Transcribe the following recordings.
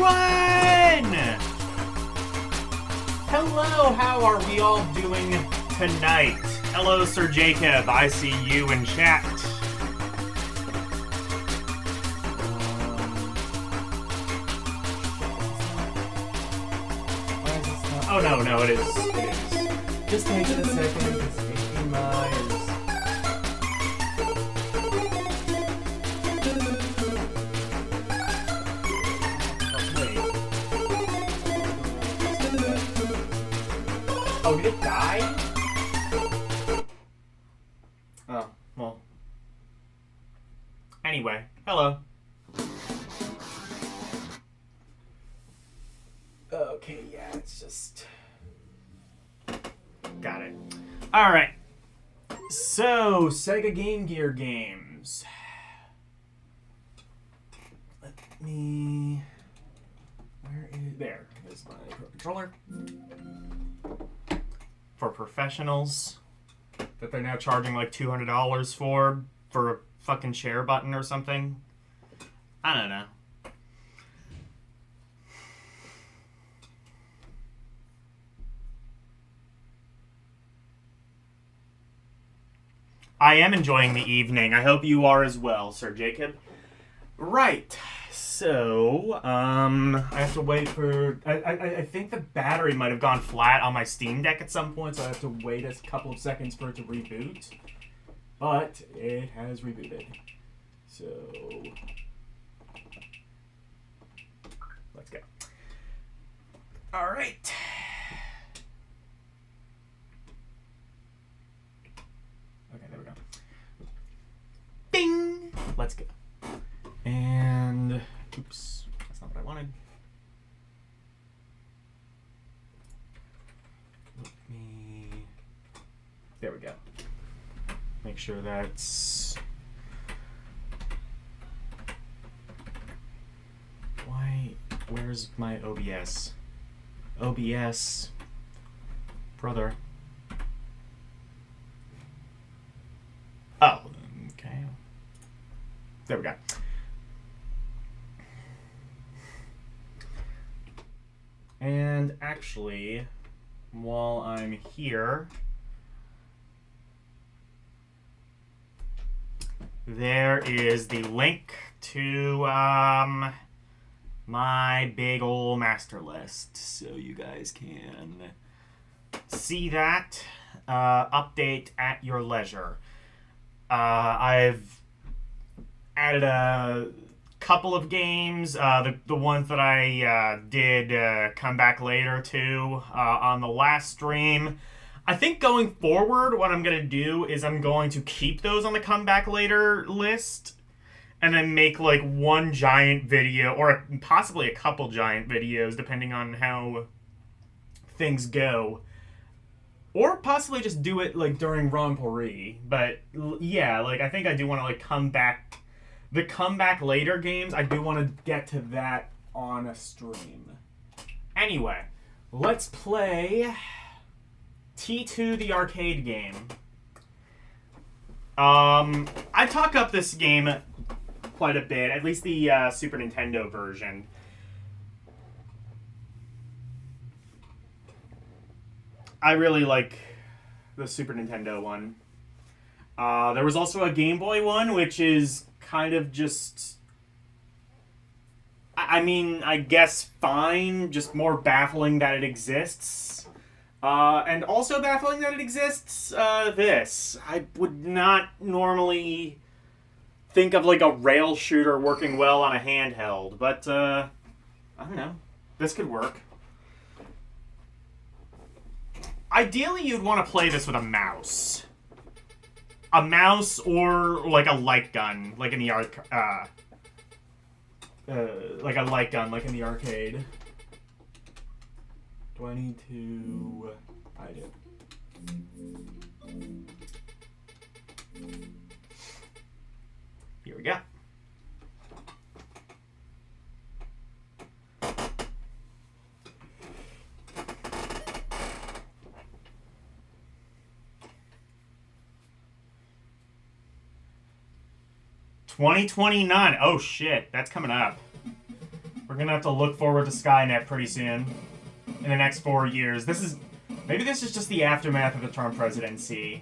everyone! Hello, how are we all doing tonight? Hello, Sir Jacob, I see you in chat. Oh, no, it is. It is. Just take it a second. It's 18 miles. Oh, did it die? Oh, well. Anyway, hello. Okay, yeah, it's just... Got it. Alright. So, Sega Game Gear games. Let me... Where is... There. There's my Pro Controller. For professionals. That they're now charging like $200 for a fucking share button or something. I don't know. I am enjoying the evening. I hope you are as well, Sir Jacob. Right. So, I have to wait for... I think the battery might have gone flat on my Steam Deck at some point, so I have to wait a couple of seconds for it to reboot. But it has rebooted. So... Let's go. Alright. Okay, there we go. Bing! Let's go. And... Oops. That's not what I wanted. Let me... There we go. Make sure that's... Why... Where's my OBS? OBS... Brother. Oh, okay. There we go. And actually, while I'm here, there is the link to my big ol' master list, so you guys can see that. Update at your leisure. I've added a couple of games. The ones that I did come back later to on the last stream. I think going forward, what I'm going to do is I'm going to keep those on the come back later list and then make like one giant video or possibly a couple giant videos depending on how things go. Or possibly just do it, like, during Ronpori. But, yeah, like, I think I do want to, like, come back... The comeback later games, I do want to get to that on a stream. Anyway, let's play T2, the arcade game. I talk up this game quite a bit, at least the Super Nintendo version. I really like the Super Nintendo one. There was also a Game Boy one, which is kind of just... I mean, I guess fine, just more baffling that it exists. And also baffling that it exists, this. I would not normally think of, like, a rail shooter working well on a handheld, but, I don't know. This could work. Ideally, you'd want to play this with a mouse. A mouse or, like, a light gun, like in the like a light gun, like in the arcade. 22... I do. Here we go. $2029. Oh shit, that's coming up. We're gonna have to look forward to Skynet pretty soon. In the next 4 years. Maybe this is just the aftermath of the Trump presidency.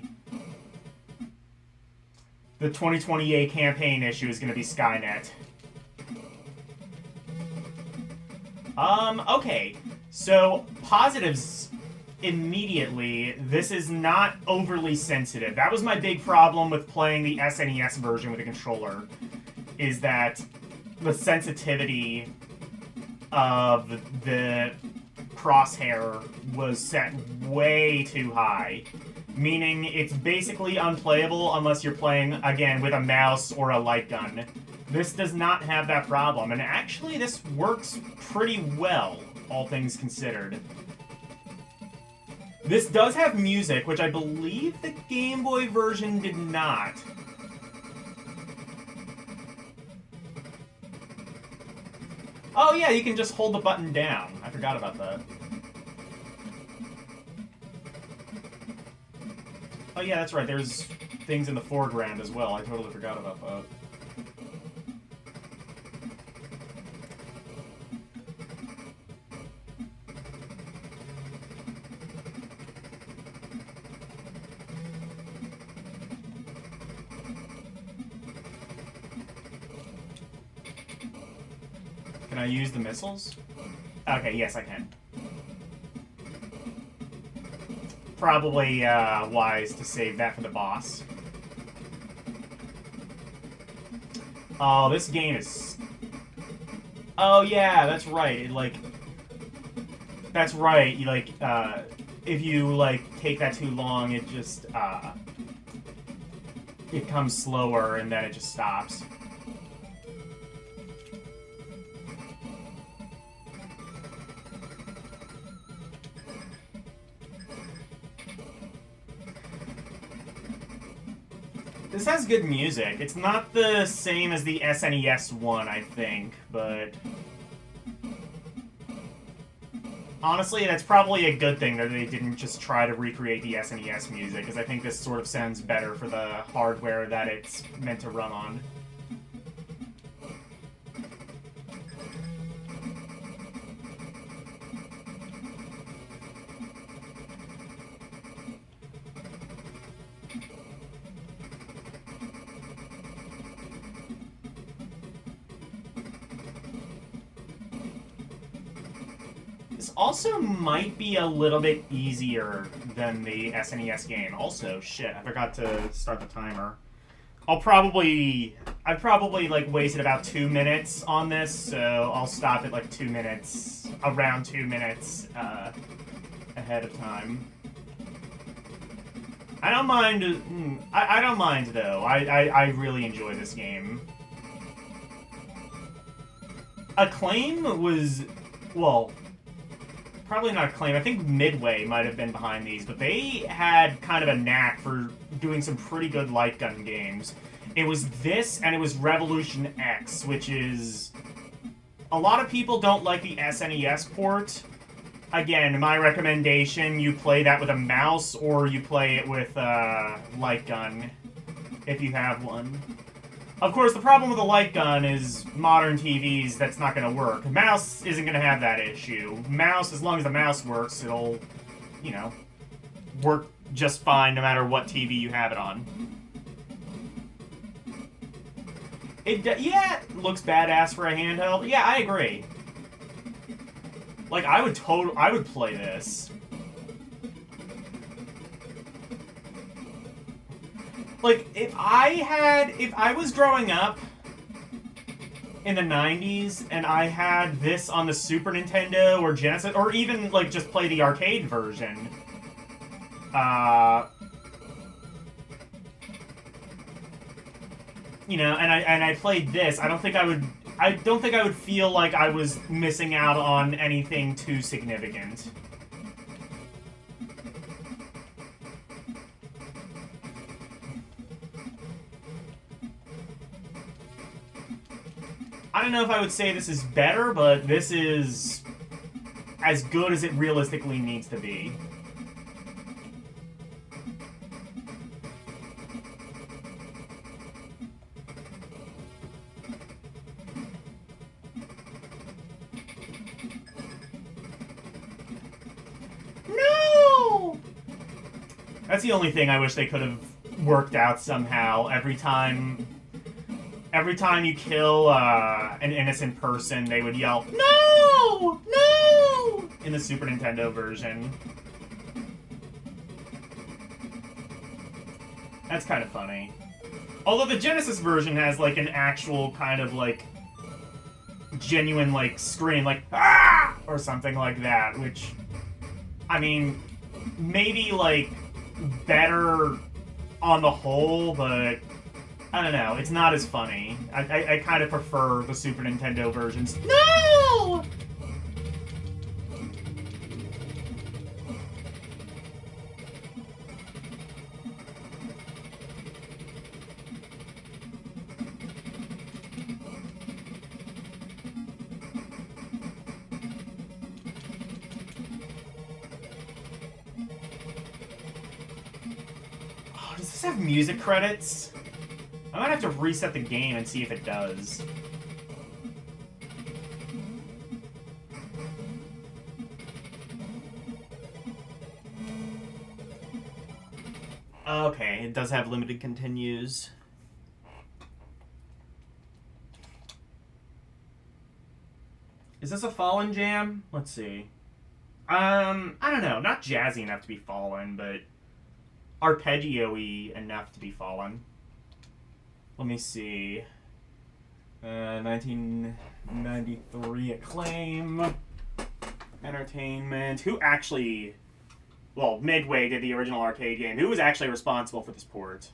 The 2028 campaign issue is gonna be Skynet. Okay. So, positives immediately. This is not overly sensitive. That was my big problem with playing the SNES version with a controller. Is that the sensitivity of the crosshair was set way too high. Meaning it's basically unplayable unless you're playing, again, with a mouse or a light gun. This does not have that problem, and actually this works pretty well, all things considered. This does have music, which I believe the Game Boy version did not. Oh yeah, you can just hold the button down. I forgot about that. Oh yeah, that's right, there's things in the foreground as well. I totally forgot about that. Can I use the missiles? Okay, yes, I can. Probably wise to save that for the boss. Oh, this game is... Oh, yeah, that's right. It, like... That's right. You, like, if you, like, take that too long, it just, it comes slower, and then it just stops. This has good music. It's not the same as the SNES one, I think, but... Honestly, that's probably a good thing that they didn't just try to recreate the SNES music, because I think this sort of sounds better for the hardware that it's meant to run on. This also might be a little bit easier than the SNES game. Also, shit, I forgot to start the timer. I've probably, like, wasted about 2 minutes on this, so I'll stop at, like, 2 minutes, around 2 minutes, ahead of time. I don't mind, I don't mind, though. I really enjoy this game. Acclaim was, well... Probably not Acclaim. I think Midway might have been behind these, but they had kind of a knack for doing some pretty good light gun games. It was this, and it was Revolution X, which is... A lot of people don't like the SNES port. Again, my recommendation, you play that with a mouse, or you play it with a light gun, if you have one. Of course, the problem with a light gun is modern TVs, that's not going to work. Mouse isn't going to have that issue. Mouse, as long as the mouse works, it'll, you know, work just fine no matter what TV you have it on. Yeah, it looks badass for a handheld. Yeah, I agree. Like, I would play this. Like, if I was growing up in the 90s and I had this on the Super Nintendo or Genesis, or even, like, just play the arcade version, you know, and I played this, I don't think I would feel like I was missing out on anything too significant. I don't know if I would say this is better, but this is as good as it realistically needs to be. That's the only thing I wish they could have worked out somehow. Every time you kill an innocent person, they would yell, "No! No!" in the Super Nintendo version. That's kind of funny. Although the Genesis version has, like, an actual kind of, like, genuine, like, scream, like, "Ah!" or something like that, which, I mean, maybe, like, better on the whole, but I don't know. It's not as funny. I kind of prefer the Super Nintendo versions. No! Oh, does this have music credits? I might have to reset the game and see if it does. Okay, it does have limited continues. Is this a Fallen jam? Let's see. I don't know. Not jazzy enough to be Fallen, but arpeggio-y enough to be Fallen. Let me see. 1993 Acclaim. Entertainment. Who actually... Well, Midway did the original arcade game. Who was actually responsible for this port?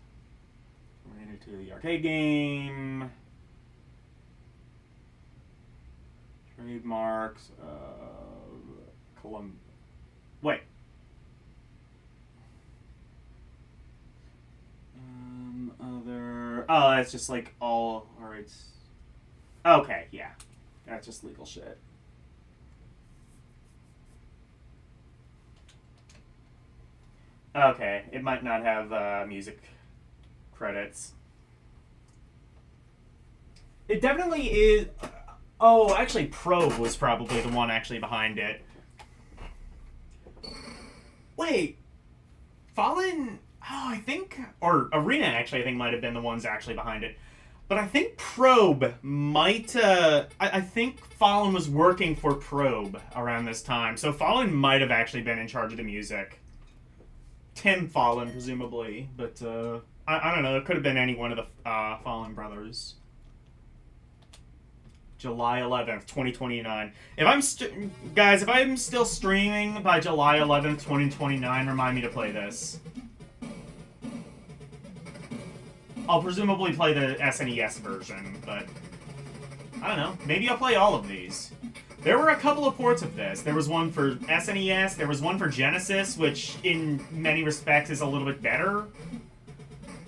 Related to the arcade game. Trademarks. Wait. Other... Oh, that's just like all... Alright. Okay, yeah. That's just legal shit. Okay, it might not have music credits. It definitely is... Oh, actually, Probe was probably the one actually behind it. Wait. Fallen... Oh, I think... Or Arena, actually, I think might have been the ones actually behind it. But I think Probe might... I think Fallen was working for Probe around this time. So Fallen might have actually been in charge of the music. Tim Fallen, presumably. But, I don't know. It could have been any one of the Fallen brothers. July 11th, 2029. If I'm guys, if I'm still streaming by July 11th, 2029, remind me to play this. I'll presumably play the SNES version, but I don't know. Maybe I'll play all of these. There were a couple of ports of this. There was one for SNES, there was one for Genesis, which in many respects is a little bit better.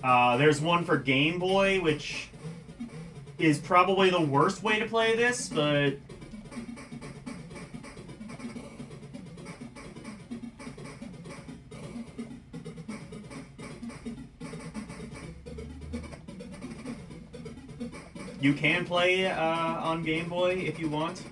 There's one for Game Boy, which is probably the worst way to play this, but... You can play on Game Boy if you want.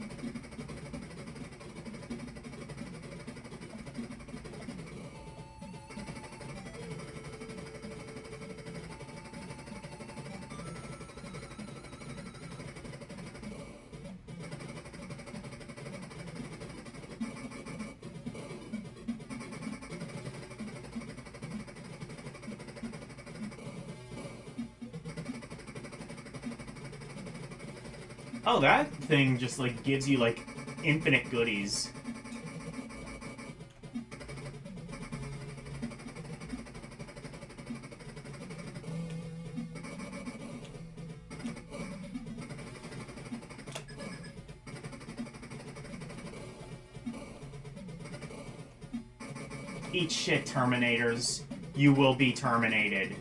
Oh, that thing just, like, gives you, like, infinite goodies. Eat shit, Terminators. You will be terminated.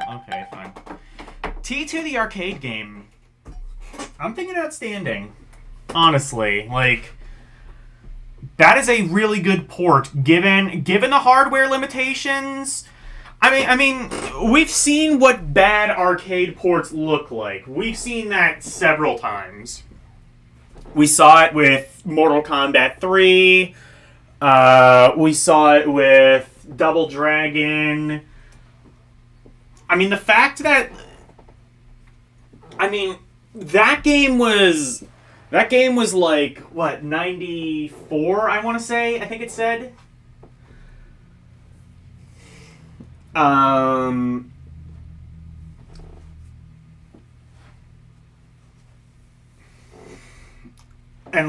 Okay, fine. T2 the arcade game. I'm thinking outstanding. Honestly, like, That is a really good port, given the hardware limitations. I mean, we've seen what bad arcade ports look like. We've seen that several times. We saw it with Mortal Kombat 3. We saw it with Double Dragon. I mean, the fact that... I mean, that game was like, what, 94, I want to say? I think it said. And,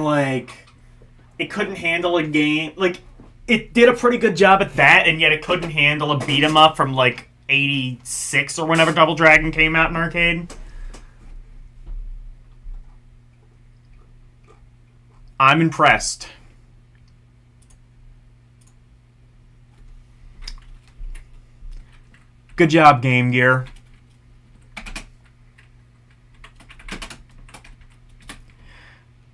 like, it couldn't handle a game... Like, it did a pretty good job at that, and yet it couldn't handle a beat-em-up from, like, 86 or whenever Double Dragon came out in arcade. I'm impressed. Good job, Game Gear.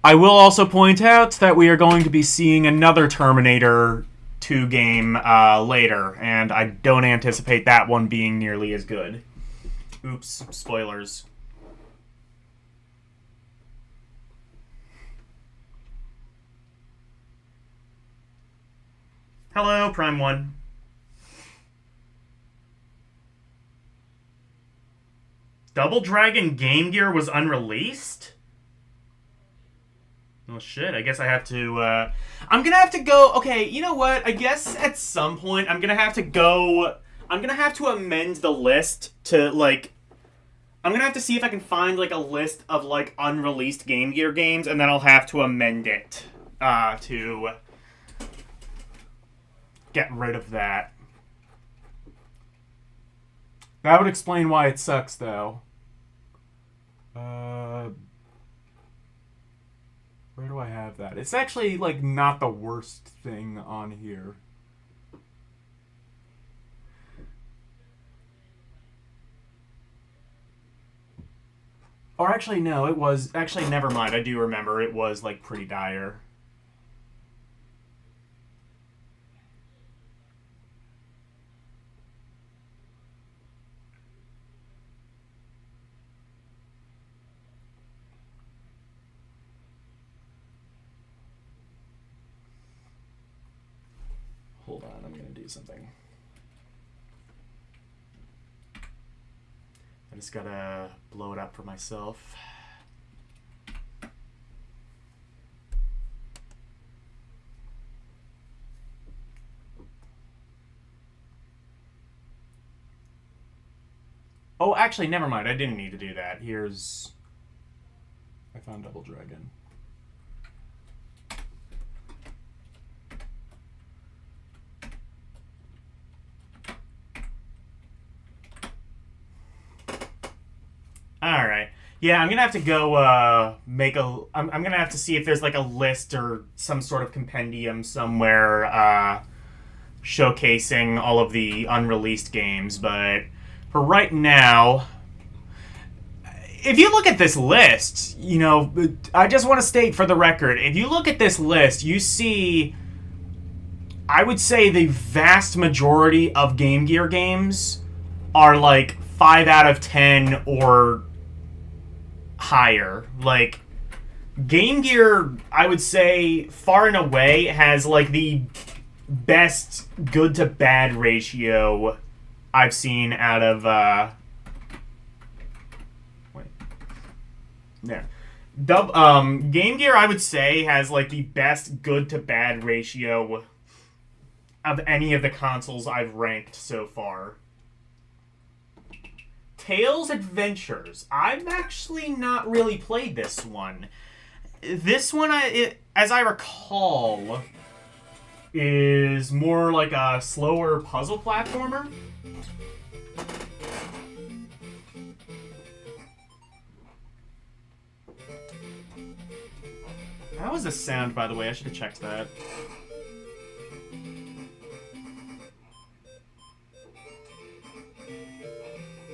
I will also point out that we are going to be seeing another Terminator 2 game later, and I don't anticipate that one being nearly as good. Oops, spoilers. Hello, Prime 1. Double Dragon Game Gear was unreleased? Well, shit, I guess I have to, I'm gonna have to go... Okay, you know what? I guess at some point I'm gonna have to go... I'm gonna have to amend the list to, like... I'm gonna have to see if I can find, like, a list of, like, unreleased Game Gear games, and then I'll have to amend it, to... get rid of that. That would explain why it sucks, though. Where do I have that? It's actually, like, not the worst thing on here. Or actually, no, it was... Actually, never mind. I do remember. It was, like, pretty dire. Hold on, I'm gonna do something. I just gotta blow it up for myself. Oh, actually, never mind. I didn't need to do that. Here's... I found Double Dragon. Alright. Yeah, I'm gonna have to go, make a... I'm gonna have to see if there's, like, a list or some sort of compendium somewhere, showcasing all of the unreleased games, but for right now... If you look at this list, you know, I just want to state for the record, if you look at this list, you see... I would say the vast majority of Game Gear games are, like, 5 out of 10 or... higher. Like, Game Gear, I would say, far and away, has, like, the best good to bad ratio I've seen out of, wait. There. Game Gear, I would say, has, like, the best good to bad ratio of any of the consoles I've ranked so far. Tails Adventures. I've actually not really played this one. This one, as I recall, is more like a slower puzzle platformer. How was the sound, by the way? I should have checked that.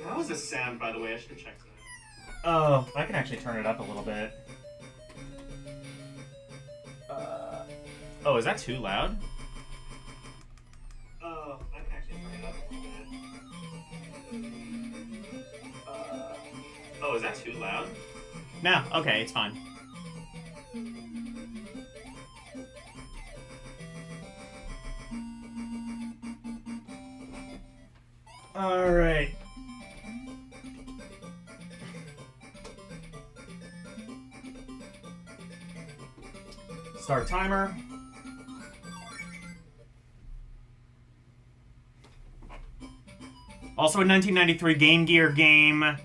How was the sound, by the way? I should have checked that. Oh, I can actually turn it up a little bit. Oh, is that too loud? I can actually turn it up a little bit. Oh, is that too loud? No, okay, it's fine. Alright. Start timer. Also a 1993 Game Gear game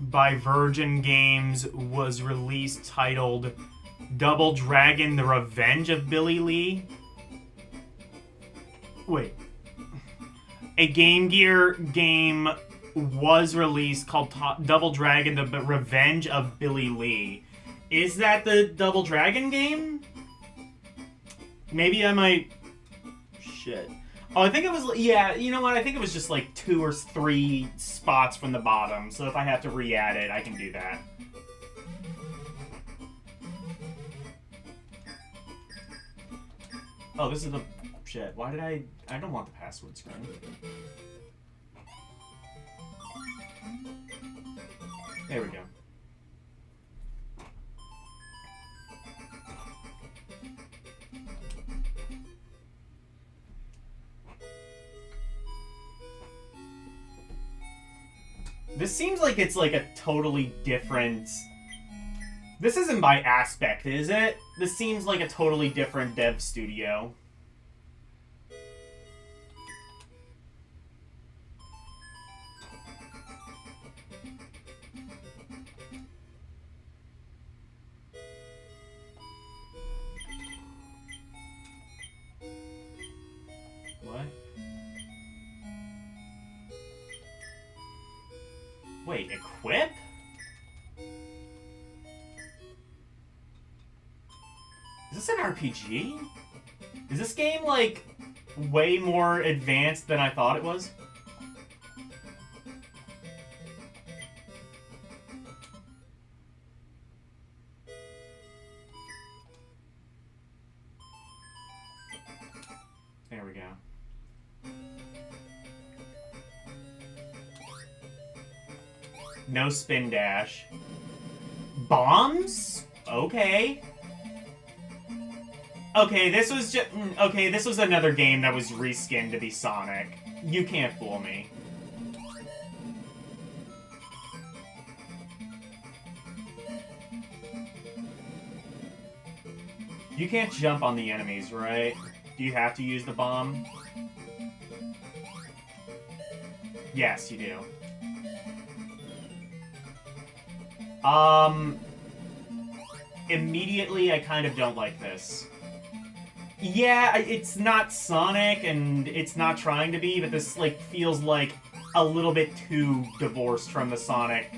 by Virgin Games was released titled Double Dragon: The Revenge of Billy Lee. Wait. A Game Gear game was released called Double Dragon: The Revenge of Billy Lee. Is that the Double Dragon game? Maybe I might... Shit. Oh, I think it was... Yeah, you know what? I think it was just like 2 or 3 spots from the bottom. So if I have to re-add it, I can do that. Oh, this is the... Shit, why did I don't want the password screen. There we go. This seems like it's like a totally different... This isn't by Aspect, is it? This seems like a totally different dev studio. What? Wait, equip? Is this an RPG? Is this game, like, way more advanced than I thought it was? There we go. No spin dash. Bombs? Okay. Okay, this was just... Okay, this was another game that was reskinned to be Sonic. You can't fool me. You can't jump on the enemies, right? Do you have to use the bomb? Yes, you do. Immediately, I kind of don't like this. Yeah, it's not Sonic, and it's not trying to be, but this, like, feels like a little bit too divorced from the Sonic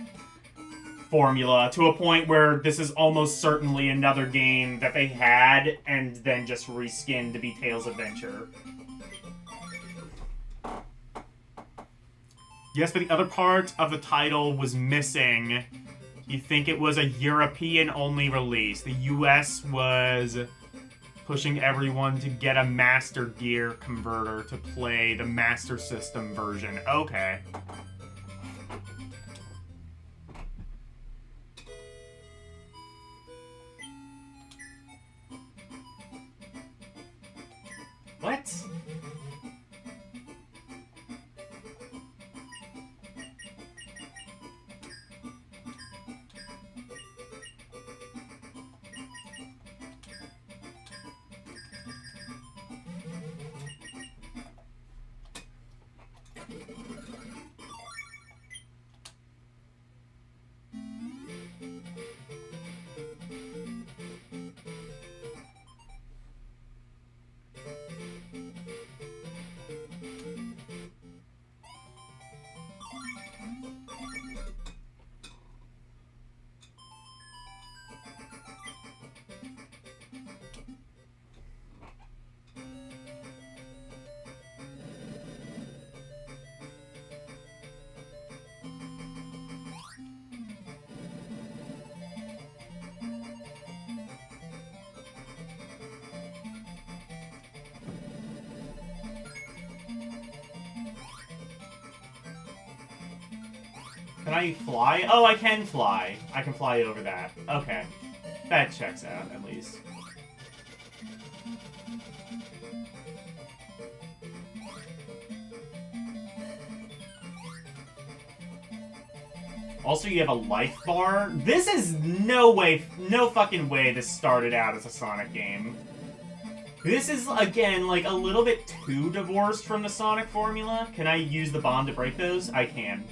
formula, to a point where this is almost certainly another game that they had, and then just reskinned to be Tails Adventure. Yes, but the other part of the title was missing. You think it was a European-only release. The US was pushing everyone to get a Master Gear converter to play the Master System version. Okay. What? Can I fly? Oh, I can fly. I can fly over that. Okay. That checks out, at least. Also, you have a life bar. This is no fucking way this started out as a Sonic game. This is, again, like, a little bit too divorced from the Sonic formula. Can I use the bomb to break those? I can.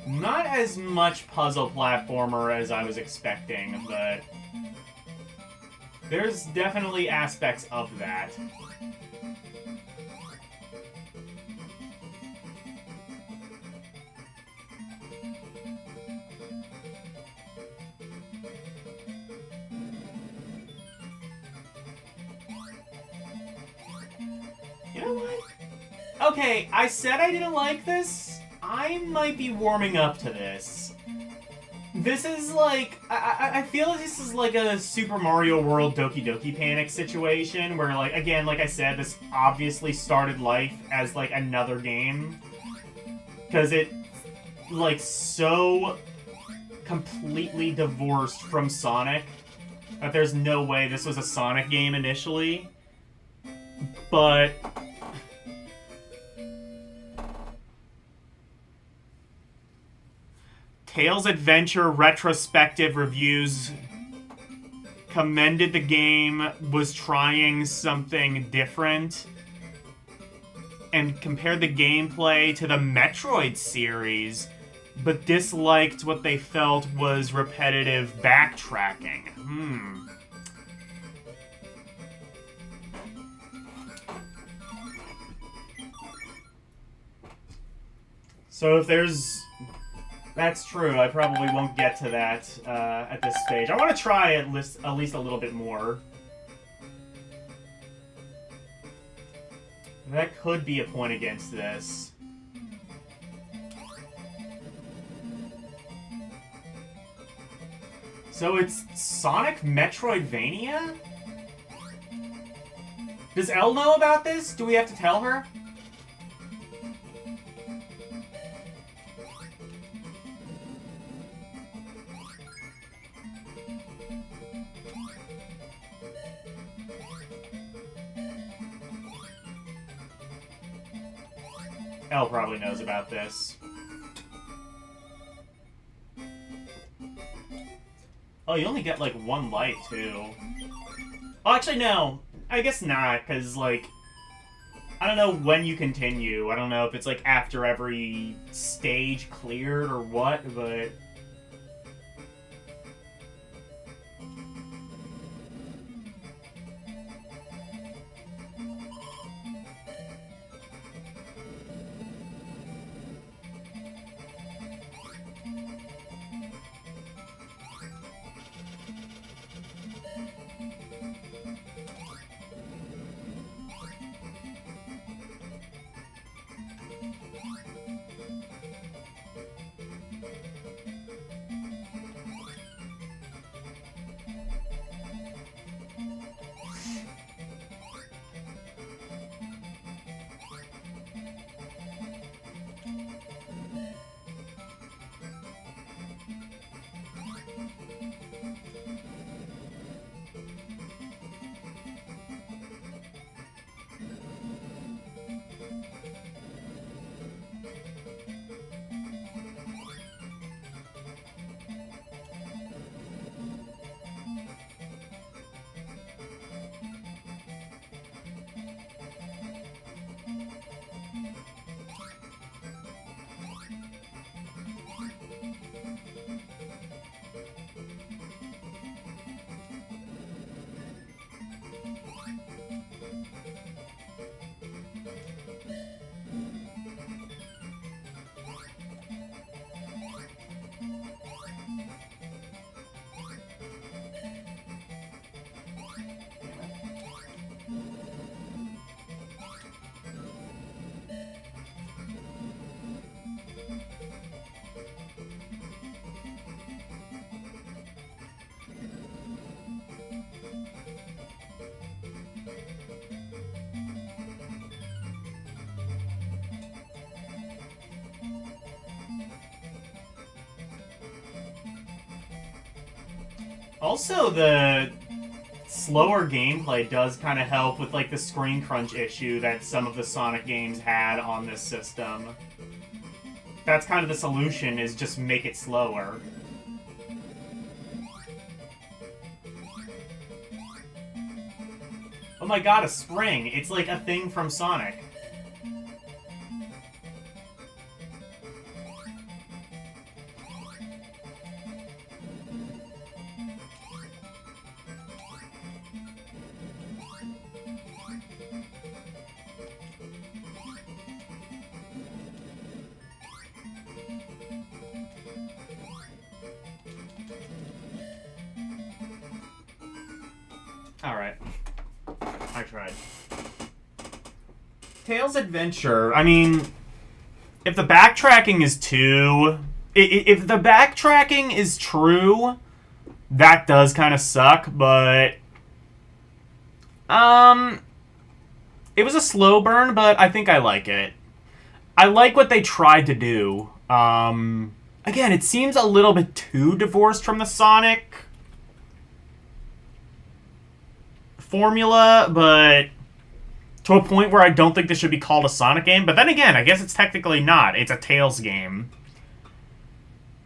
Not as much puzzle platformer as I was expecting, but there's definitely aspects of that. You know what? Okay, I said I didn't like this. I might be warming up to this. This is like... I feel like this is like a Super Mario World Doki Doki Panic situation where, like, again, like I said, this obviously started life as, like, another game. Because it, like, so completely divorced from Sonic that there's no way this was a Sonic game initially. But... Tales Adventure retrospective reviews commended the game, was trying something different, and compared the gameplay to the Metroid series, but disliked what they felt was repetitive backtracking. So if there's... That's true. I probably won't get to that at this stage. I want to try at least a little bit more. That could be a point against this. So it's Sonic Metroidvania? Does Elle know about this? Do we have to tell her? Elle probably knows about this. Oh, you only get, like, one life, too. Oh, actually, no. I guess not, because, like... I don't know when you continue. I don't know if it's, like, after every stage cleared or what, but... Also, the slower gameplay does kind of help with like the screen crunch issue that some of the Sonic games had on this system. That's kind of the solution, is just make it slower. Oh my god, a spring! It's like a thing from Sonic. Alright. I tried. Tails Adventure, I mean, if the backtracking is if the backtracking is true, that does kind of suck, but it was a slow burn, but I think I like it. I like what they tried to do. Again, it seems a little bit too divorced from the Sonic formula, but to a point where I don't think this should be called a Sonic game. But then again, I guess it's technically not. It's a Tails game.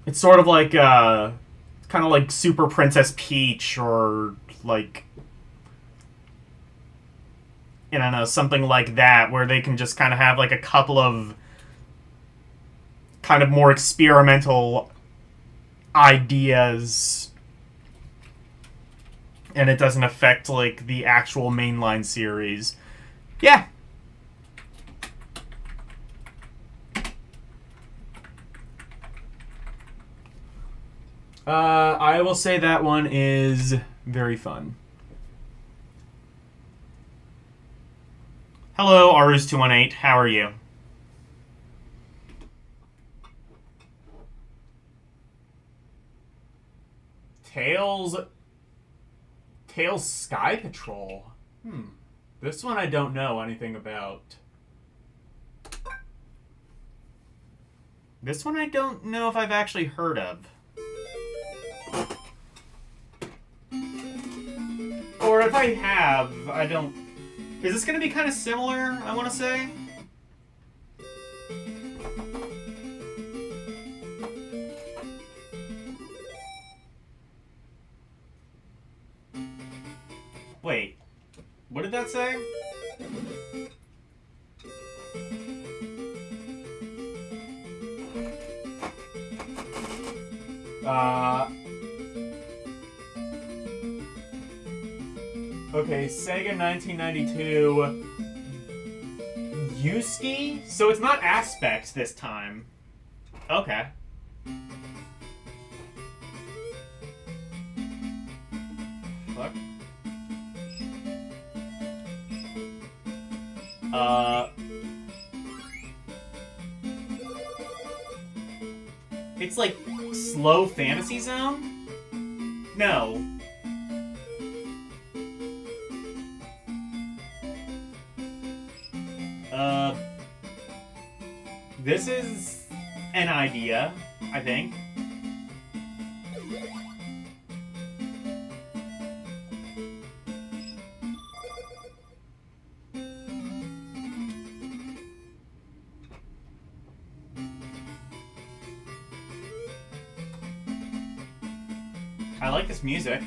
It's sort of like, kind of like Super Princess Peach, or like, I don't know, something like that, where they can just kind of have like a couple of kind of more experimental ideas, and it doesn't affect like the actual mainline series. Yeah. I will say that one is very fun. Hello, Arus218. How are you? Tails Sky Patrol. This one I don't know anything about. This one I don't know if I've actually heard of. Or if I have, I don't... Is this going to be kind of similar, I want to say? Wait. What did that say? Okay, Sega 1992. Yuski? So it's not Aspects this time. Okay. Fuck. It's like Slow Fantasy Zone? No. This is an idea, I think. I like this music.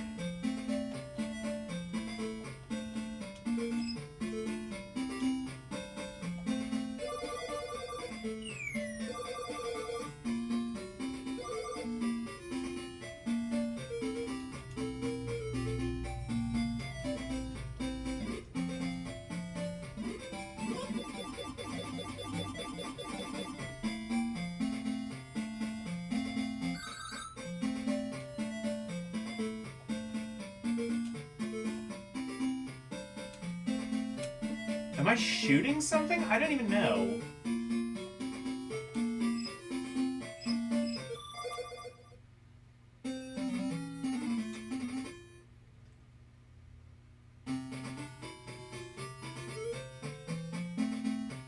Am I shooting something? I don't even know.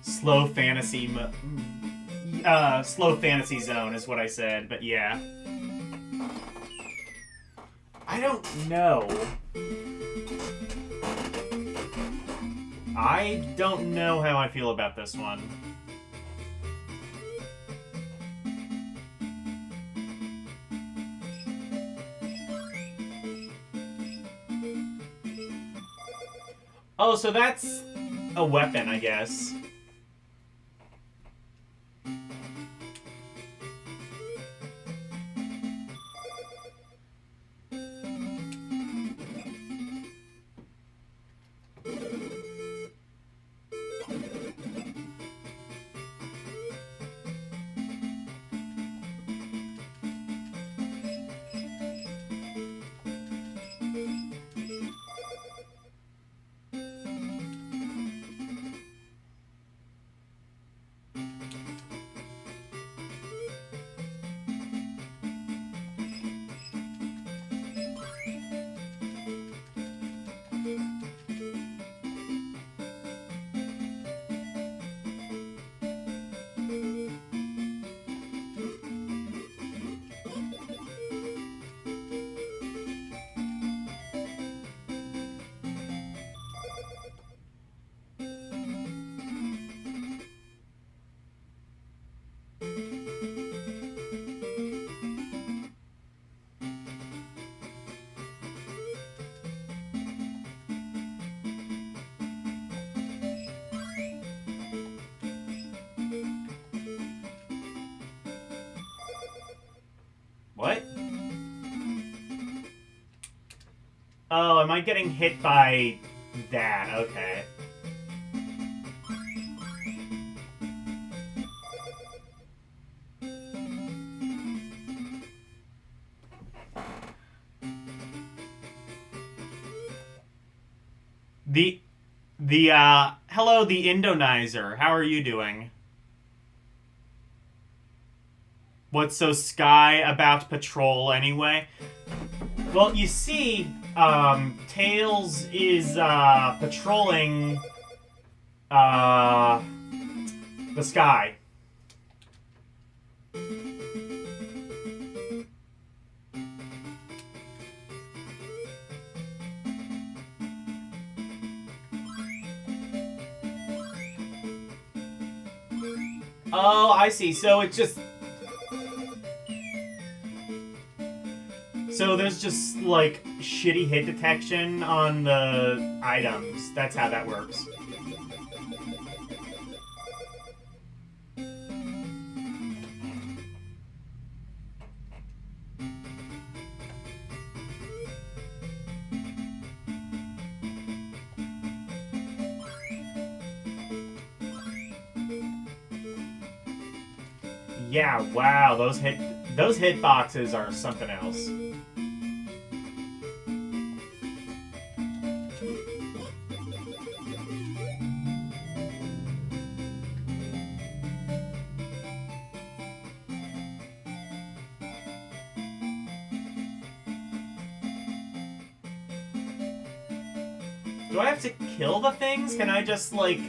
Slow Fantasy Slow Fantasy Zone is what I said, but yeah. I don't know. I don't know how I feel about this one. Oh, so that's a weapon, I guess. What? Oh, am I getting hit by that? Okay. Hello, the Indonizer. How are you doing? What's so sky about patrol anyway? Well, you see, Tails is, patrolling, the sky. Oh, I see. So it's just... So there's just, like, shitty hit detection on the items. That's how that works. Yeah, wow, those hitboxes are something else. Do I have to kill the things? Can I just, like,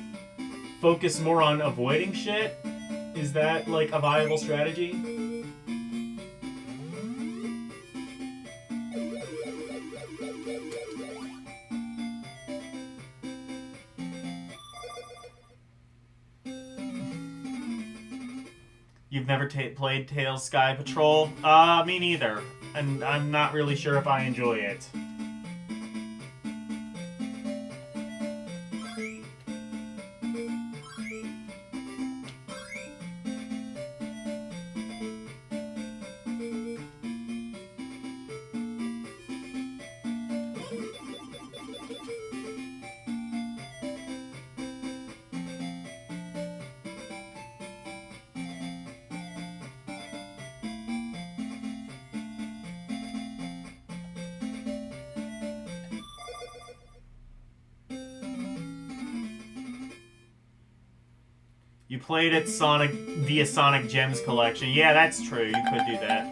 focus more on avoiding shit? Is that, like, a viable strategy? You've never played Tails Sky Patrol? Me neither. And I'm not really sure if I enjoy it. You played it via Sonic Gems collection. Yeah, that's true. You could do that.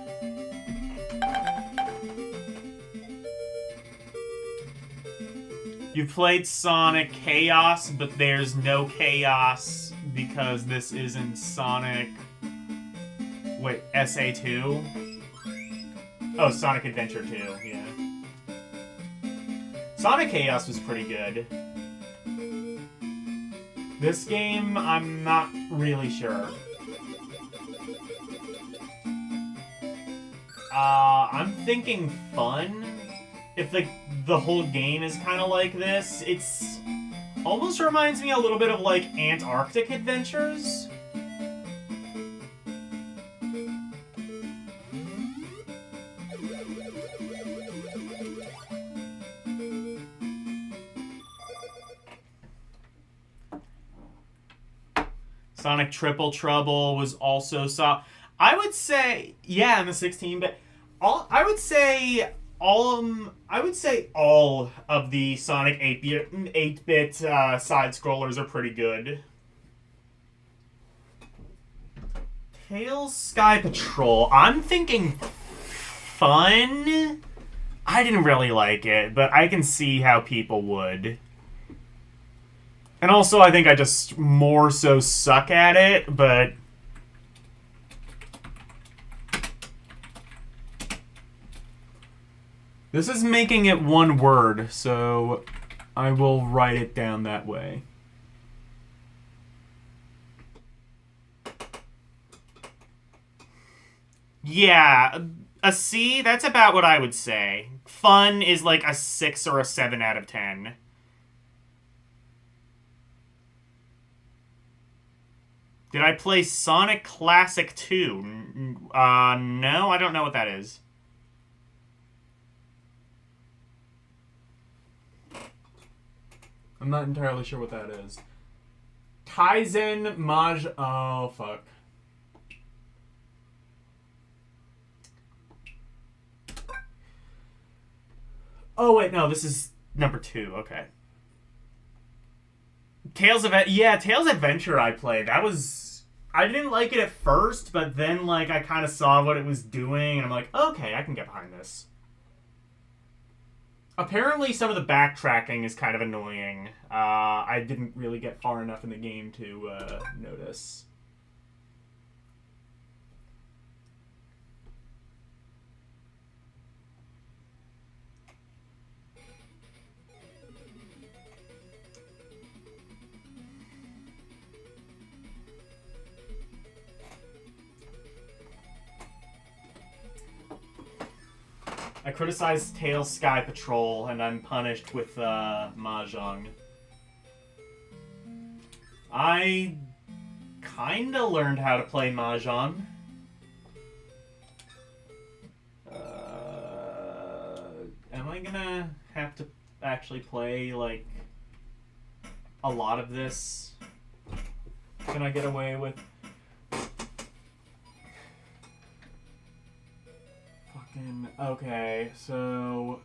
You played Sonic Chaos, but there's no Chaos because this isn't Sonic... Wait, SA2? Oh, Sonic Adventure 2, yeah. Sonic Chaos was pretty good. This game, I'm not really sure. I'm thinking fun. If the whole game is kind of like this, it's almost reminds me a little bit of like Antarctic Adventures. Sonic Triple Trouble was also I would say, yeah, in the 16-bit. I would say all of the Sonic 8-bit side scrollers are pretty good. Tails Sky Patrol. I'm thinking fun. I didn't really like it, but I can see how people would. And also, I think I just more so suck at it, but... This is making it one word, so I will write it down that way. Yeah, a C, that's about what I would say. Fun is like a 6 or a 7 out of 10. Did I play Sonic Classic 2? No, I don't know what that is. I'm not entirely sure what that is. Kaizen Maj... Oh, fuck. Oh, wait, no, this is number 2. Okay. Tales Adventure I played. That was... I didn't like it at first, but then, like, I kind of saw what it was doing, and I'm like, okay, I can get behind this. Apparently, some of the backtracking is kind of annoying. I didn't really get far enough in the game to notice. I criticized Tails Sky Patrol, and I'm punished with Mahjong. I kinda learned how to play Mahjong. Am I gonna have to actually play, like, a lot of this? Can I get away with... Okay, so...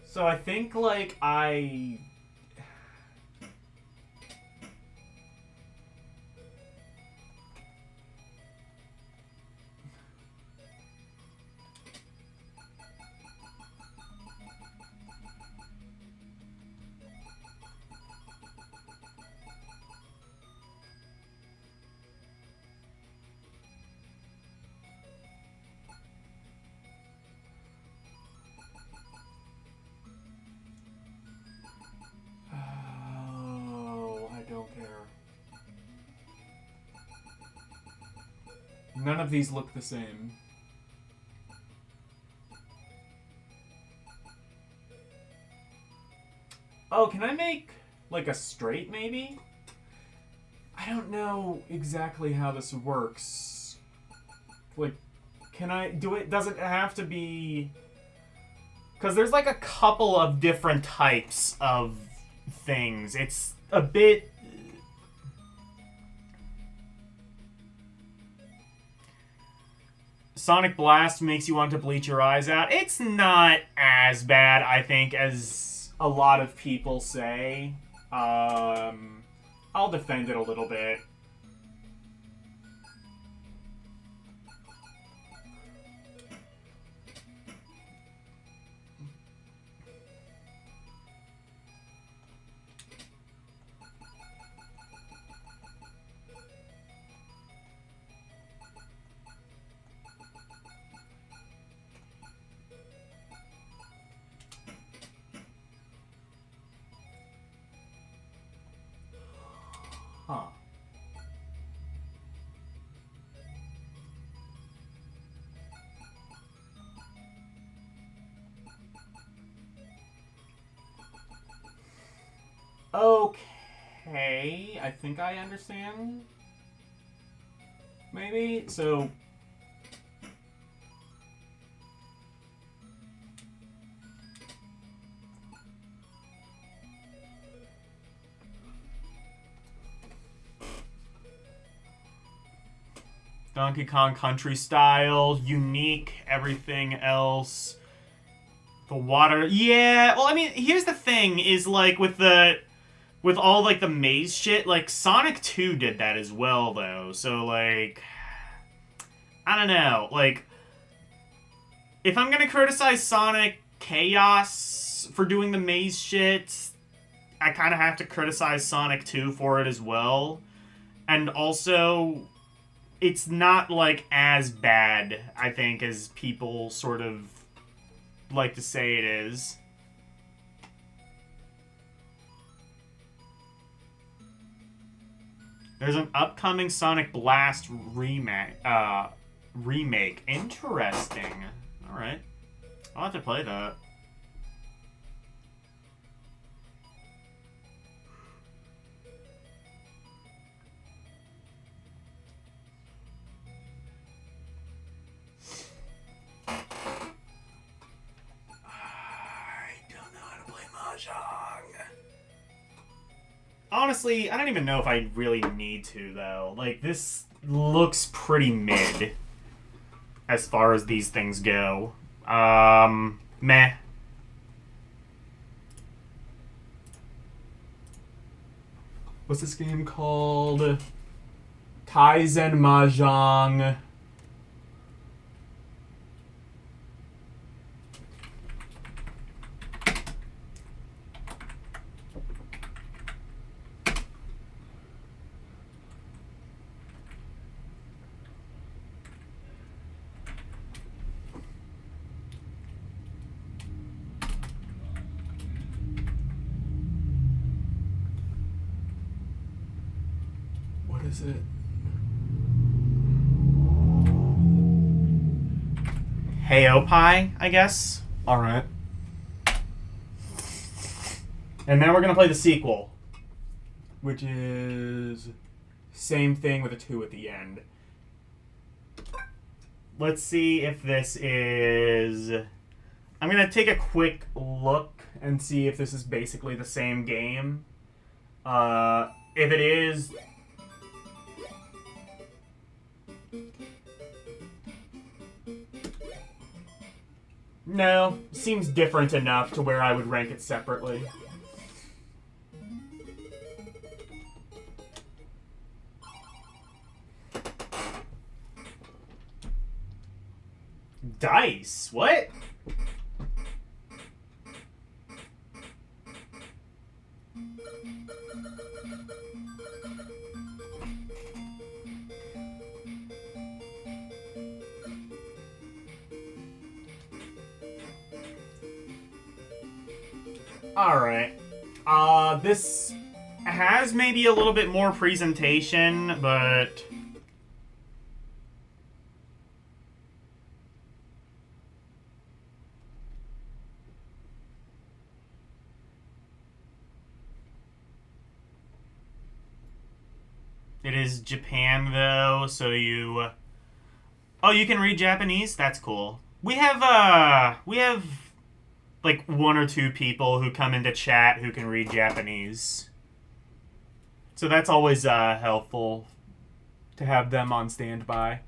So I think, like, none of these look the same. Oh, can I make, like, a straight, maybe? I don't know exactly how this works. Like, can I do it? Does it have to be... Because there's, like, a couple of different types of things. It's a bit... Sonic Blast makes you want to bleach your eyes out. It's not as bad, I think, as a lot of people say. I'll defend it a little bit. Okay, I think I understand. Maybe? So... Donkey Kong Country style, unique, everything else. The water... Yeah, well, I mean, here's the thing, is, like, with all, like, the maze shit, like, Sonic 2 did that as well, though. So, like... I don't know. Like, if I'm gonna criticize Sonic Chaos for doing the maze shit, I kind of have to criticize Sonic 2 for it as well. And also, it's not, like, as bad, I think, as people sort of like to say it is. There's an upcoming Sonic Blast remake. Interesting. Alright. I'll have to play that. Honestly, I don't even know if I really need to, though. Like, this looks pretty mid as far as these things go. Meh. What's this game called? Kaizen Mahjong. What is it? Heyo Pie, I guess. Alright. And now we're going to play the sequel, which is same thing with a 2 at the end. Let's see if this is... I'm going to take a quick look and see if this is basically the same game. If it is... No, seems different enough to where I would rank it separately. Dice? What? Alright. This has maybe a little bit more presentation, but... It is Japan, though, so you... Oh, you can read Japanese? That's cool. We have, like, 1 or 2 people who come into chat who can read Japanese. So that's always, helpful to have them on standby.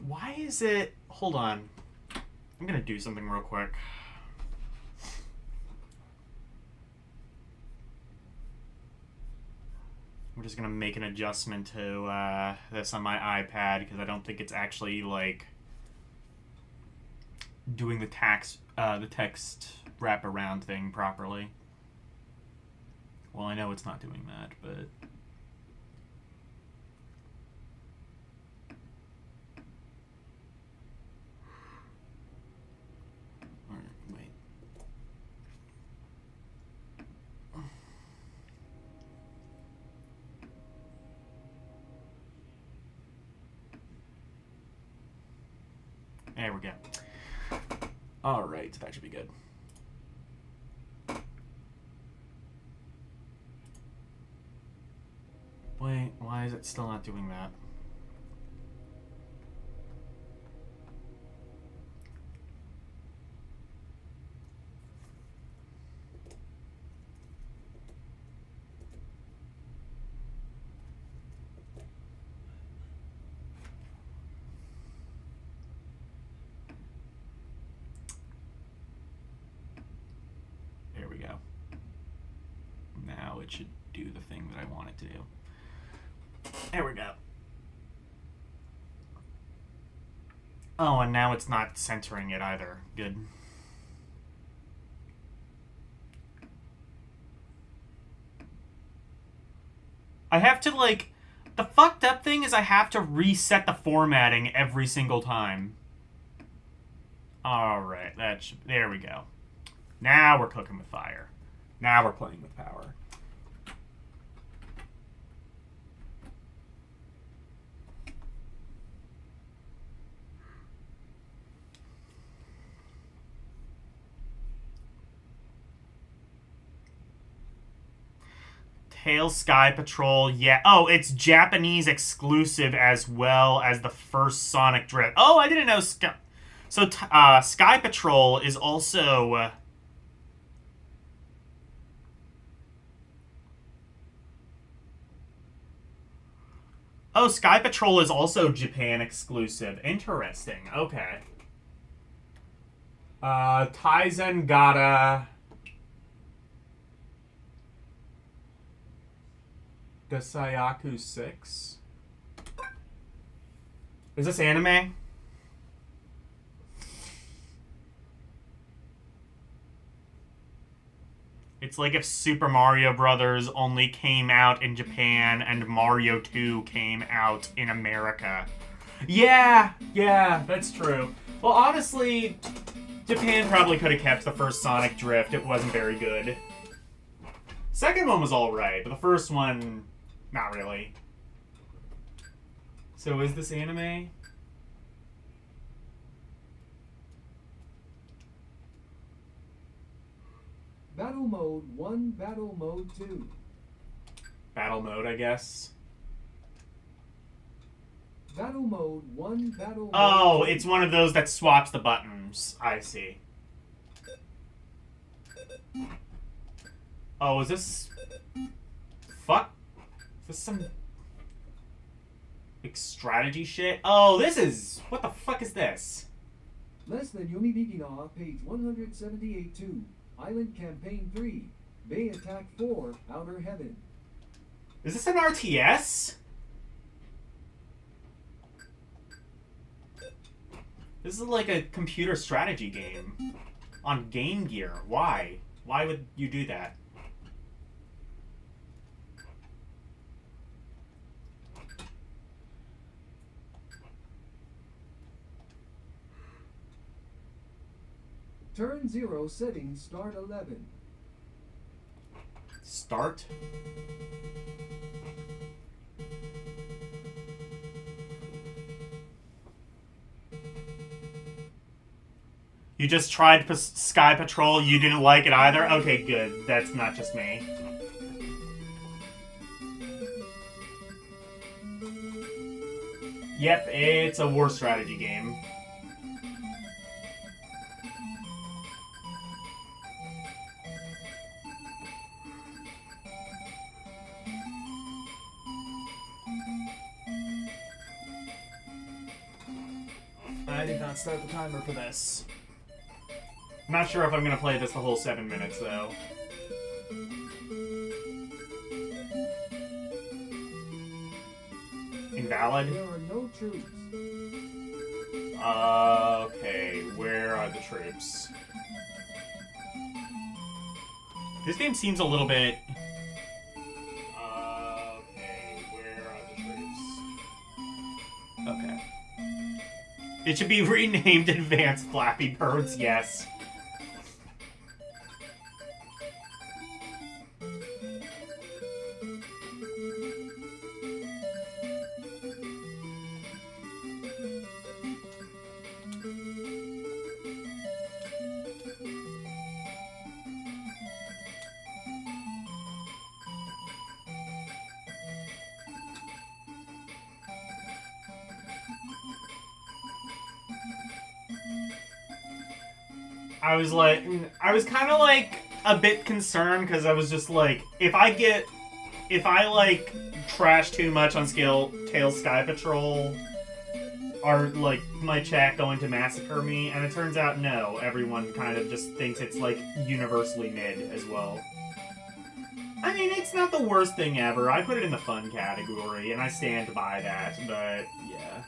Why is it... Hold on. I'm gonna do something real quick. I'm just gonna make an adjustment to this on my iPad because I don't think it's actually, like, doing the text wraparound thing properly. Well, I know it's not doing that, but wait. There we go. All right, that should be good. Wait, why is it still not doing that? There we go. Now it should do the thing that I want it to do. There we go. Oh, and now it's not centering it either. Good. I have to, like... The fucked up thing is I have to reset the formatting every single time. Alright, there we go. Now we're cooking with fire. Now we're playing with power. Tail Sky Patrol, yeah. Oh, it's Japanese exclusive as well as the first Sonic Drift. Oh, I didn't know Sky... So, Sky Patrol is also... Oh, Sky Patrol is also Japan exclusive. Interesting. Okay. Taizen Gata... Gasayaku 6. Is this anime? It's like if Super Mario Brothers only came out in Japan and Mario 2 came out in America. Yeah, that's true. Well, honestly, Japan probably could have kept the first Sonic Drift. It wasn't very good. Second one was alright, but the first one, not really. So is this anime? Battle Mode 1, Battle Mode 2. Battle mode, I guess. Battle Mode 1, Battle Mode Oh, 2. it's one of those that swaps the buttons. I see. Oh, is this... Fuck? Is this some... like strategy shit? Oh, this is... What the fuck is this? Less than Yomi Bikina, page 178-2. Island Campaign 3. Bay Attack 4, Outer Heaven. Is this an RTS? This is like a computer strategy game. On Game Gear. Why? Why would you do that? Turn 0 settings, start 11. Start? You just tried Sky Patrol, you didn't like it either? Okay, good. That's not just me. Yep, it's a war strategy game. I did not start the timer for this. I'm not sure if I'm going to play this the whole 7 minutes, though. Invalid? There are no troops. Okay, where are the troops? This game seems a little bit... Okay, where are the troops? Okay. It should be renamed Advanced Flappy Birds, yes. I was kind of like a bit concerned because I was just like, if I like trash too much on Tail Sky Patrol, are like my chat going to massacre me? And it turns out no, everyone kind of just thinks it's like universally mid as well. I mean, it's not the worst thing ever. I put it in the fun category, and I stand by that, but yeah.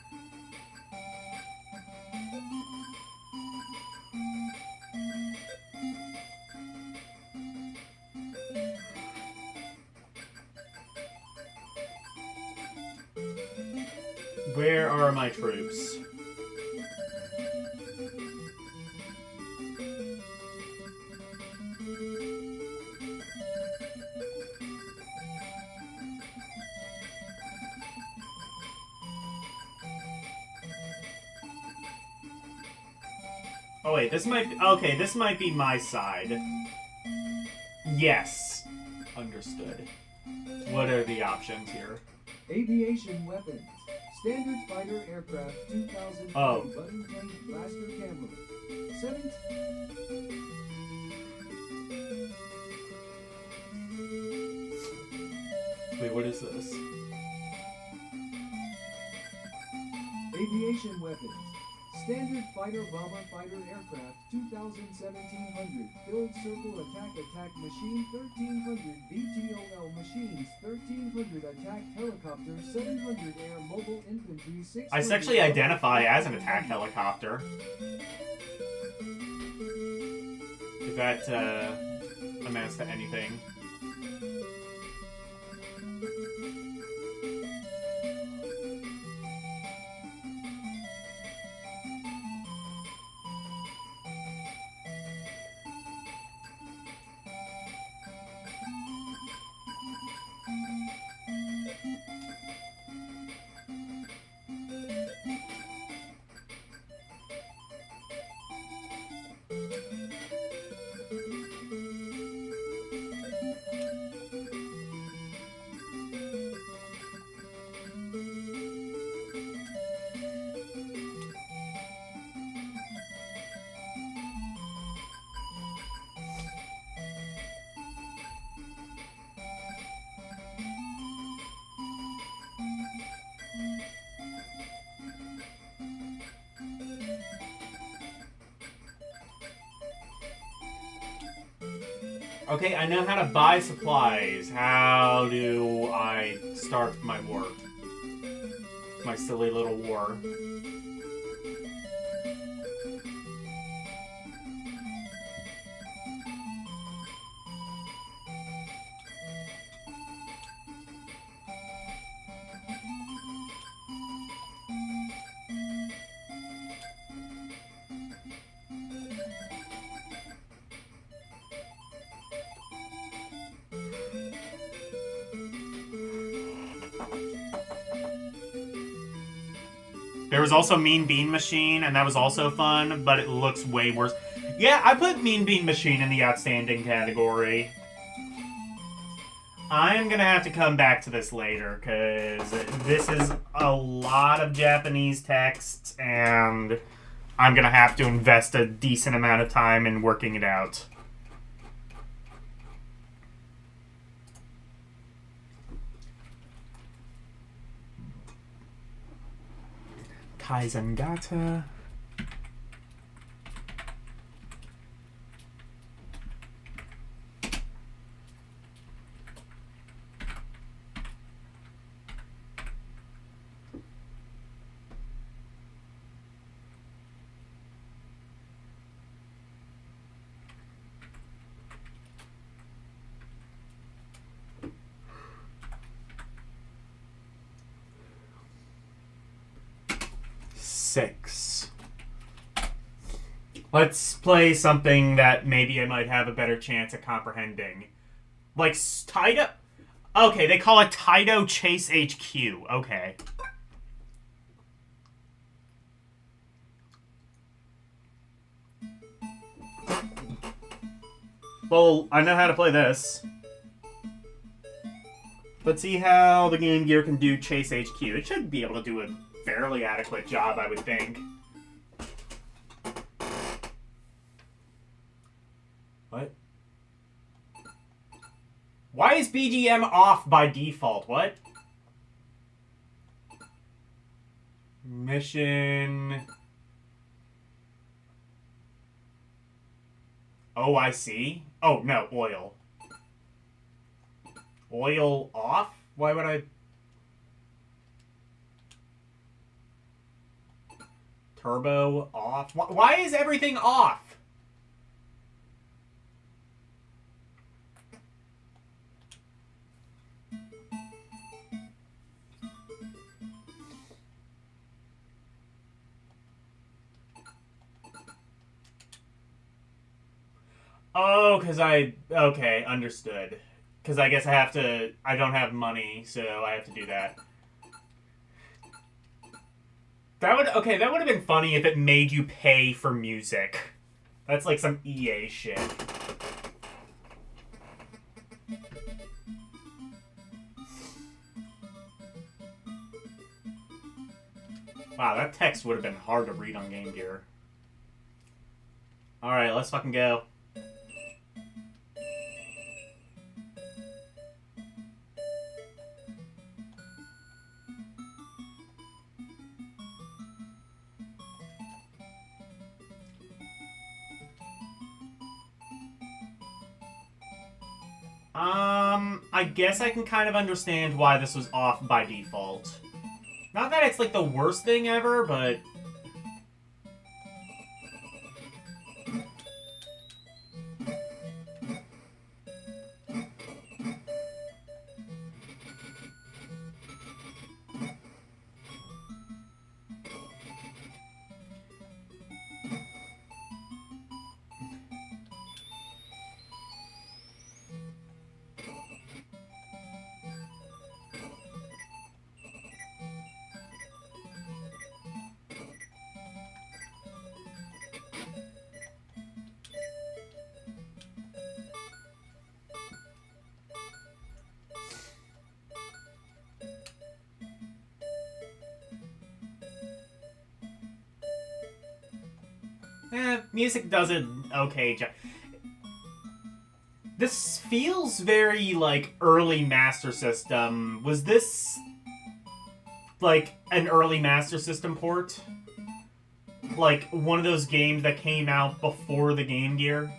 Where are my troops? Oh wait, this might... Okay, this might be my side. Yes. Understood. What are the options here? Aviation weapons. Standard fighter aircraft 2000 button tank blaster camera. 7. Wait, what is this? Aviation weapons. Standard fighter bomber fighter aircraft 1700 filled circle attack machine 1300 VTOL machines 1300 attack helicopter 700 air mobile infantry 600. I actually identify as an attack helicopter. If that amounts to anything. Okay, I know how to buy supplies. How do I start my war? My silly little war. There was also Mean Bean Machine, and that was also fun, but it looks way worse. Yeah, I put Mean Bean Machine in the outstanding category. I am gonna have to come back to this later, because this is a lot of Japanese text, and I'm gonna have to invest a decent amount of time in working it out. Kaizengata. 6. Let's play something that maybe I might have a better chance at comprehending. Like Taito. Okay, they call it Taito Chase HQ. Okay. Well, I know how to play this. Let's see how the Game Gear can do Chase HQ. It should be able to do a fairly adequate job, I would think. What? Why is BGM off by default? What? Mission... Oh, I see. Oh, no, oil. Oil off? Why would I... Turbo off? Why is everything off? Oh, because okay, understood. Because I guess I don't have money, so I have to do that. That would have been funny if it made you pay for music. That's like some EA shit. Wow, that text would have been hard to read on Game Gear. Alright, let's fucking go. I guess I can kind of understand why this was off by default. Not that it's like the worst thing ever, but... music does an okay job. This feels very, like, early Master System. Was this, like, an early Master System port? Like, one of those games that came out before the Game Gear?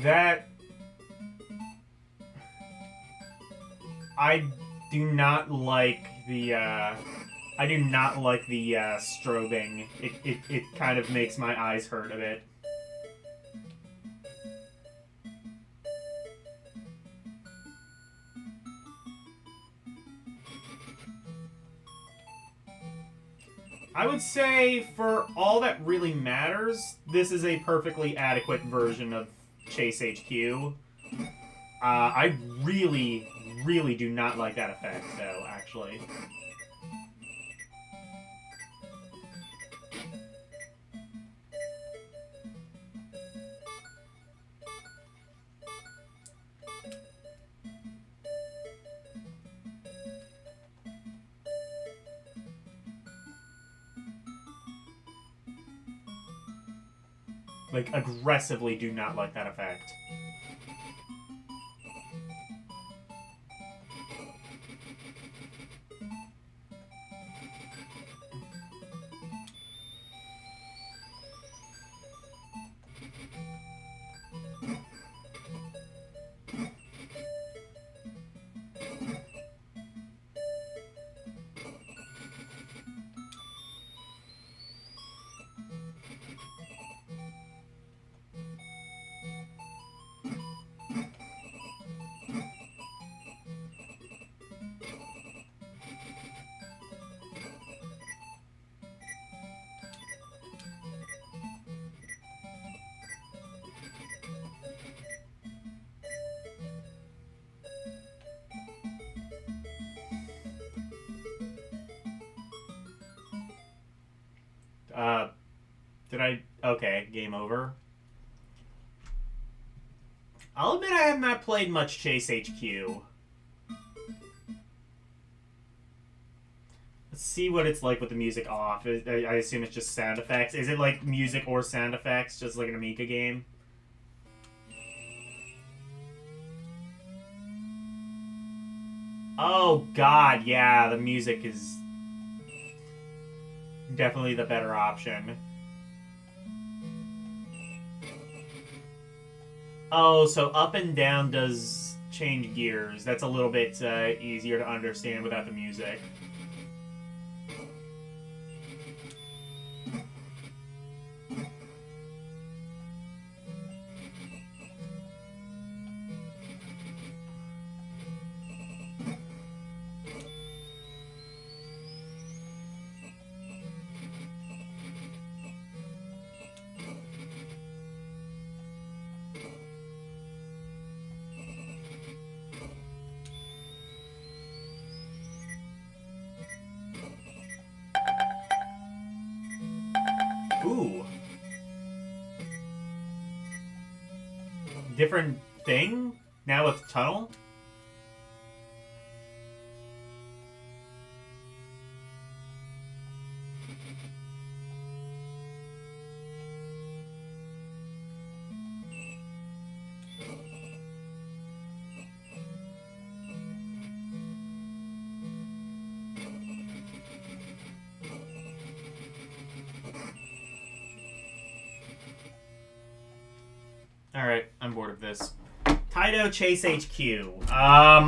That... I do not like the, I do not like the, strobing. It kind of makes my eyes hurt a bit. I would say, for all that really matters, this is a perfectly adequate version of Chase HQ. I really, really do not like that effect, though, actually. Like, aggressively do not like that effect. Did I... Okay, game over. I'll admit I have not played much Chase HQ. Let's see what it's like with the music off. I assume it's just sound effects. Is it like music or sound effects, just like an Amiga game? Oh god, yeah, the music is definitely the better option. Oh, so up and down does change gears. That's a little bit easier to understand without the music. Ooh. Different thing? Now with tunnel? Alright, I'm bored of this. Taito Chase HQ. I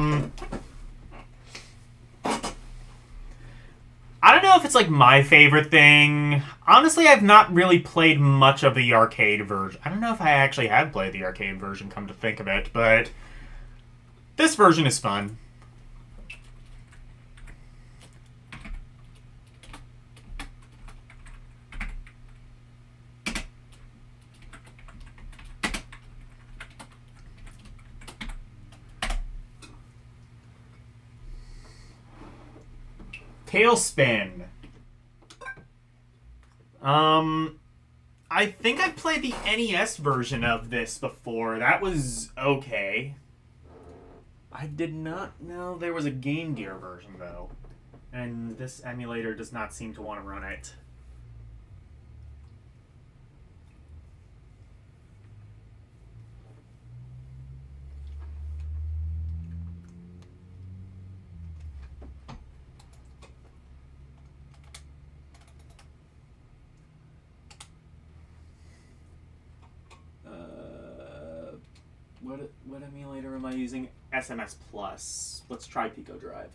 don't know if it's like my favorite thing. Honestly, I've not really played much of the arcade version. I don't know if I actually have played the arcade version, come to think of it, but this version is fun. Tailspin. I think I played the NES version of this before. That was okay. I did not know there was a Game Gear version, though. And this emulator does not seem to want to run it. What emulator am I using? SMS Plus. Let's try Pico Drive.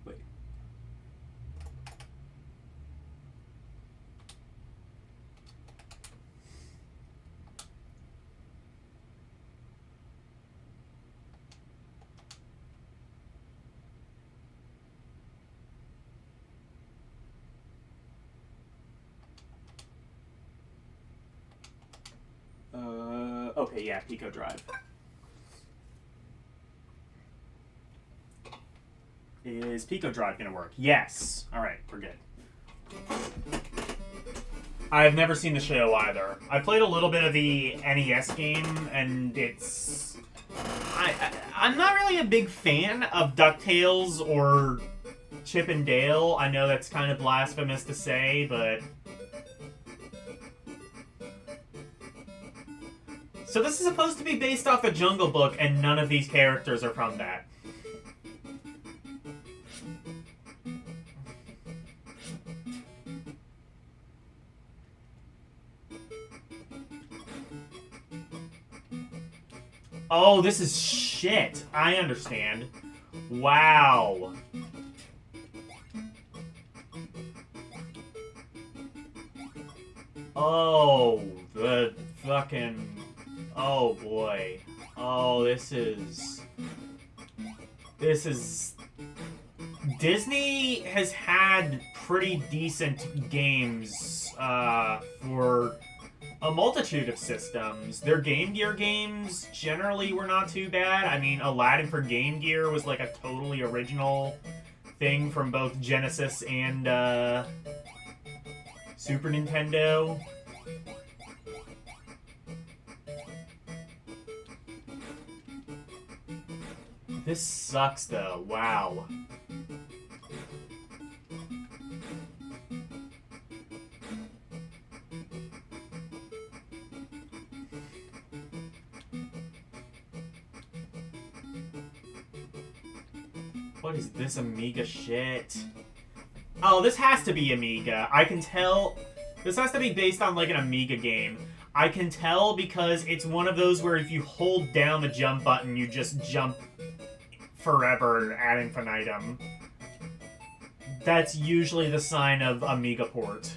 Wait. Okay, yeah, Pico Drive. Is Pico Drive gonna work? Yes. Alright, we're good. I've never seen the show either. I played a little bit of the NES game, and it's... I'm not really really a big fan of DuckTales or Chip and Dale. I know that's kind of blasphemous to say, but... So this is supposed to be based off the Jungle Book, and none of these characters are from that. Oh, this is shit. I understand. Wow. Oh, the fucking... Oh, boy. Oh, this is... Disney has had pretty decent games for a multitude of systems. Their Game Gear games generally were not too bad. I mean, Aladdin for Game Gear was like a totally original thing from both Genesis and Super Nintendo. This sucks though. Wow. What is this Amiga shit? Oh, this has to be Amiga. I can tell. This has to be based on like an Amiga game. I can tell because it's one of those where if you hold down the jump button, you just jump forever ad infinitum. That's usually the sign of Amiga port.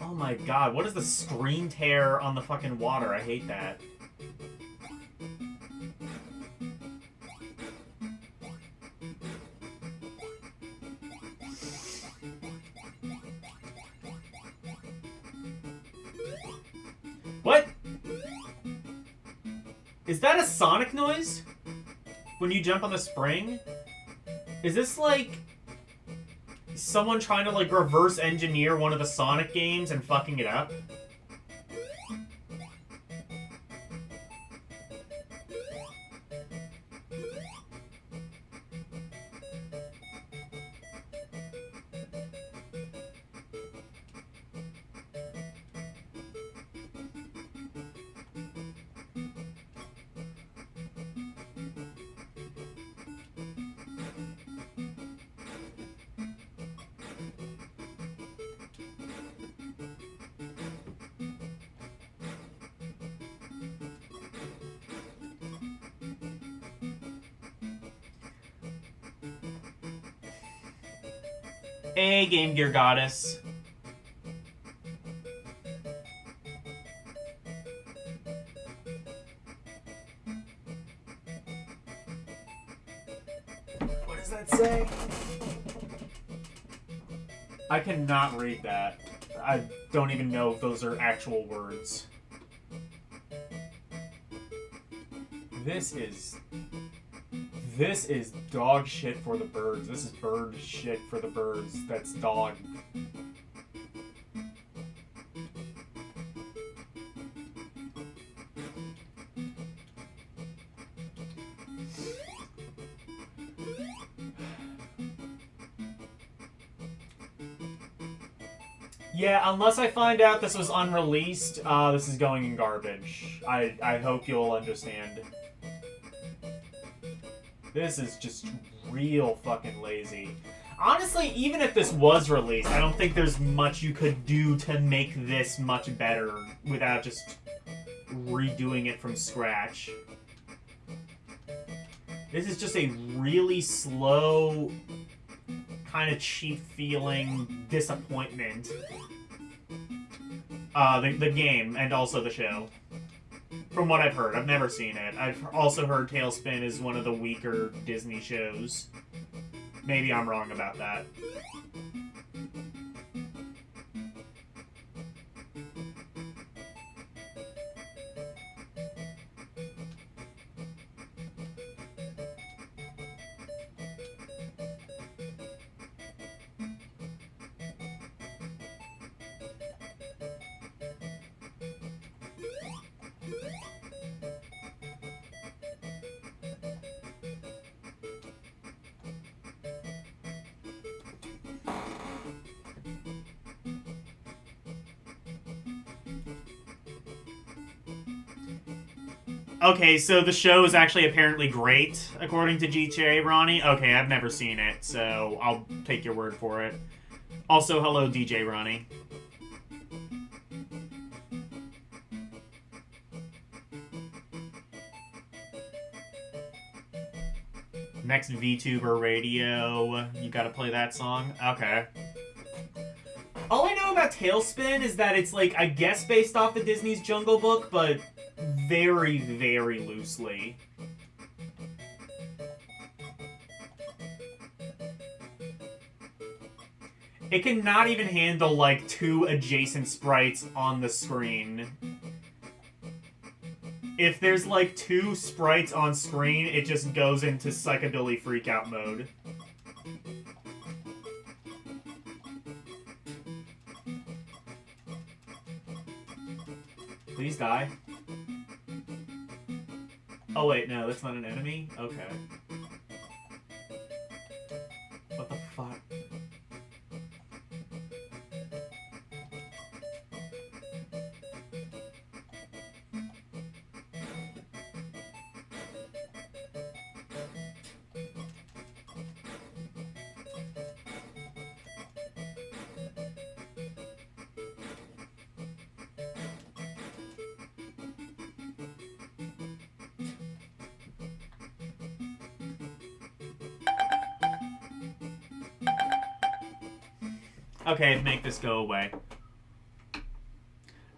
Oh my god, what is the screen tear on the fucking water? I hate that. What? Is that a Sonic noise? When you jump on the spring? Is this like someone trying to like reverse engineer one of the Sonic games and fucking it up? Hey, Game Gear Goddess. What does that say? I cannot read that. I don't even know if those are actual words. This is dog shit for the birds. This is bird shit for the birds. That's dog. Yeah, unless I find out this was unreleased, this is going in garbage. I hope you'll understand. This is just real fucking lazy. Honestly, even if this was released, I don't think there's much you could do to make this much better without just redoing it from scratch. This is just a really slow, kind of cheap feeling disappointment. The game and also the show. From what I've heard. I've never seen it. I've also heard Tailspin is one of the weaker Disney shows. Maybe I'm wrong about that. Okay, so the show is actually apparently great, according to GTA, Ronnie. Okay, I've never seen it, so I'll take your word for it. Also, hello, DJ Ronnie. Next VTuber radio, you gotta play that song? Okay. All I know about Tailspin is that it's, like, I guess based off the Disney's Jungle Book, but very, very loosely. It can not even handle, like, 2 adjacent sprites on the screen. If there's, like, 2 sprites on screen, it just goes into psychobilly freakout mode. Please die. Oh wait, no, that's not an enemy? Okay. What the fuck? Okay, make this go away.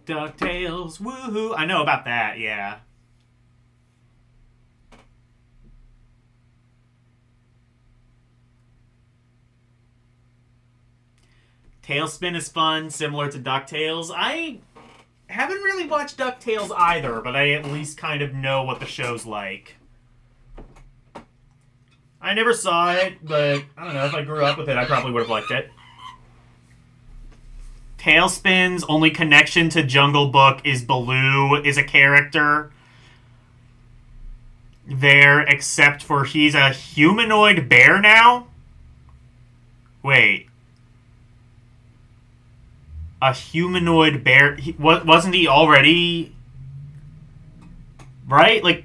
DuckTales, woohoo! I know about that, yeah. Tailspin is fun, similar to DuckTales. I haven't really watched DuckTales either, but I at least kind of know what the show's like. I never saw it, but I don't know, if I grew up with it, I probably would have liked it. Tailspin's only connection to Jungle Book is Baloo is a character there, except for he's a humanoid bear now? Wait. A humanoid bear? Wasn't he already... Right? Like...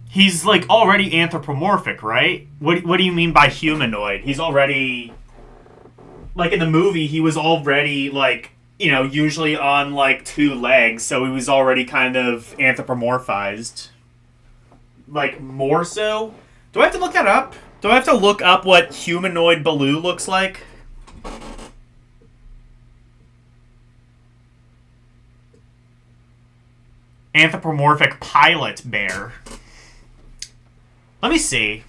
He's, like, already anthropomorphic, right? What do you mean by humanoid? He's already... Like, in the movie, he was already, like, you know, usually on, like, 2 legs, so he was already kind of anthropomorphized. Like, more so? Do I have to look that up? Do I have to look up what humanoid Baloo looks like? Anthropomorphic pilot bear. Let me see.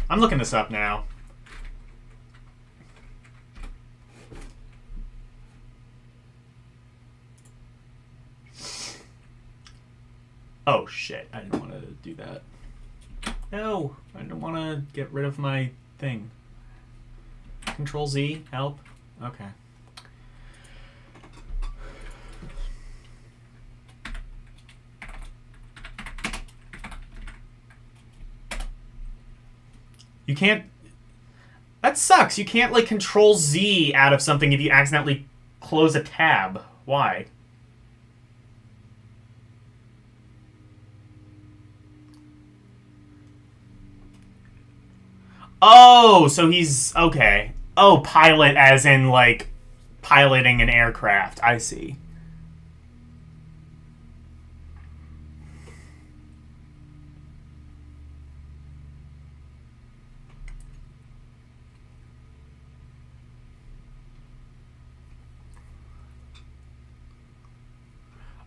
I'm looking this up now. Oh, shit. I didn't want to do that. No, I didn't want to get rid of my thing. Control Z, help. Okay. You can't... That sucks. You can't, like, Control Z out of something if you accidentally close a tab. Why? Oh, so he's... Okay. Oh, pilot as in, like, piloting an aircraft. I see.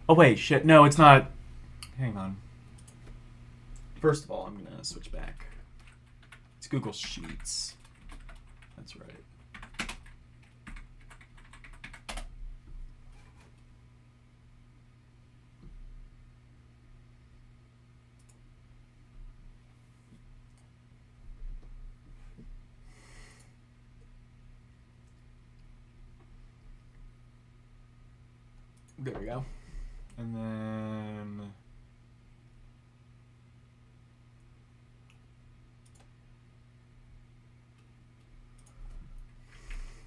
Oh, wait, shit. No, it's not... Hang on. First of all, I'm going to switch back. It's Google Sheets. That's right. There we go. And then...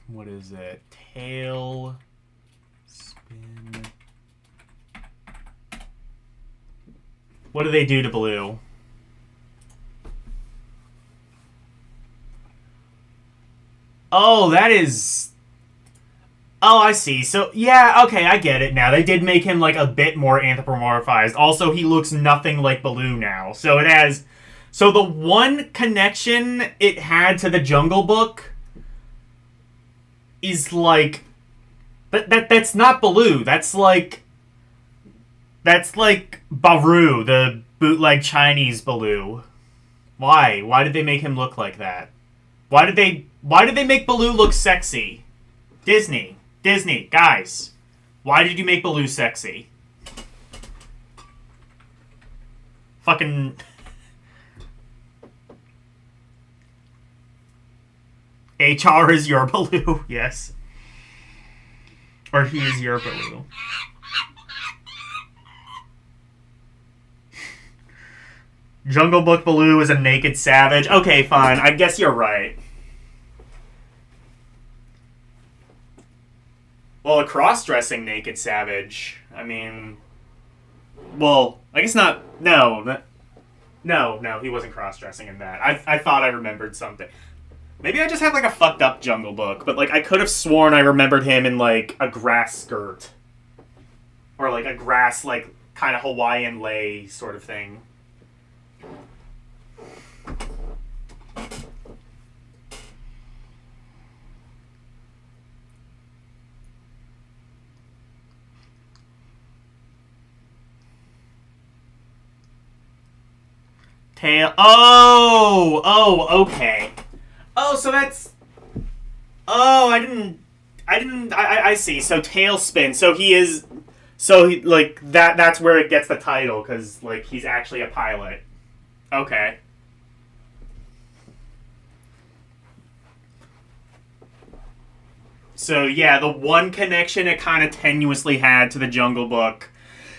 What is it? Tail spin. What do they do to Blue? Oh, that is... Oh, I see. So, yeah, okay, I get it now. They did make him, like, a bit more anthropomorphized. Also, he looks nothing like Baloo now. So it has... So the one connection it had to the Jungle Book is, like... That's not Baloo. That's like Baru, the bootleg Chinese Baloo. Why? Why did they make him look like that? Why did they make Baloo look sexy? Disney, guys. Why did you make Baloo sexy? Fucking HR is your Baloo, yes. Or he is your Baloo. Jungle Book Baloo is a naked savage. Okay, fine. I guess you're right. Well, a cross-dressing naked savage. I mean... Well, I guess not... No, he wasn't cross-dressing in that. I thought I remembered something. Maybe I just have, like, a fucked up Jungle Book, but, like, I could have sworn I remembered him in, like, a grass skirt. Or, like, a grass, like, kind of Hawaiian lei sort of thing. Tail. Oh, okay. Oh, so that's. Oh, I see. So Tailspin. So he is. So he, like that. That's where it gets the title because like he's actually a pilot. Okay. So yeah, the one connection it kind of tenuously had to the Jungle Book.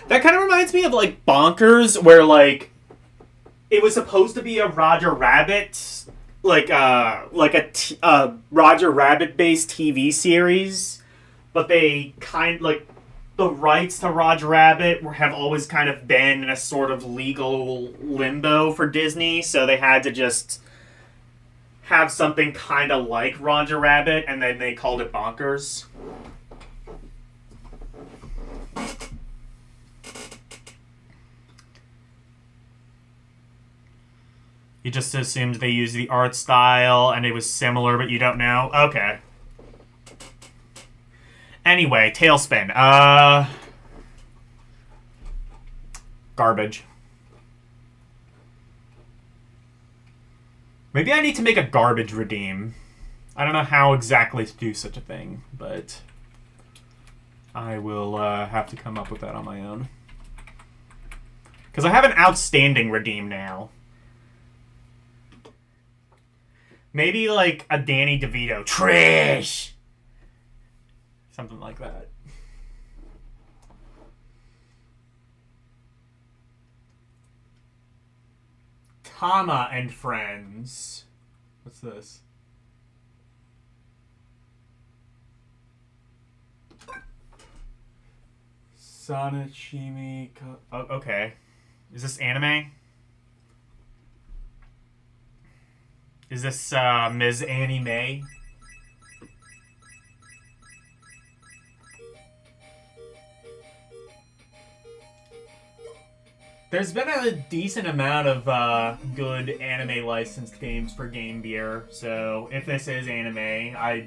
That kind of reminds me of like Bonkers, where like it was supposed to be a Roger Rabbit, like a Roger Rabbit based TV series, but they like the rights to Roger Rabbit have always kind of been in a sort of legal limbo for Disney, so they had to just have something kind of like Roger Rabbit, and then they called it Bonkers. You just assumed they used the art style and it was similar, but you don't know? Okay. Anyway, Tailspin. Garbage. Maybe I need to make a garbage redeem. I don't know how exactly to do such a thing, but I will have to come up with that on my own. Because I have an outstanding redeem now. Maybe like a Danny DeVito. Trish! Something like that. Tama and Friends. What's this? Sanachimi. Oh, okay. Is this anime? Is this Ms. Annie May? There's been a decent amount of good anime licensed games for Game Gear, so if this is anime, I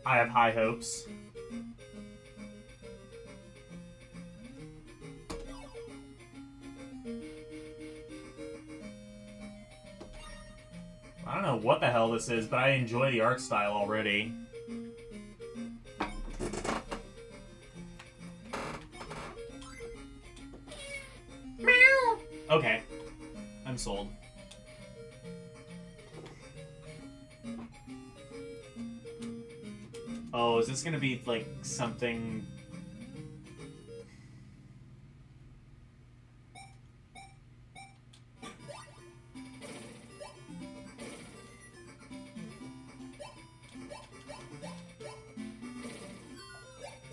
have high hopes. I don't know what the hell this is, but I enjoy the art style already. Meow. Okay. I'm sold. Oh, is this gonna be like something...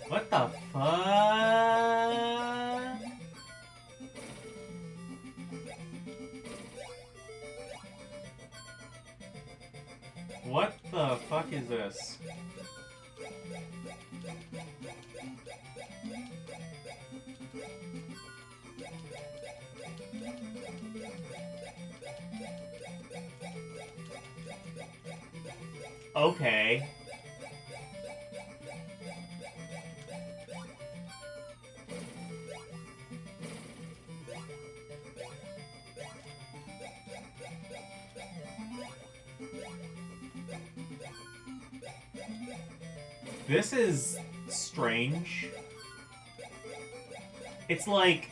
What the fuck? fuck is this? Okay. This is strange. It's like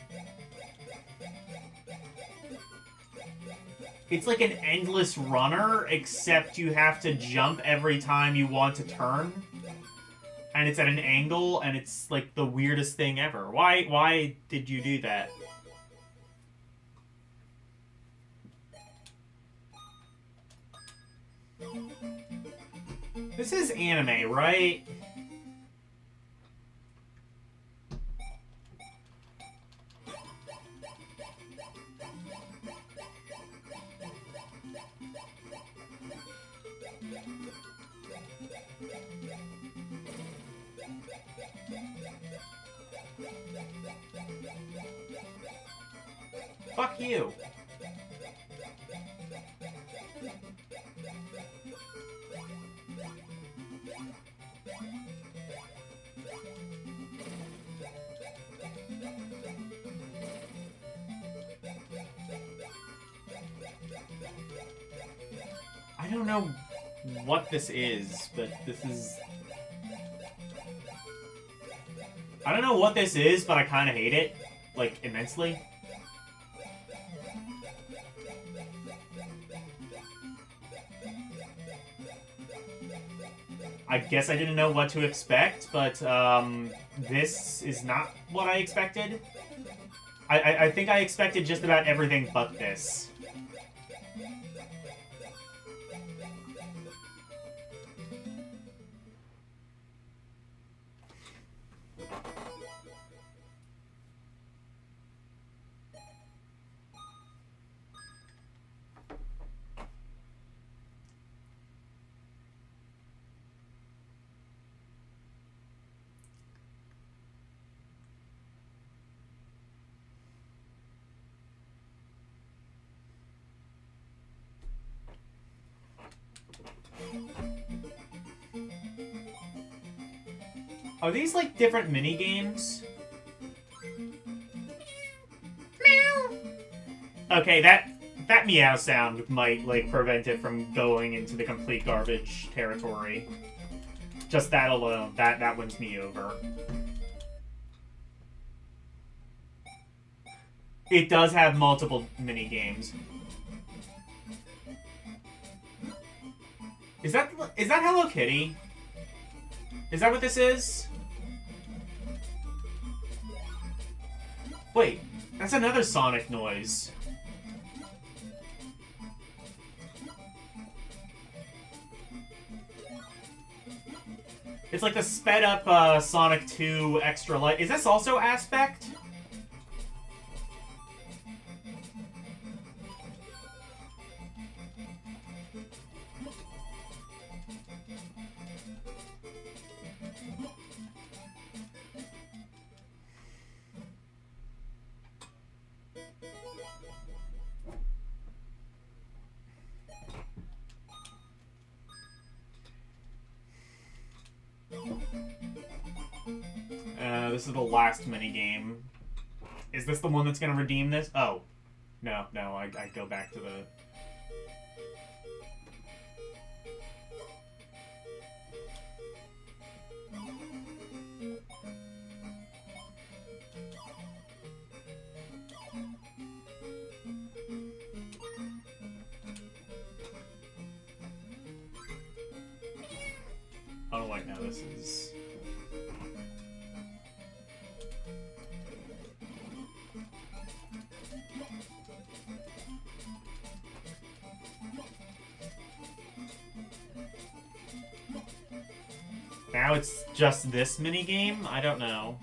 an endless runner, except you have to jump every time you want to turn. And it's at an angle, and it's like the weirdest thing ever. Why did you do that? This is anime, right? Fuck you. I don't know what this is, but this is... I don't know what this is, but I kind of hate it. Like, immensely. I guess I didn't know what to expect, but this is not what I expected. I think I expected just about everything but this. Are these, like, different mini-games? Meow! Okay, that meow sound might, like, prevent it from going into the complete garbage territory. Just that alone, that wins me over. It does have multiple mini-games. Is that Hello Kitty? Is that what this is? Wait, that's another Sonic noise. It's like the sped up Sonic 2 Extra Light. Is this also Aspect? This is the last minigame. Is this the one that's gonna redeem this? Oh. No, I go back to the... Oh, wait, no, this is... Now it's just this minigame? I don't know.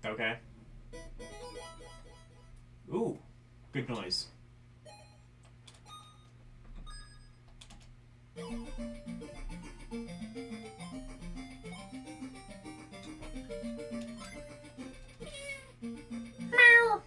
Okay. Ooh, good noise. Meow.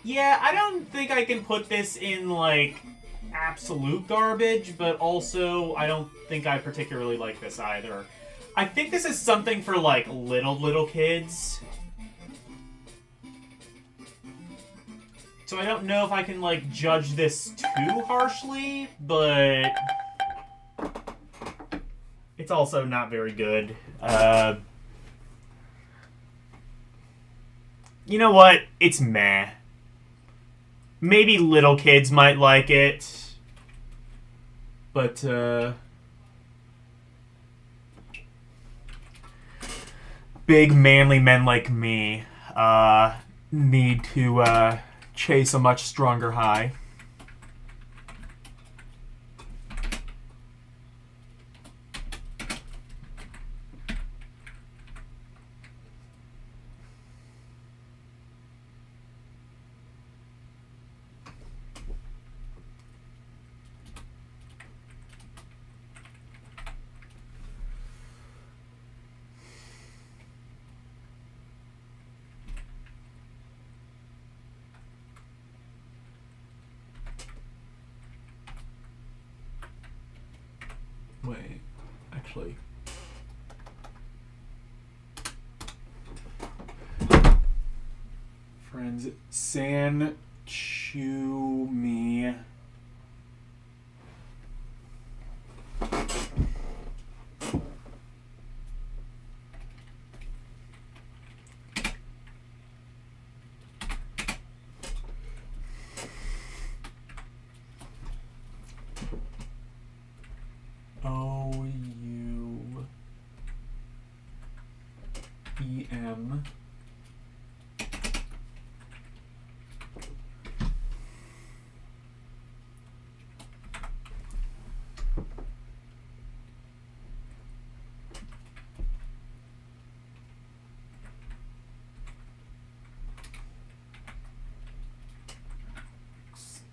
Yeah, I don't think I can put this in, like, absolute garbage, but also I don't think I particularly like this either. I think this is something for, like, little kids. So I don't know if I can, like, judge this too harshly, but it's also not very good. You know what? It's meh. Maybe little kids might like it. But, big manly men like me, need to, chase a much stronger high. Wait, actually. Friends, San Chew Me. OUEM.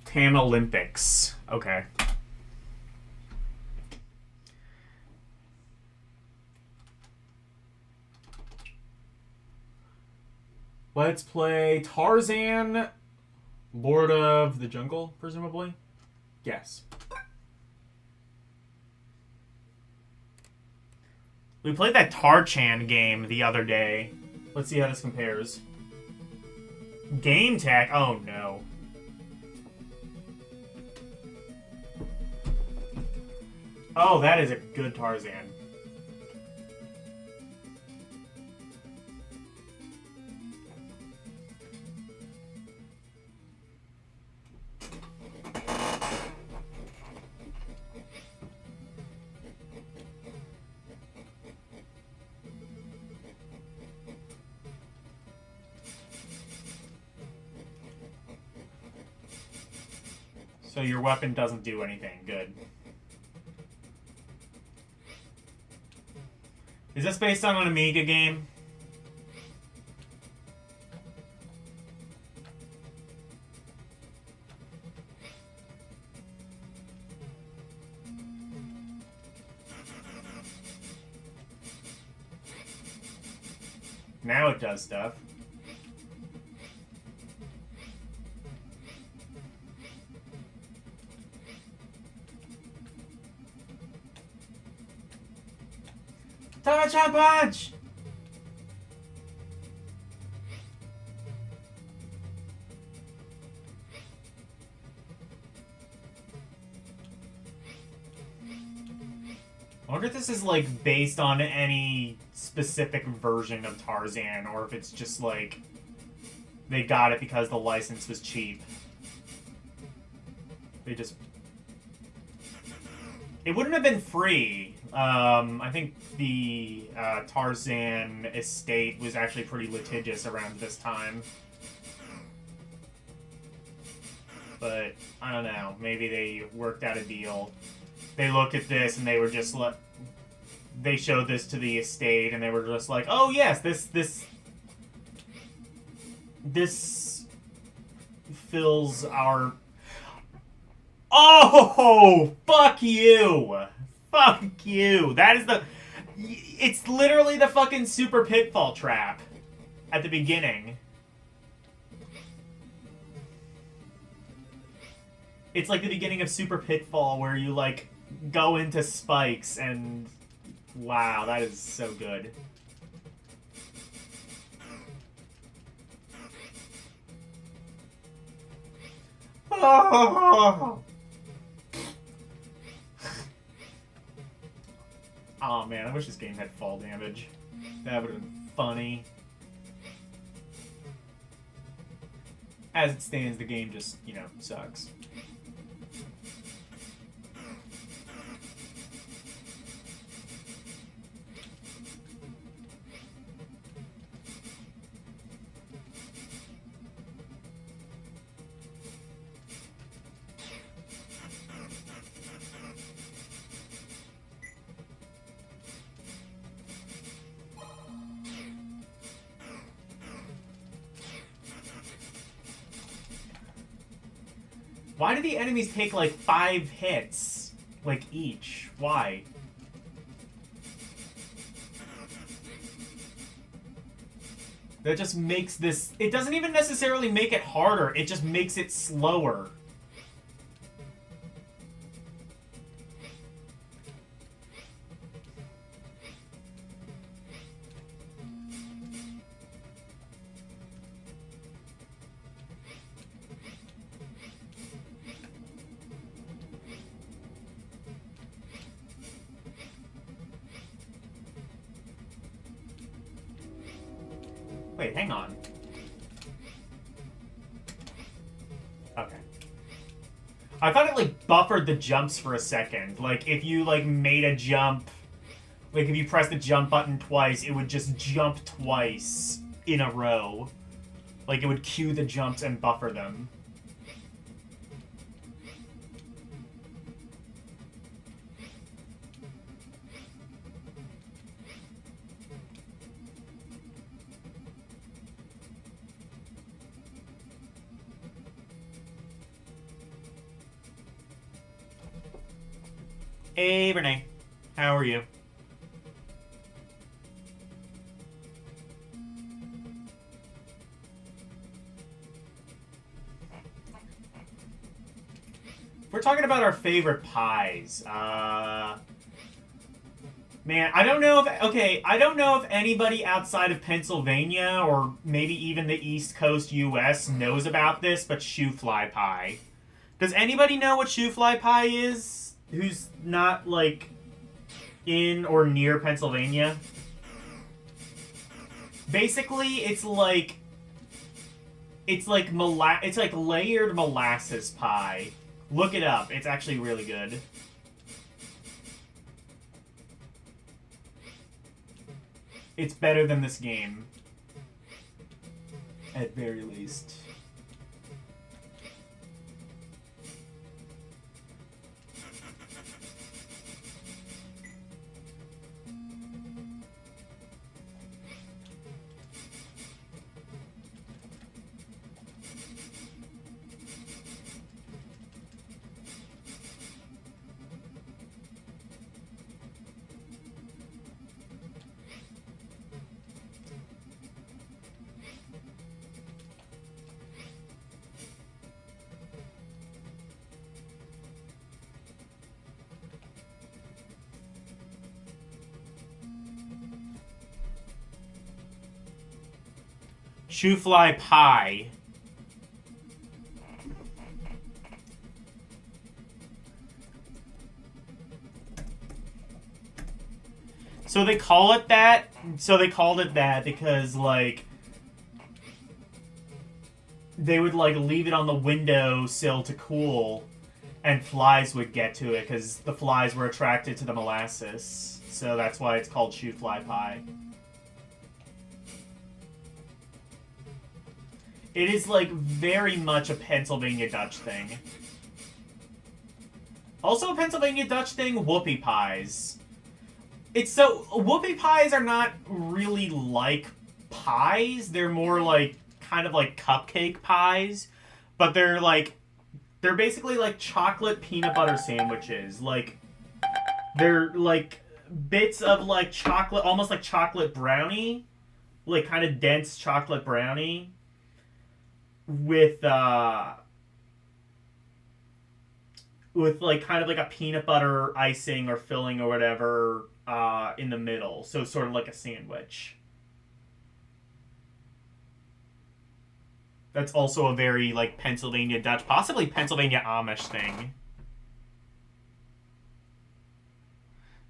Tan Olympics. Okay. Let's play Tarzan, Lord of the Jungle, presumably? Yes. We played that Tar-Chan game the other day. Let's see how this compares. Game tech? Oh no. Oh, that is a good Tarzan. So your weapon doesn't do anything. Good. Is this based on an Amiga game? Now it does stuff. Touch a punch! I wonder if this is, like, based on any specific version of Tarzan, or if it's just, like, they got it because the license was cheap. They just... It wouldn't have been free. I think the Tarzan estate was actually pretty litigious around this time. But, I don't know. Maybe they worked out a deal. They looked at this and they were just like... They showed this to the estate and they were just like, oh yes, this fills our... Oh! Fuck you! Fuck you! That is the... It's literally the fucking Super Pitfall trap at the beginning. It's like the beginning of Super Pitfall where you, like, go into spikes and... Wow, that is so good. Oh! Oh man, I wish this game had fall damage. That would have been funny. As it stands, the game just, you know, sucks. Why do the enemies take, like, 5 hits? Like, each? Why? That just makes this... It doesn't even necessarily make it harder. It just makes it slower. Wait, hang on. Okay. I thought it, like, buffered the jumps for a second. Like, if you, like, made a jump... Like, if you pressed the jump button twice, it would just jump twice in a row. Like, it would cue the jumps and buffer them. Hey, Renee. How are you? We're talking about our favorite pies. Man, I don't know if... Okay, I don't know if anybody outside of Pennsylvania or maybe even the East Coast U.S. knows about this, but shoe fly pie. Does anybody know what shoe fly pie is? Who's not, like, in or near Pennsylvania? Basically, it's like layered molasses pie. Look it up. It's actually really good. It's better than this game. At very least. Shoe fly pie. So they call it that. So they called it that because, like, they would, like, leave it on the windowsill to cool. And flies would get to it because the flies were attracted to the molasses. So that's why it's called shoot fly pie. It is, like, very much a Pennsylvania Dutch thing. Also a Pennsylvania Dutch thing, whoopie pies. Whoopie pies are not really like pies. They're more like, kind of like cupcake pies. But they're basically like chocolate peanut butter sandwiches. Like, they're like bits of like chocolate, almost like chocolate brownie. Like kind of dense chocolate brownie. With like kind of like a peanut butter icing or filling or whatever in the middle. So sort of like a sandwich. That's also a very like Pennsylvania Dutch, possibly Pennsylvania Amish thing.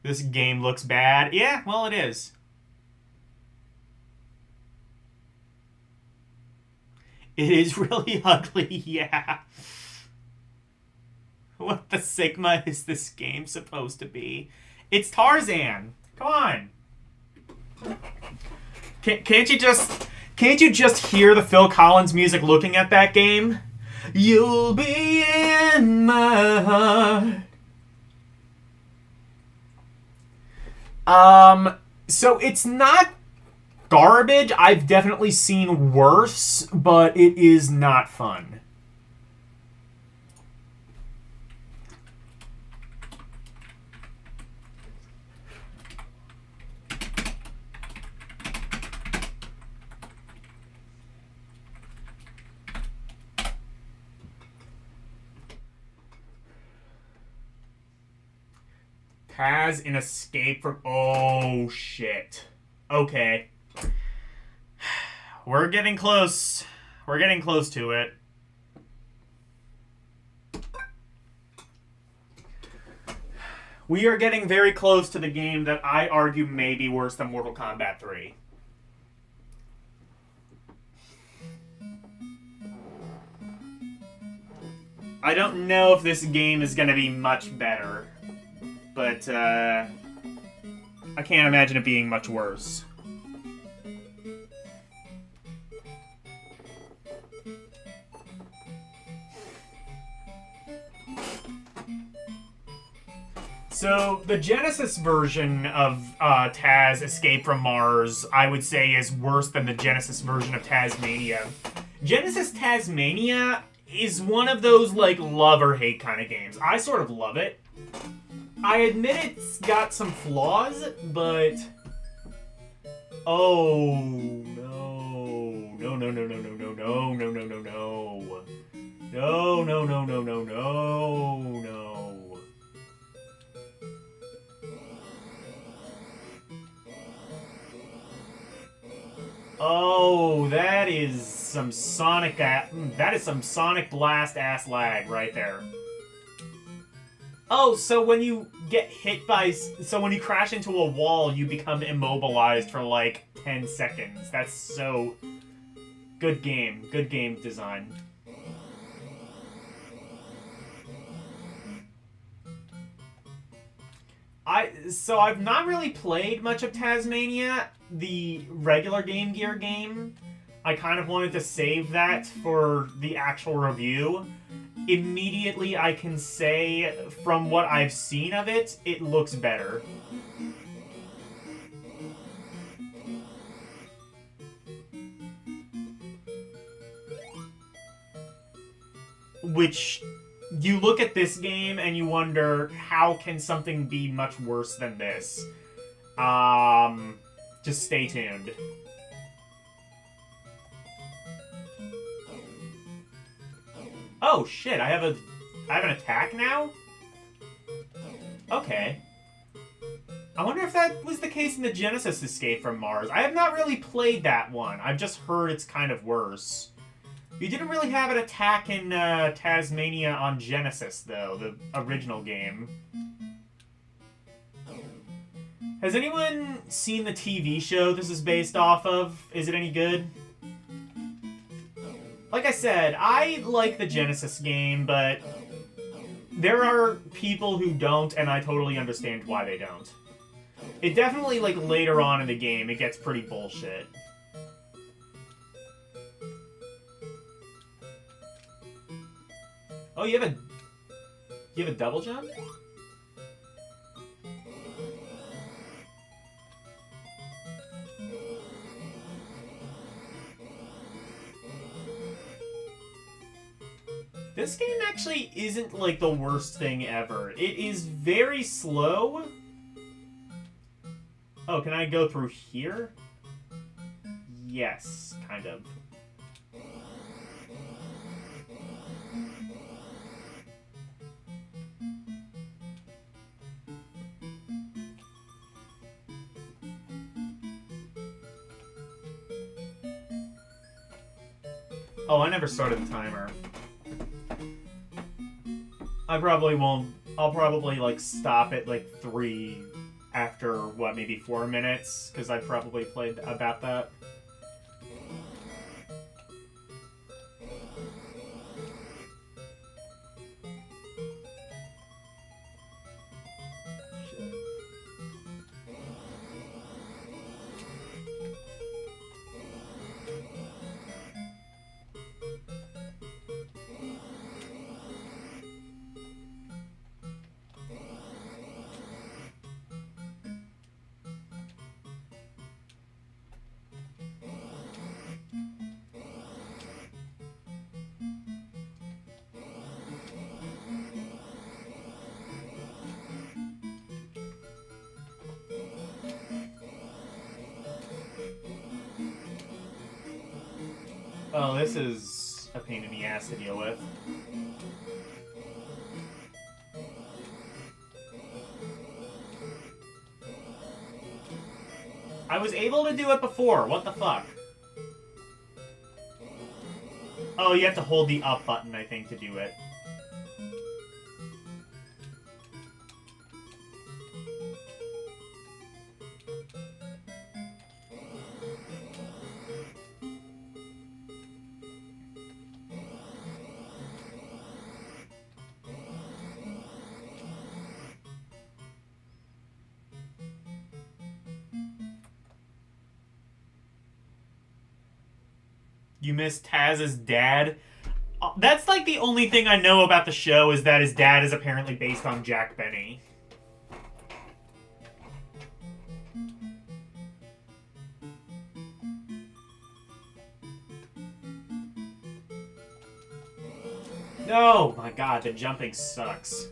This game looks bad. Yeah, well, it is. It is really ugly, yeah. What the Sigma is this game supposed to be? It's Tarzan. Come on. Can't you just hear the Phil Collins music looking at that game? You'll be in my heart. So it's not garbage. I've definitely seen worse, but it is not fun. Taz in Escape from... Oh, shit. Okay. We're getting close. We're getting close to it. We are getting very close to the game that I argue may be worse than Mortal Kombat 3. I don't know if this game is going to be much better. But, I can't imagine it being much worse. So, the Genesis version of Taz Escape from Mars, I would say, is worse than the Genesis version of Tazmania. Genesis Tazmania is one of those, like, love or hate kind of games. I sort of love it. I admit it's got some flaws, but... Oh, no. No, no, no, no, no, no, no, no, no, no, no. No, no, no, no, no, no, no. Oh, that is some Sonic... That is some Sonic Blast ass lag right there. Oh, so when you get hit by... So when you crash into a wall, you become immobilized for, like, 10 seconds. That's so... Good game. Good game design. So I've not really played much of Tazmania, the regular Game Gear game. I kind of wanted to save that for the actual review. Immediately I can say, from what I've seen of it, it looks better. Which, you look at this game and you wonder, how can something be much worse than this? Just stay tuned. Oh shit, I have an attack now? Okay. I wonder if that was the case in the Genesis Escape from Mars. I have not really played that one. I've just heard it's kind of worse. You didn't really have an attack in Tazmania on Genesis, though, the original game. Has anyone seen the TV show this is based off of? Is it any good? Like I said, I like the Genesis game, but there are people who don't, and I totally understand why they don't. It definitely, like, later on in the game, it gets pretty bullshit. Oh, you have a double jump? This game actually isn't, like, the worst thing ever. It is very slow. Oh, can I go through here? Yes, kind of. Oh, I never started the timer. I probably won't. I'll probably, like, stop at, like, 3 after, what, maybe 4 minutes? Because I probably played about that. Oh, this is a pain in the ass to deal with. I was able to do it before. What the fuck? Oh, you have to hold the up button, I think, to do it. You miss Taz's dad? That's like the only thing I know about the show is that his dad is apparently based on Jack Benny. No! My god, the jumping sucks.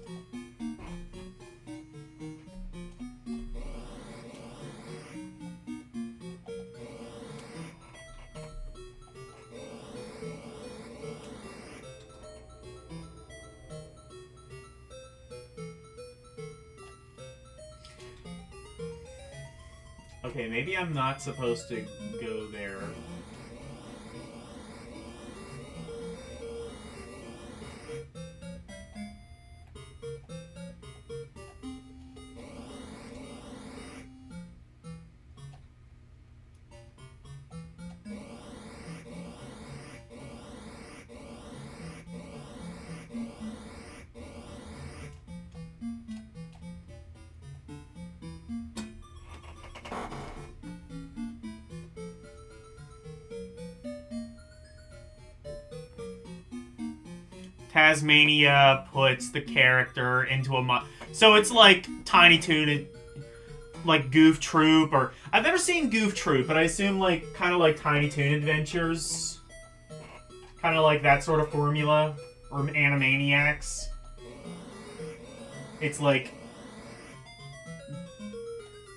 Okay, maybe I'm not supposed to go there. Tasmania puts the character into a so it's like Tiny Toon, like Goof Troop, or I've never seen Goof Troop, but I assume like kind of like Tiny Toon Adventures, kind of like that sort of formula, or Animaniacs. It's like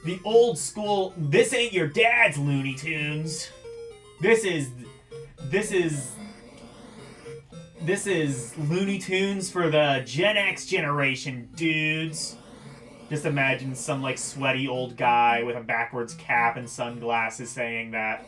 the old school. This ain't your dad's Looney Tunes. This is Looney Tunes for the Gen X generation, dudes. Just imagine some, like, sweaty old guy with a backwards cap and sunglasses saying that.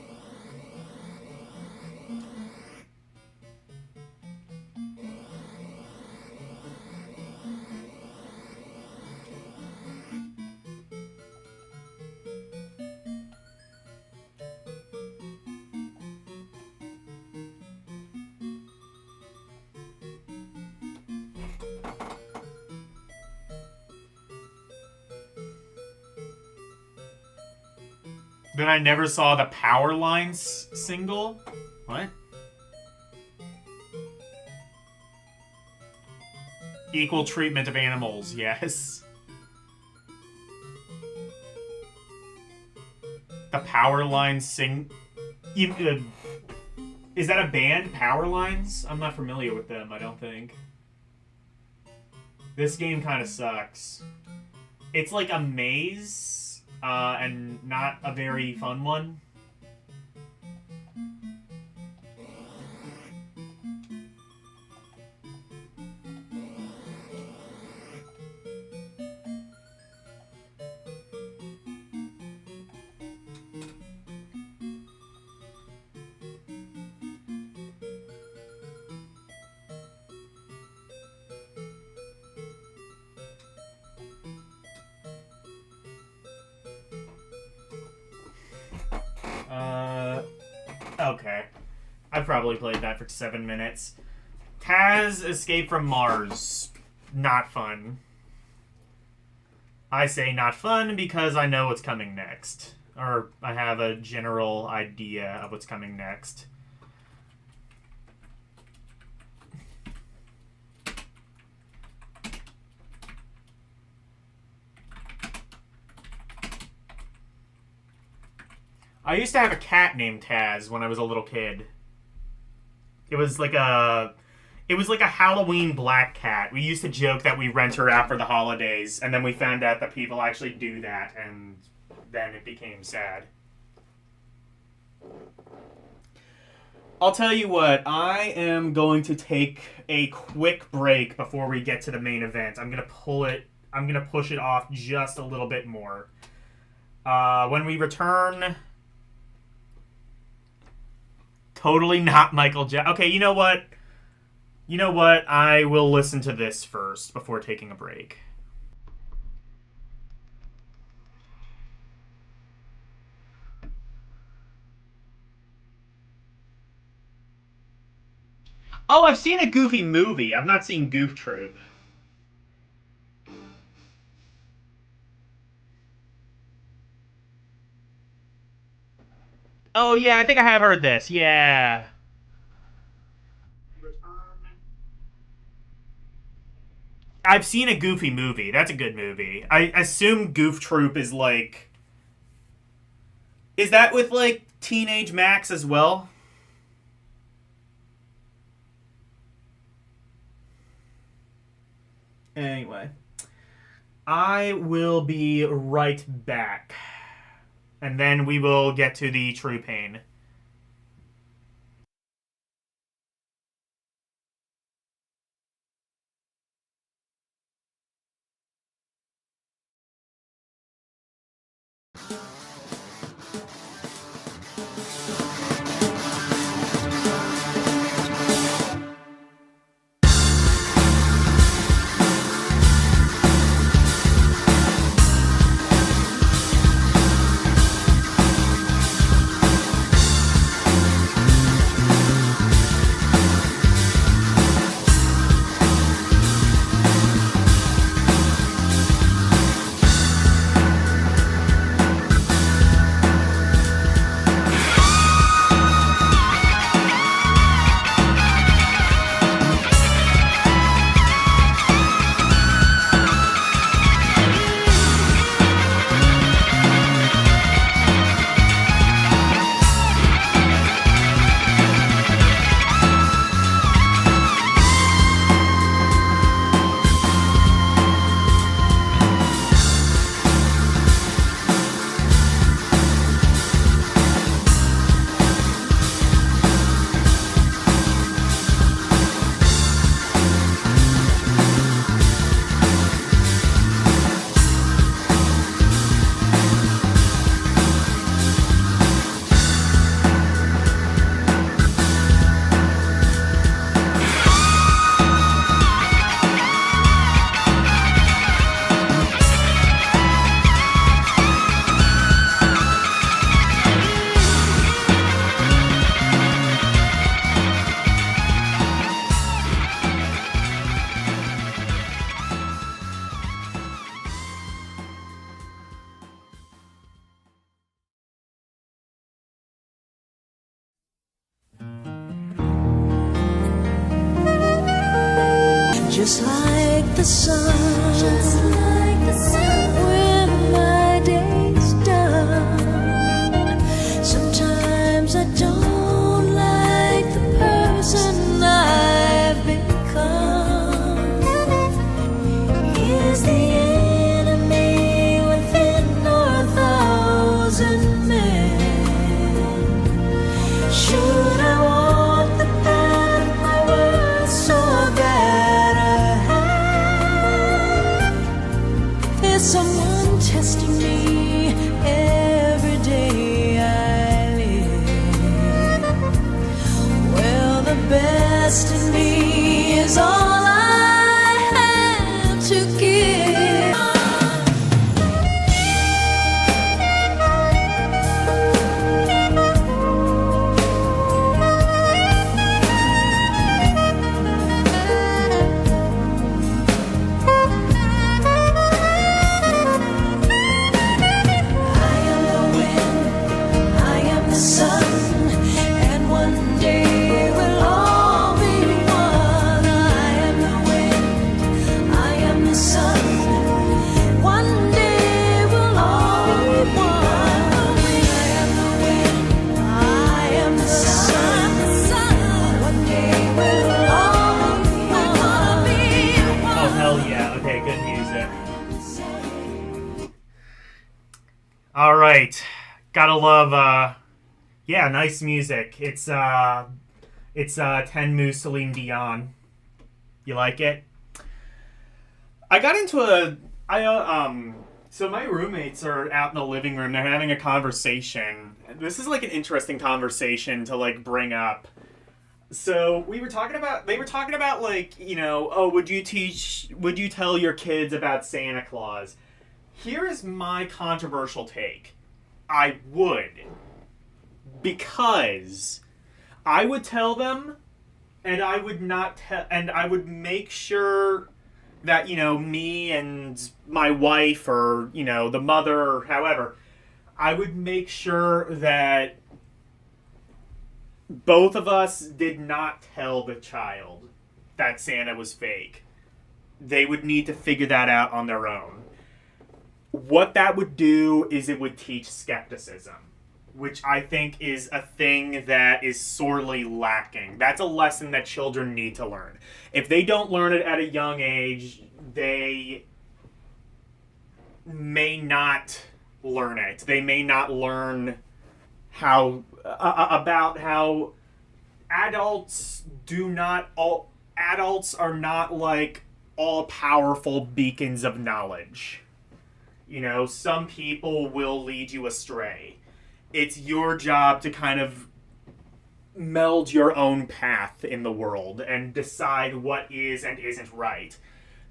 Then I never saw the Power Lines single. What? Equal treatment of animals, yes. The Power Lines is that a band, Power Lines? I'm not familiar with them, I don't think. This game kind of sucks. It's like a maze, and not a very fun one. Okay. I probably played that for 7 minutes. Taz Escape from Mars. Not fun. I say not fun because I know what's coming next. Or I have a general idea of what's coming next. I used to have a cat named Taz when I was a little kid. It was like a Halloween black cat. We used to joke that we rent her out for the holidays, and then we found out that people actually do that, and then it became sad. I'll tell you what, I am going to take a quick break before we get to the main event. I'm gonna push it off just a little bit more. When we return, totally not Michael Jackson. Okay, you know what? I will listen to this first before taking a break. Oh, I've seen a Goofy movie. I've not seen Goof Troop. Oh, yeah, I think I have heard this. Yeah. I've seen a Goofy movie. That's a good movie. I assume Goof Troop is like... Is that with, like, Teenage Max as well? Anyway. I will be right back. And then we will get to the true pain. just like the sun, when my day's done. Sometimes I don't like the person I've become. Is the enemy within a thousand men? Should I walk the path my words so bad I have? There's someone testing me every day I live. Well, the best in me is all I have to give. I am the wind, I am the sun, and one day we'll all be one. I am the wind, I am the sun, one day we'll all be one. I am the wind, I am the sun, one day we'll all be one. Oh, hell yeah. Okay, good music. All right. Gotta love, yeah, nice music. It's Tenmu Celine Dion. You like it? I got into so my roommates are out in the living room. They're having a conversation. This is like an interesting conversation to like bring up. So they were talking about like, you know, oh, would you tell your kids about Santa Claus? Here is my controversial take. I would. Because I would tell them, and I would not tell, and I would make sure that, you know, me and my wife or, you know, the mother or however, I would make sure that both of us did not tell the child that Santa was fake. They would need to figure that out on their own. What that would do is it would teach skepticism, which I think is a thing that is sorely lacking. That's a lesson that children need to learn. If they don't learn it at a young age, they may not learn it. They may not learn how about how adults are not like all powerful beacons of knowledge. You know, some people will lead you astray. It's your job to kind of meld your own path in the world and decide what is and isn't right.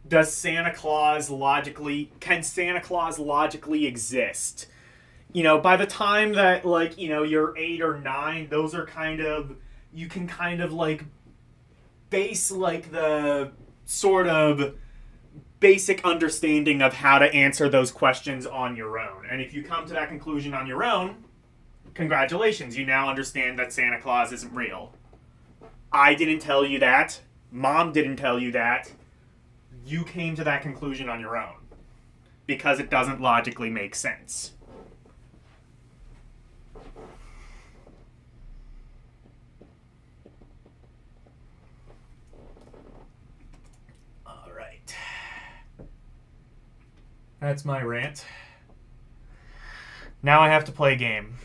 Can Santa Claus logically exist? You know, by the time that, like, you know, you're 8 or 9, those are kind of, you can kind of like base like the sort of basic understanding of how to answer those questions on your own. And if you come to that conclusion on your own, congratulations, you now understand that Santa Claus isn't real. I didn't tell you that. Mom didn't tell you that. You came to that conclusion on your own. Because it doesn't logically make sense. Alright. That's my rant. Now I have to play a game.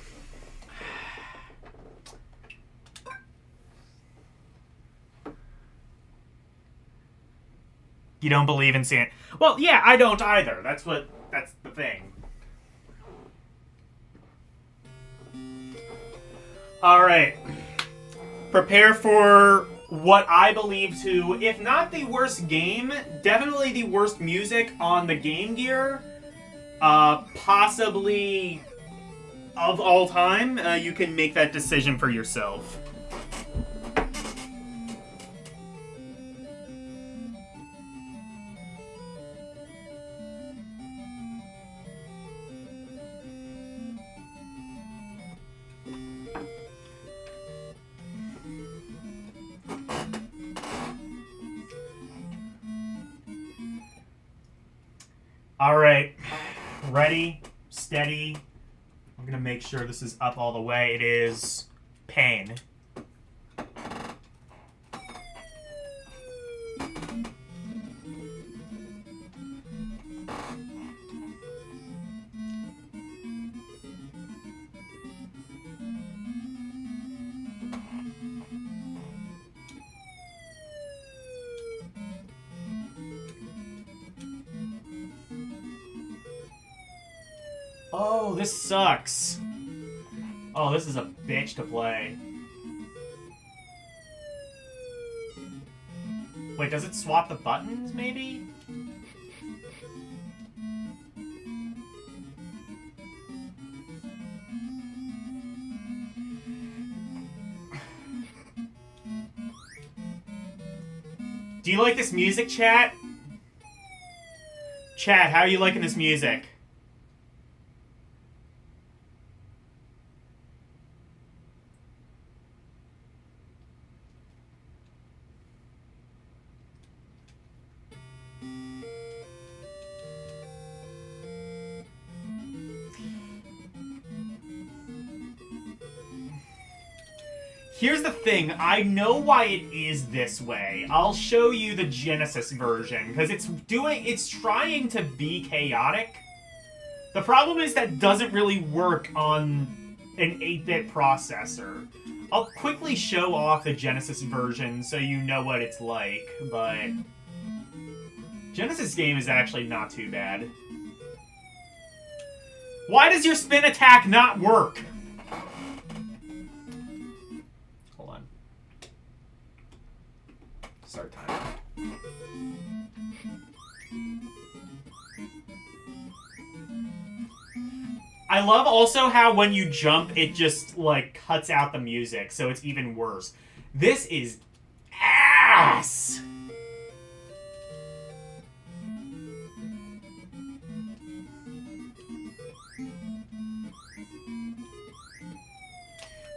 You don't believe in Santa? Well, yeah, I don't either. That's the thing. Alright. Prepare for what I believe to, if not the worst game, definitely the worst music on the Game Gear. Possibly of all time. You can make that decision for yourself. Alright. Ready, steady. I'm gonna make sure this is up all the way. It is pain. Oh, this sucks. Oh, this is a bitch to play. Wait, does it swap the buttons, maybe? Do you like this music, chat? Chat, how are you liking this music? Here's the thing, I know why it is this way. I'll show you the Genesis version, because it's trying to be chaotic. The problem is that doesn't really work on an 8-bit processor. I'll quickly show off the Genesis version so you know what it's like, but Genesis game is actually not too bad. Why does your spin attack not work? Start time. I love also how when you jump, it just, like, cuts out the music, so it's even worse. This is ass!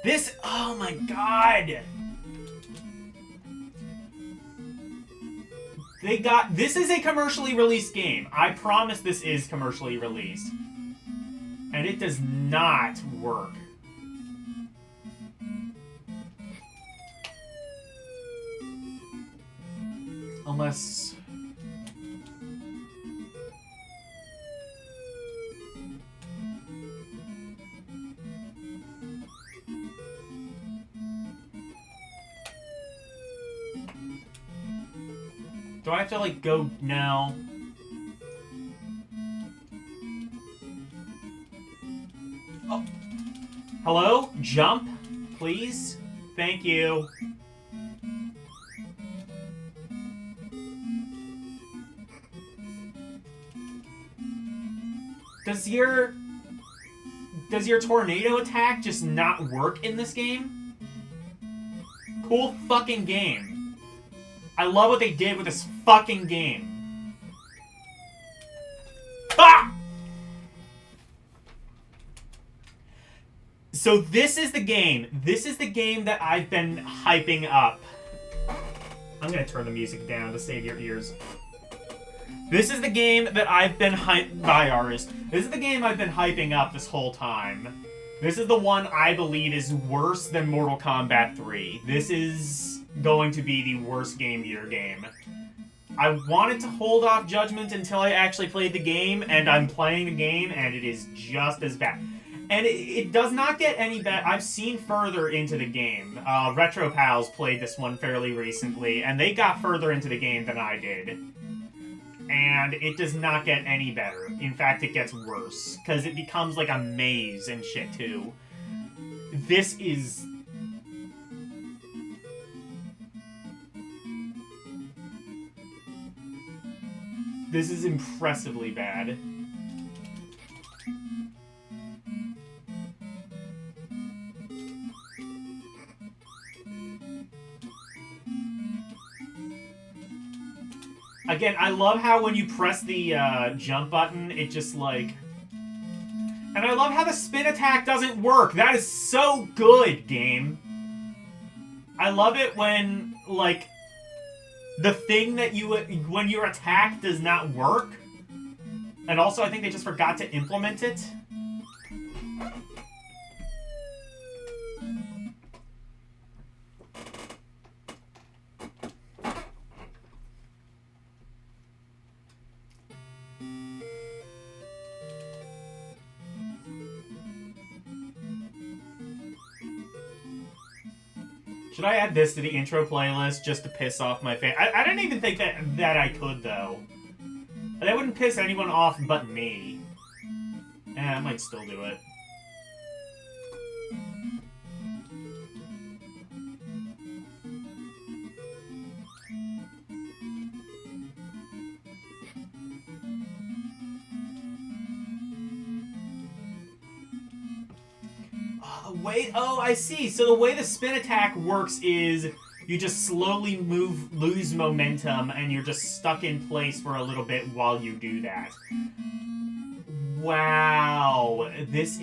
This, oh my god! This is a commercially released game. I promise this is commercially released. And it does not work. Unless... Do I have to, like, go now? Oh. Hello? Jump, please? Thank you. Does your tornado attack just not work in this game? Cool fucking game. I love what they did with this fucking game. Ah! So this is the game. This is the game that I've been hyping up. I'm gonna turn the music down to save your ears. This is the game that I've been This is the game I've been hyping up this whole time. This is the one I believe is worse than Mortal Kombat 3. This is going to be the worst Game Gear game. I wanted to hold off judgment until I actually played the game, and I'm playing the game, and it is just as bad. And it does not get any better. I've seen further into the game. Retro Pals played this one fairly recently, and they got further into the game than I did. And it does not get any better. In fact, it gets worse, because it becomes like a maze and shit, too. This is... This is impressively bad. Again, I love how when you press the jump button, it just like... And I love how the spin attack doesn't work. That is so good, game. I love it when, like, the thing that when your attack does not work. And also, I think they just forgot to implement it. Should I add this to the intro playlist just to piss off my fan? I didn't even think that I could, though. That wouldn't piss anyone off but me. I might still do it. Oh, I see. So the way the spin attack works is you just slowly lose momentum, and you're just stuck in place for a little bit while you do that. Wow. This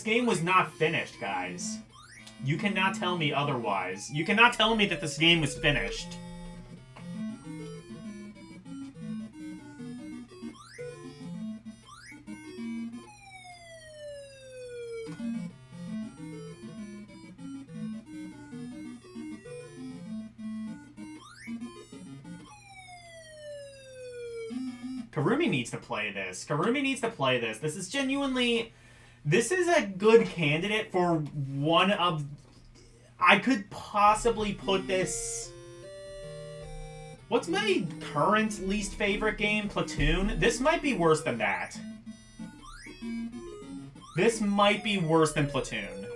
game was not finished, guys. You cannot tell me otherwise. You cannot tell me that this game was finished. Karumi needs to play this. Karumi needs to play this. This is genuinely... This is a good candidate for one of... I could possibly put this... What's my current least favorite game? Platoon? This might be worse than that. This might be worse than Platoon.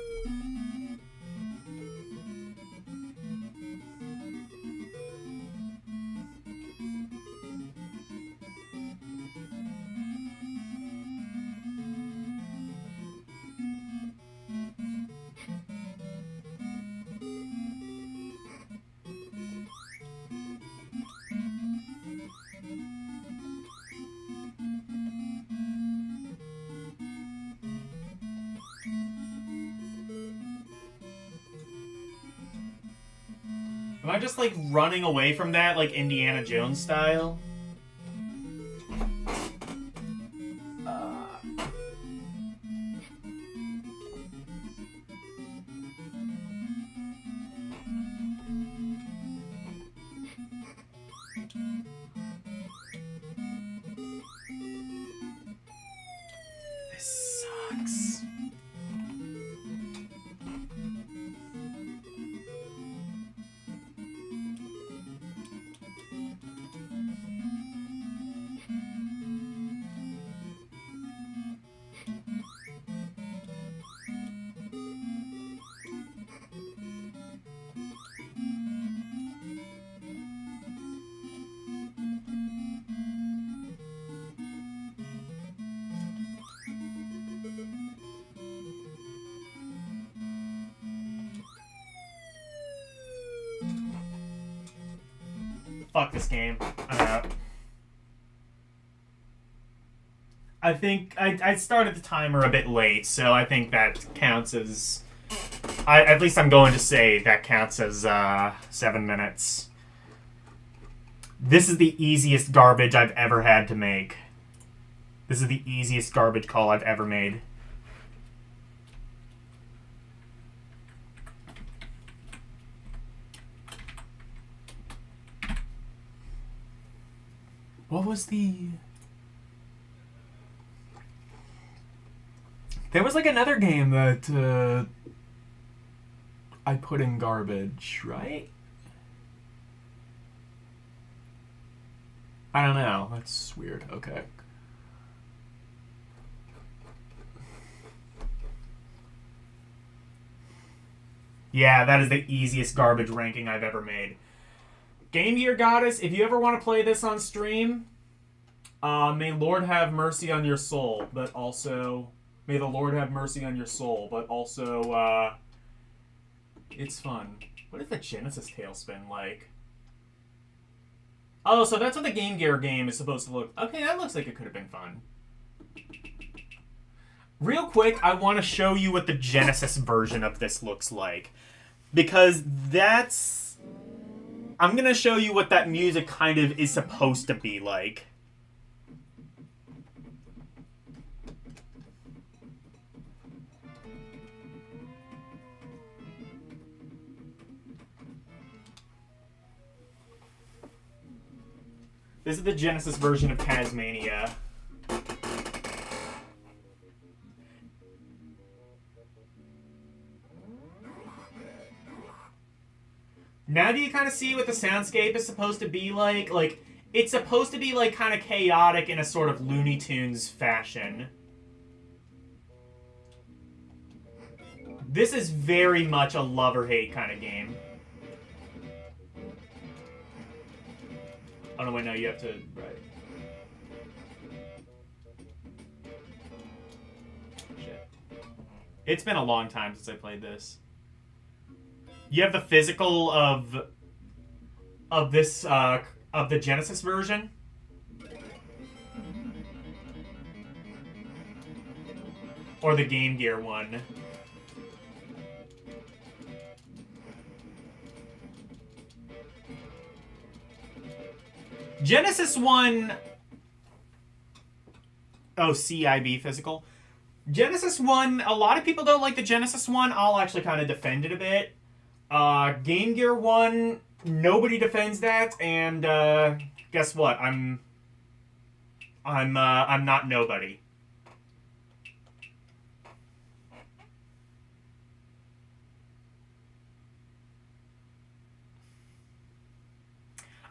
Am I just, like, running away from that, like, Indiana Jones style? This sucks. Fuck this game. I'm out. I think I started the timer a bit late, so I think that counts as... at least I'm going to say that counts as 7 minutes. This is the easiest garbage I've ever had to make. This is the easiest garbage call I've ever made. What was the... There was like another game that I put in garbage, right? I don't know. That's weird. Okay. Yeah, that is the easiest garbage ranking I've ever made. Game Gear Goddess, if you ever want to play this on stream, may Lord have mercy on your soul, but also... May the Lord have mercy on your soul, but also, it's fun. What is the Genesis tailspin like? Oh, so that's what the Game Gear game is supposed to look... Okay, that looks like it could have been fun. Real quick, I want to show you what the Genesis version of this looks like. Because that's... I'm going to show you what that music kind of is supposed to be like. This is the Genesis version of Tasmania. Now do you kind of see what the soundscape is supposed to be like? Like, it's supposed to be, like, kind of chaotic in a sort of Looney Tunes fashion. This is very much a love or hate kind of game. Oh, no, wait, no, you have to... Right. Shit. It's been a long time since I played this. You have the physical of this of the Genesis version. Or the Game Gear one. Genesis one... Oh, CIB physical. Genesis one, a lot of people don't like the Genesis one. I'll actually kind of defend it a bit. Game Gear 1, nobody defends that, and guess what? I'm not nobody.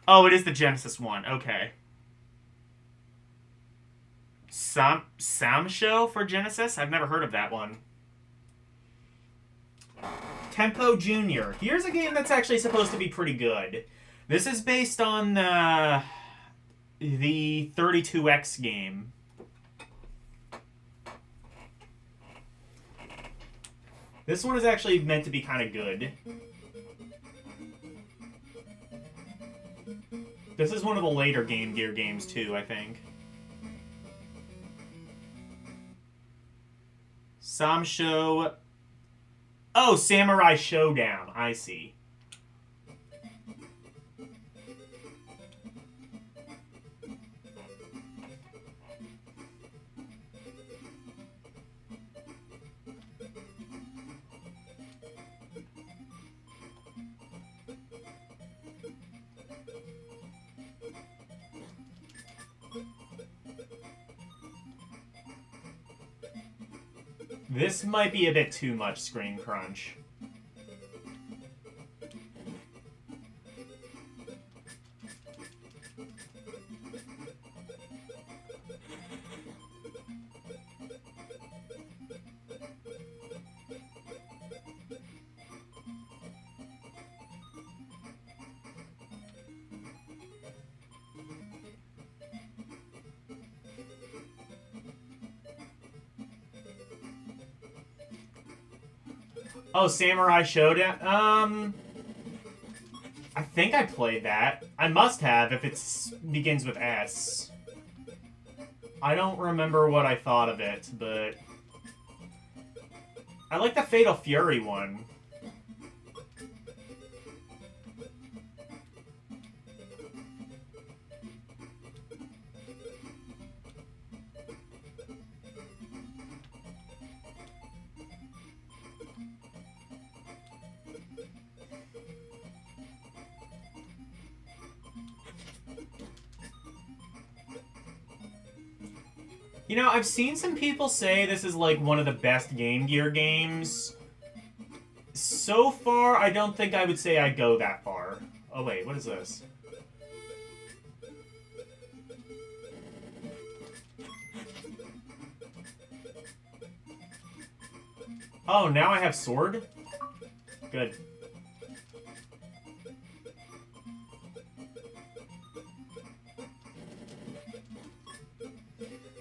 Oh, it is the Genesis one. Okay. Sam Show for Genesis? I've never heard of that one. Tempo Junior. Here's a game that's actually supposed to be pretty good. This is based on the 32X game. This one is actually meant to be kind of good. This is one of the later Game Gear games too, I think. Sam Show. Oh, Samurai Showdown. I see. This might be a bit too much screen crunch. Oh, Samurai Showdown? I think I played that. I must have if it begins with S. I don't remember what I thought of it, but... I like the Fatal Fury one. You know, I've seen some people say this is like one of the best Game Gear games. So far, I don't think I would say I'd go that far. Oh wait, what is this? Oh, now I have sword? Good.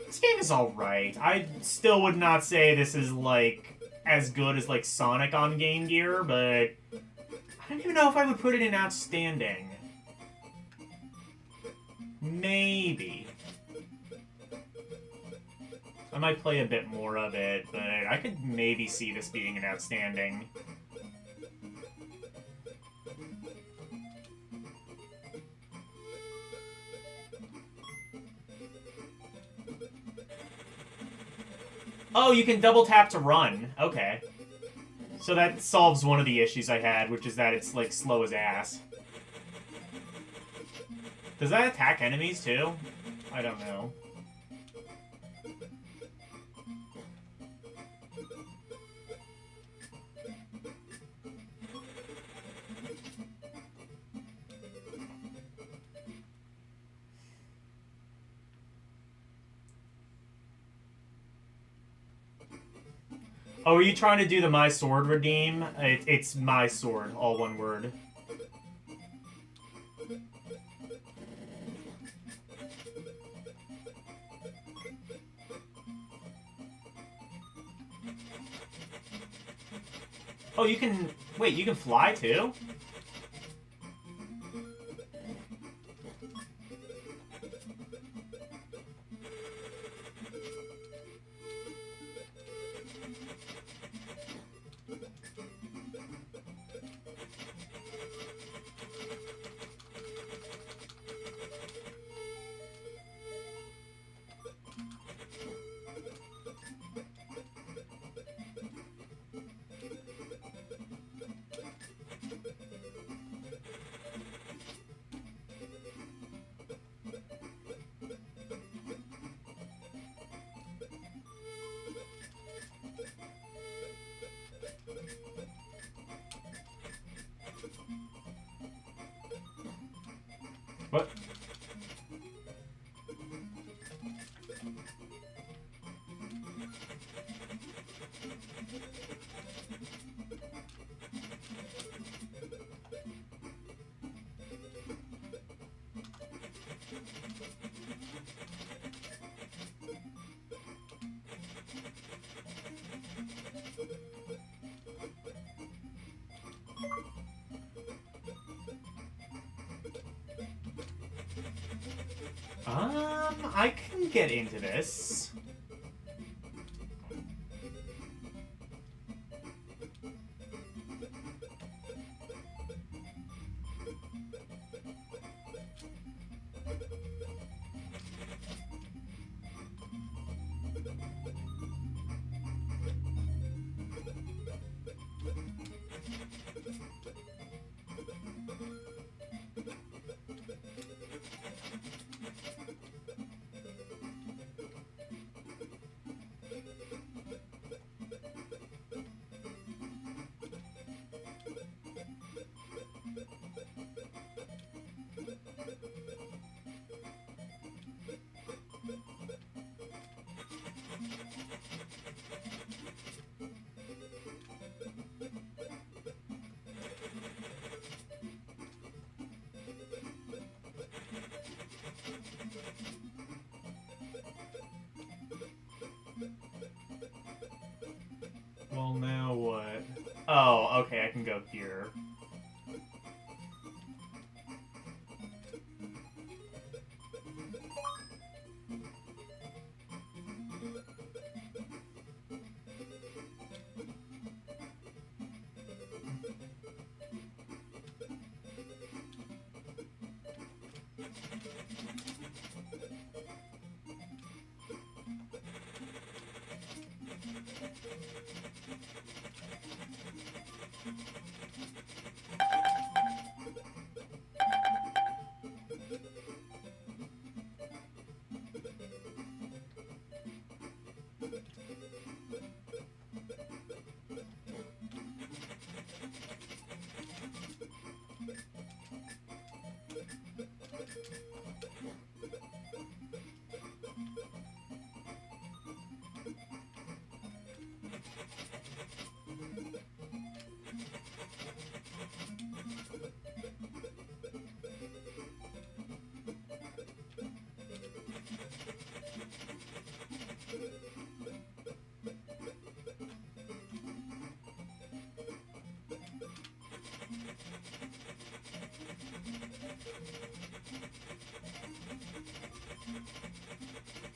This game is alright. I still would not say this is, like, as good as, like, Sonic on Game Gear, but I don't even know if I would put it in outstanding. Maybe. I might play a bit more of it, but I could maybe see this being an outstanding. Oh, you can double tap to run. Okay. So that solves one of the issues I had, which is that it's, like, slow as ass. Does that attack enemies too? I don't know. Oh, are you trying to do the My Sword redeem? It's My Sword, all one word. Oh, you can... Wait, you can fly too? What? I can get into this. Well, now what? Oh, okay, I can go here.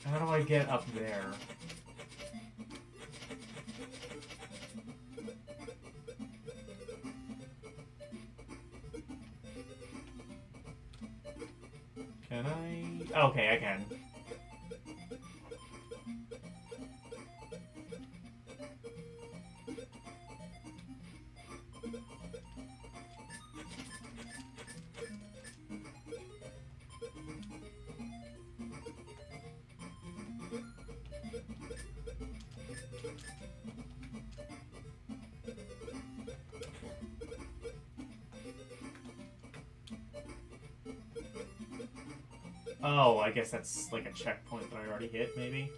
How do I get up there? Can I? Okay, I can. Oh, I guess that's like a checkpoint that I already hit, maybe?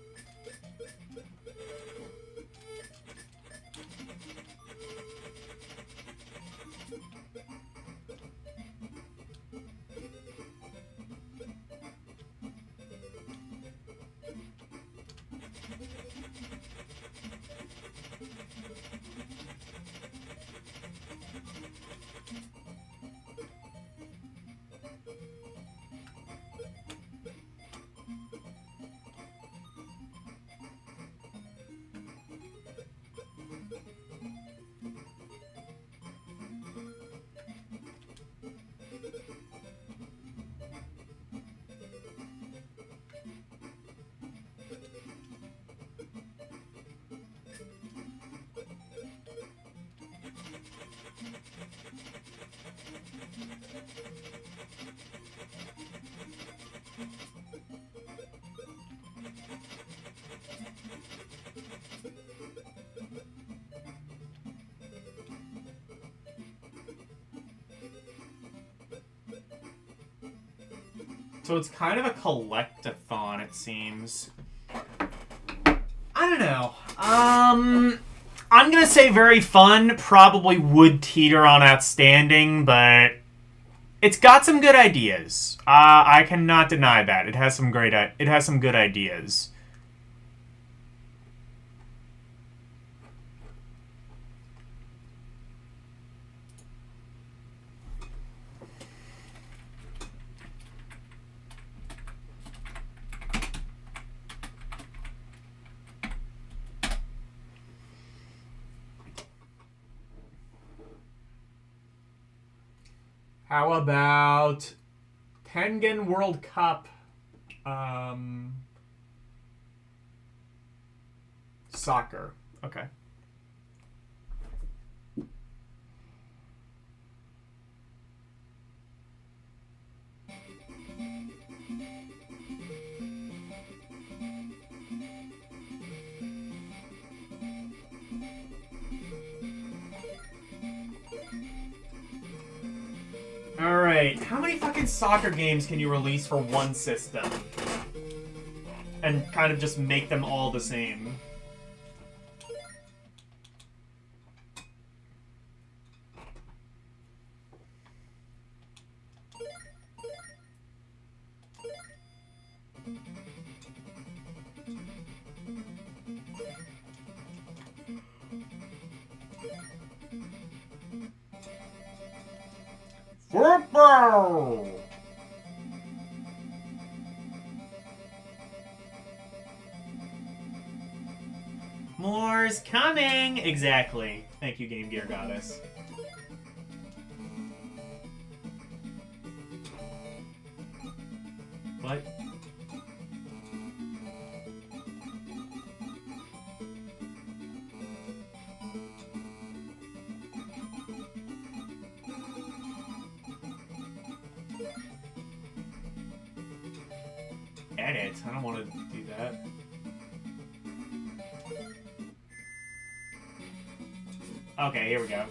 So it's kind of a collectathon, it seems. I don't know. I'm gonna say very fun. Probably would teeter on outstanding, but it's got some good ideas. I cannot deny that it has some good ideas. How about Tengen World Cup? Soccer. Okay. Alright, how many fucking soccer games can you release for one system? And kind of just make them all the same? Football! More's coming! Exactly. Thank you, Game Gear Goddess. What? Edit? I don't want to do that. Okay, here we go.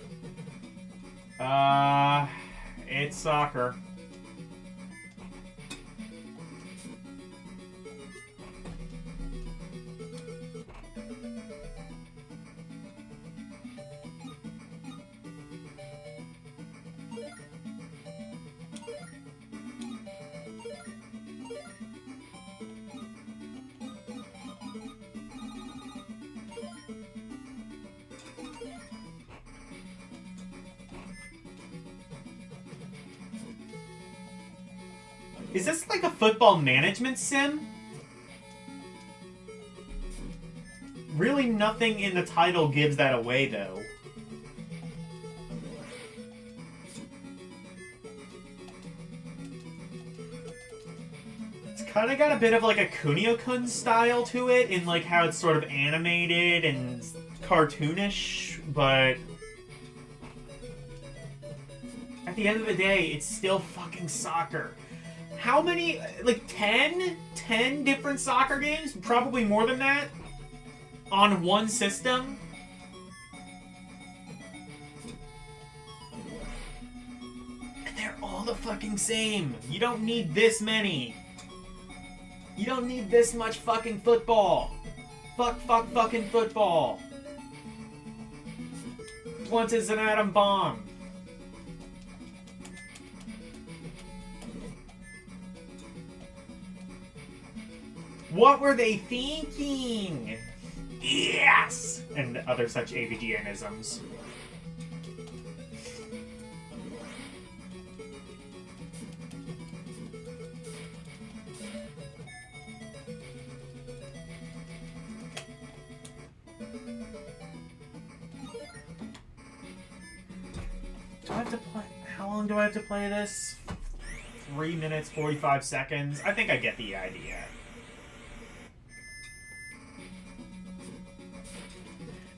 It's soccer. Is this like a football management sim? Really nothing in the title gives that away, though. It's kind of got a bit of like a Kunio-kun style to it in like how it's sort of animated and cartoonish, but at the end of the day, it's still fucking soccer. How many, like 10 different soccer games? Probably more than that. On one system? And they're all the fucking same. You don't need this many. You don't need this much fucking football. Fucking football. Blunt is an atom bomb. What were they thinking? Yes! And other such AVGNisms. Do I have to play? How long do I have to play this? 3 minutes, 45 seconds? I think I get the idea.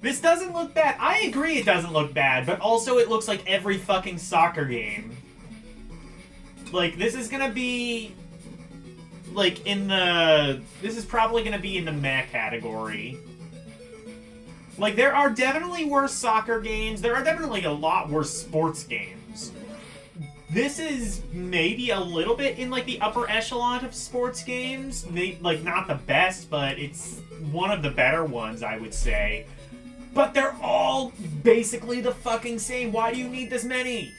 This doesn't look bad. I agree it doesn't look bad, but also it looks like every fucking soccer game. Like, this is gonna be... like, in the... This is probably gonna be in the meh category. Like, there are definitely worse soccer games. There are definitely a lot worse sports games. This is maybe a little bit in, like, the upper echelon of sports games. Like, not the best, but it's one of the better ones, I would say. But they're all basically the fucking same. Why do you need this many?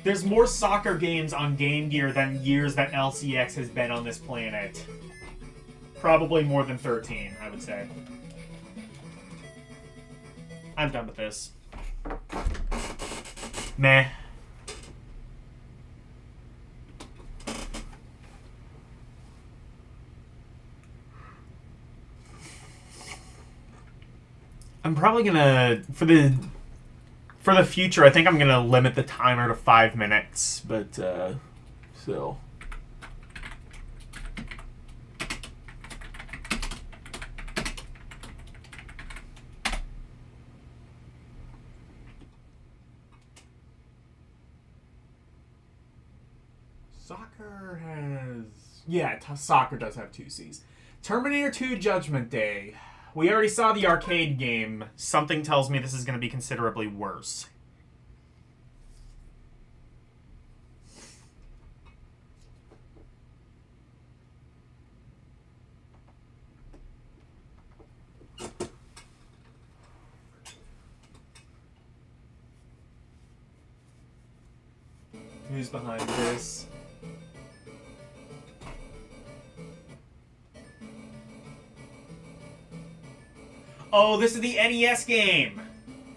There's more soccer games on Game Gear than years that LCX has been on this planet. Probably more than 13, I would say. I'm done with this. Meh. I'm probably gonna, for the future, I think I'm gonna limit the timer to 5 minutes, but, still. Soccer has... Yeah, soccer does have 2 Cs. Terminator 2 Judgment Day. We already saw the arcade game. Something tells me this is going to be considerably worse. Who's behind this? Oh, this is the NES game!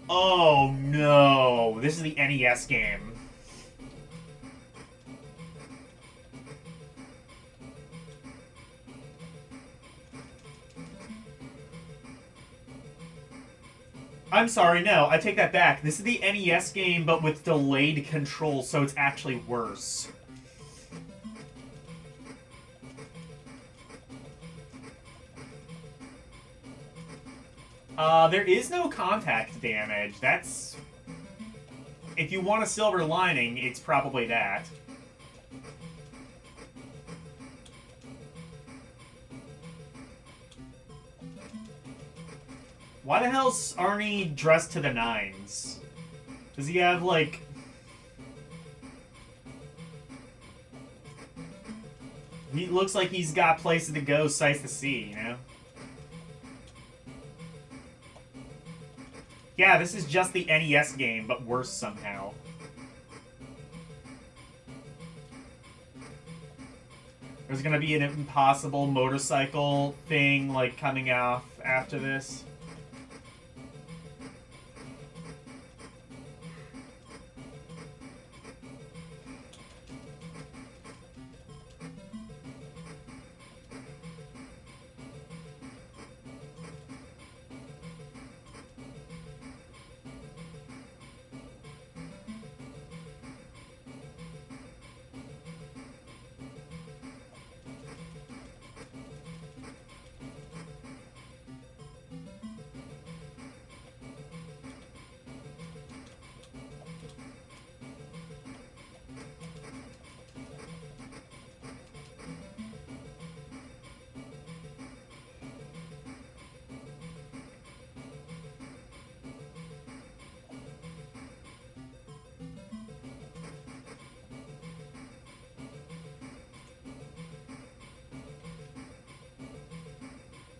Oh no, this is the NES game. I'm sorry, no, I take that back. This is the NES game, but with delayed control, so it's actually worse. There is no contact damage. That's... If you want a silver lining, it's probably that. Why the hell's Arnie dressed to the nines? Does he have, like... He looks like he's got places to go, sights to see, you know? Yeah, this is just the NES game, but worse somehow. There's gonna be an impossible motorcycle thing, like, coming out after this.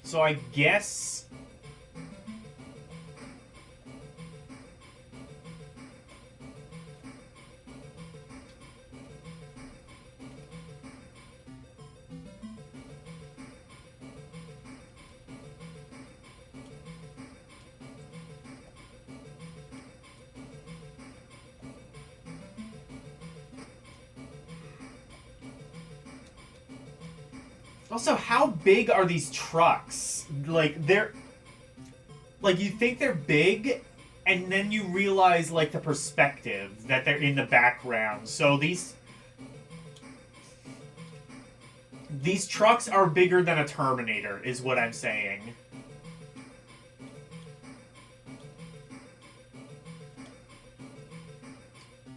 So I guess... Also, how big are these trucks? Like, they're... Like, you think they're big, and then you realize, like, the perspective, that they're in the background. So these trucks are bigger than a Terminator, is what I'm saying.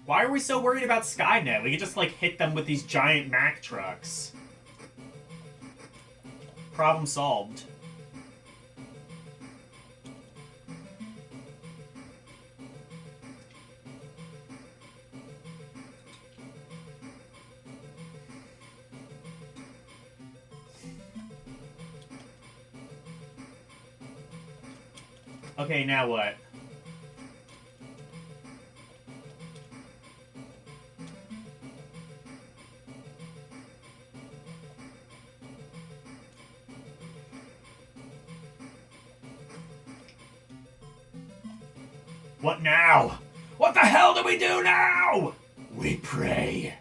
Why are we so worried about Skynet? We could just, like, hit them with these giant Mack trucks. Problem solved. Okay, now what? What now? What the hell do we do now? We pray.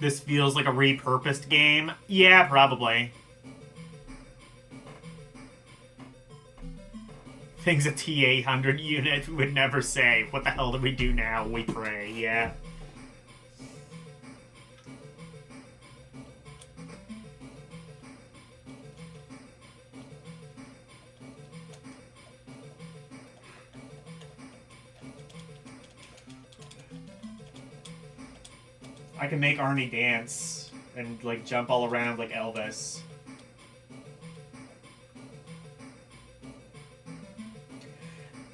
This feels like a repurposed game. Yeah, probably. Things a T-800 unit would never say. What the hell do we do now? We pray, yeah. I can make Arnie dance and, like, jump all around like Elvis.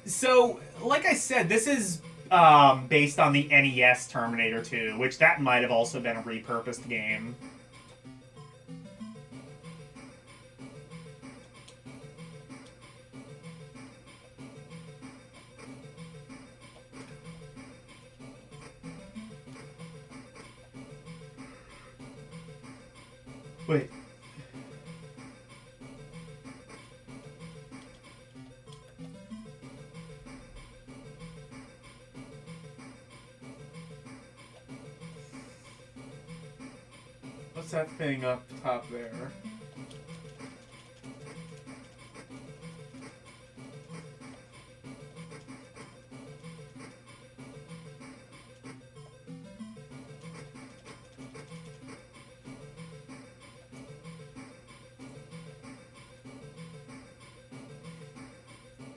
So, like I said, this is based on the NES Terminator 2, which that might have also been a repurposed game. Wait. What's that thing up top there?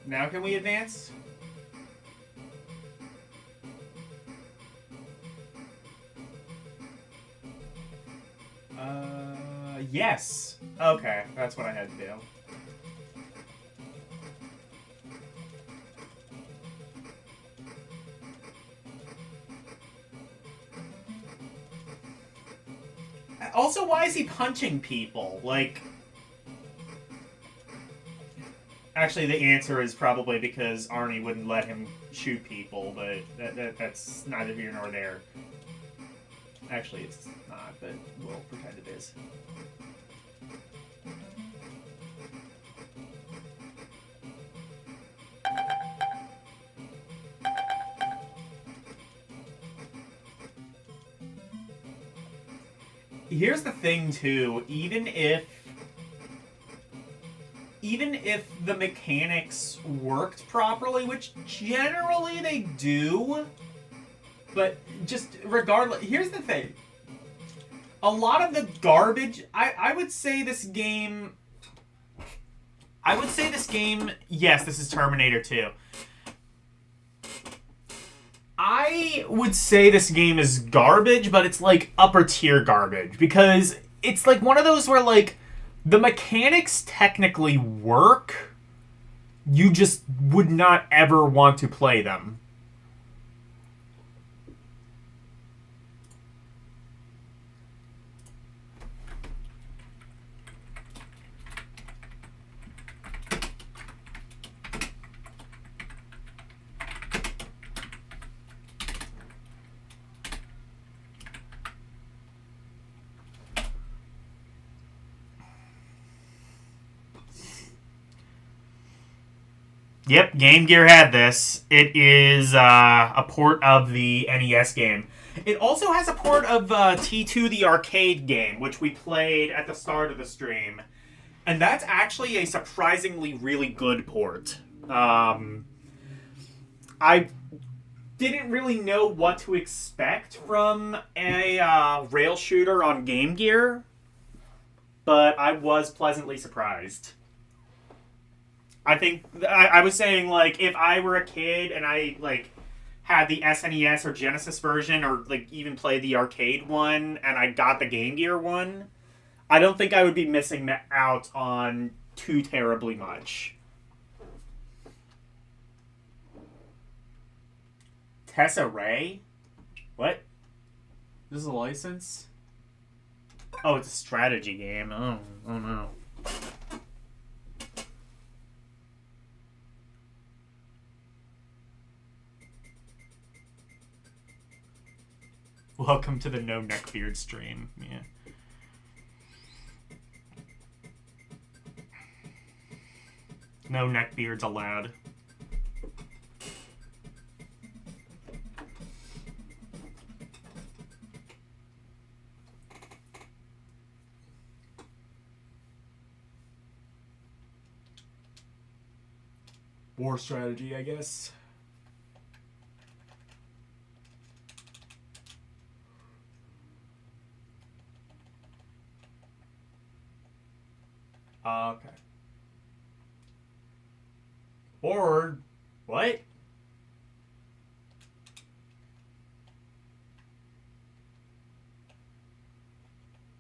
Now can we advance? Yes. Okay, that's what I had to do. Also, why is he punching people? Like... Actually, the answer is probably because Arnie wouldn't let him shoot people, but that's neither here nor there. Actually, it's not, but we'll pretend it is. Here's the thing, too. Even if the mechanics worked properly, which generally they do, but just regardless, here's the thing. A lot of the garbage, I would say this game, I would say this game, yes, this is Terminator 2. I would say this game is garbage, but it's like upper tier garbage because it's like one of those where like the mechanics technically work, you just would not ever want to play them. Yep, Game Gear had this. It is a port of the NES game. It also has a port of T2, the arcade game, which we played at the start of the stream. And that's actually a surprisingly really good port. I didn't really know what to expect from a rail shooter on Game Gear, but I was pleasantly surprised. I think I was saying like if I were a kid and I like had the SNES or Genesis version or like even played the arcade one and I got the Game Gear one, I don't think I would be missing out on too terribly much. Tessa Ray? What? This is a license? Oh, it's a strategy game. Oh no. Welcome to the No Neckbeard stream. Yeah. No neckbeards allowed. War strategy, I guess. Okay. Or what?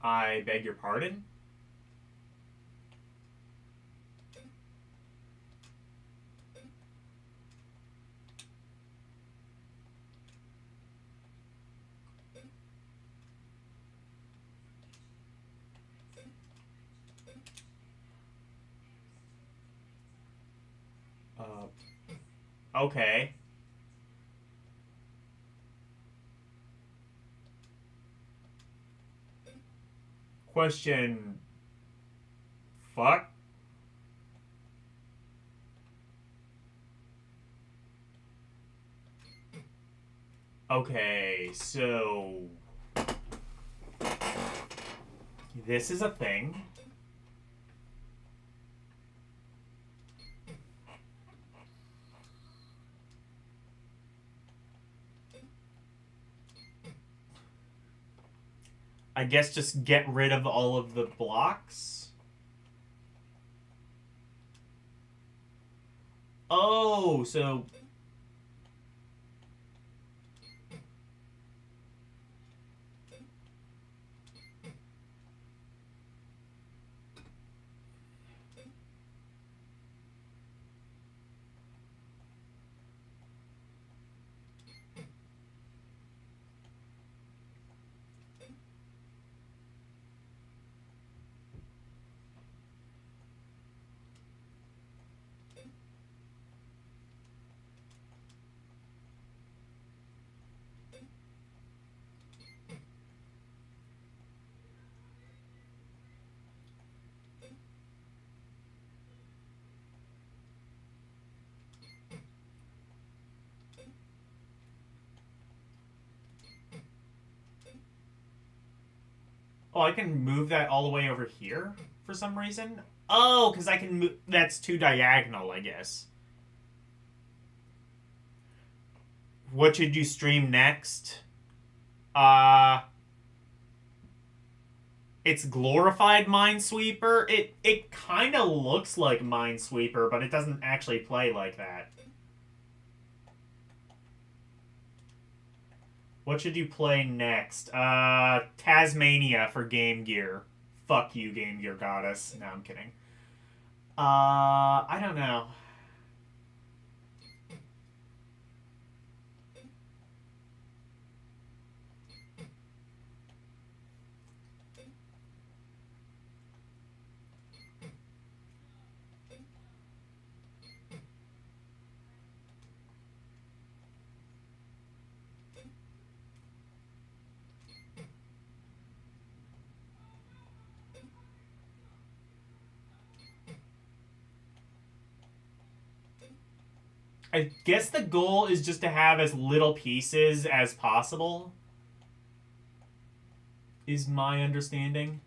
I beg your pardon? Okay. Question. Fuck? Okay, so this is a thing. I guess just get rid of all of the blocks. Oh, so oh, I can move that all the way over here for some reason. Oh, because I can move. That's too diagonal, I guess. What should you stream next? it's glorified Minesweeper. It kind of looks like Minesweeper, but it doesn't actually play like that. What should you play next? Tasmania for Game Gear. Fuck you, Game Gear Goddess. No, I'm kidding. I don't know. I guess the goal is just to have as little pieces as possible, is my understanding.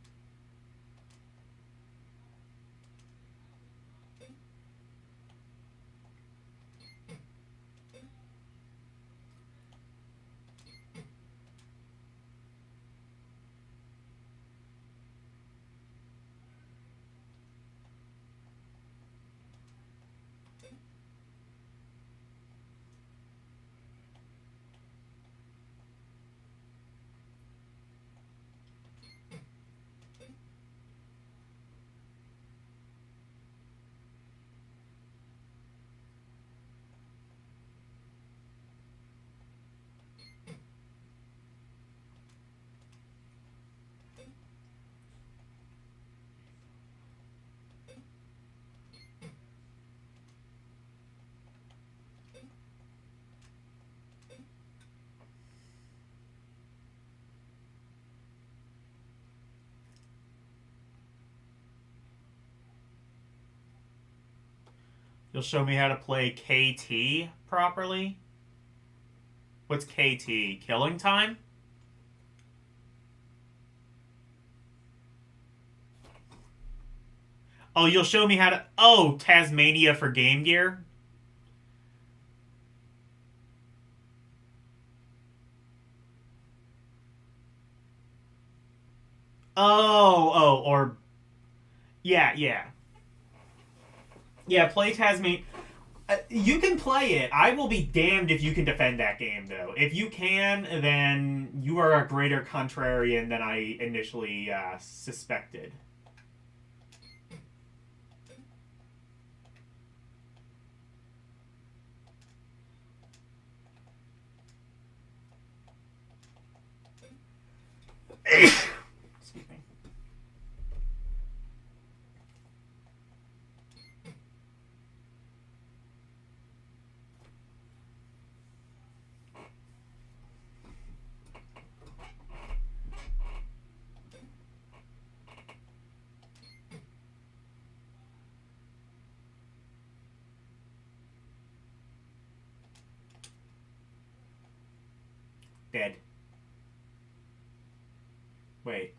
You'll show me how to play KT properly? What's KT? Killing time? Oh, you'll show me how to... Oh, Tasmania for Game Gear? Or... Yeah. Yeah, play Tasmania... you can play it. I will be damned if you can defend that game, though. If you can, then you are a greater contrarian than I initially suspected. Excuse me. Dead. Wait.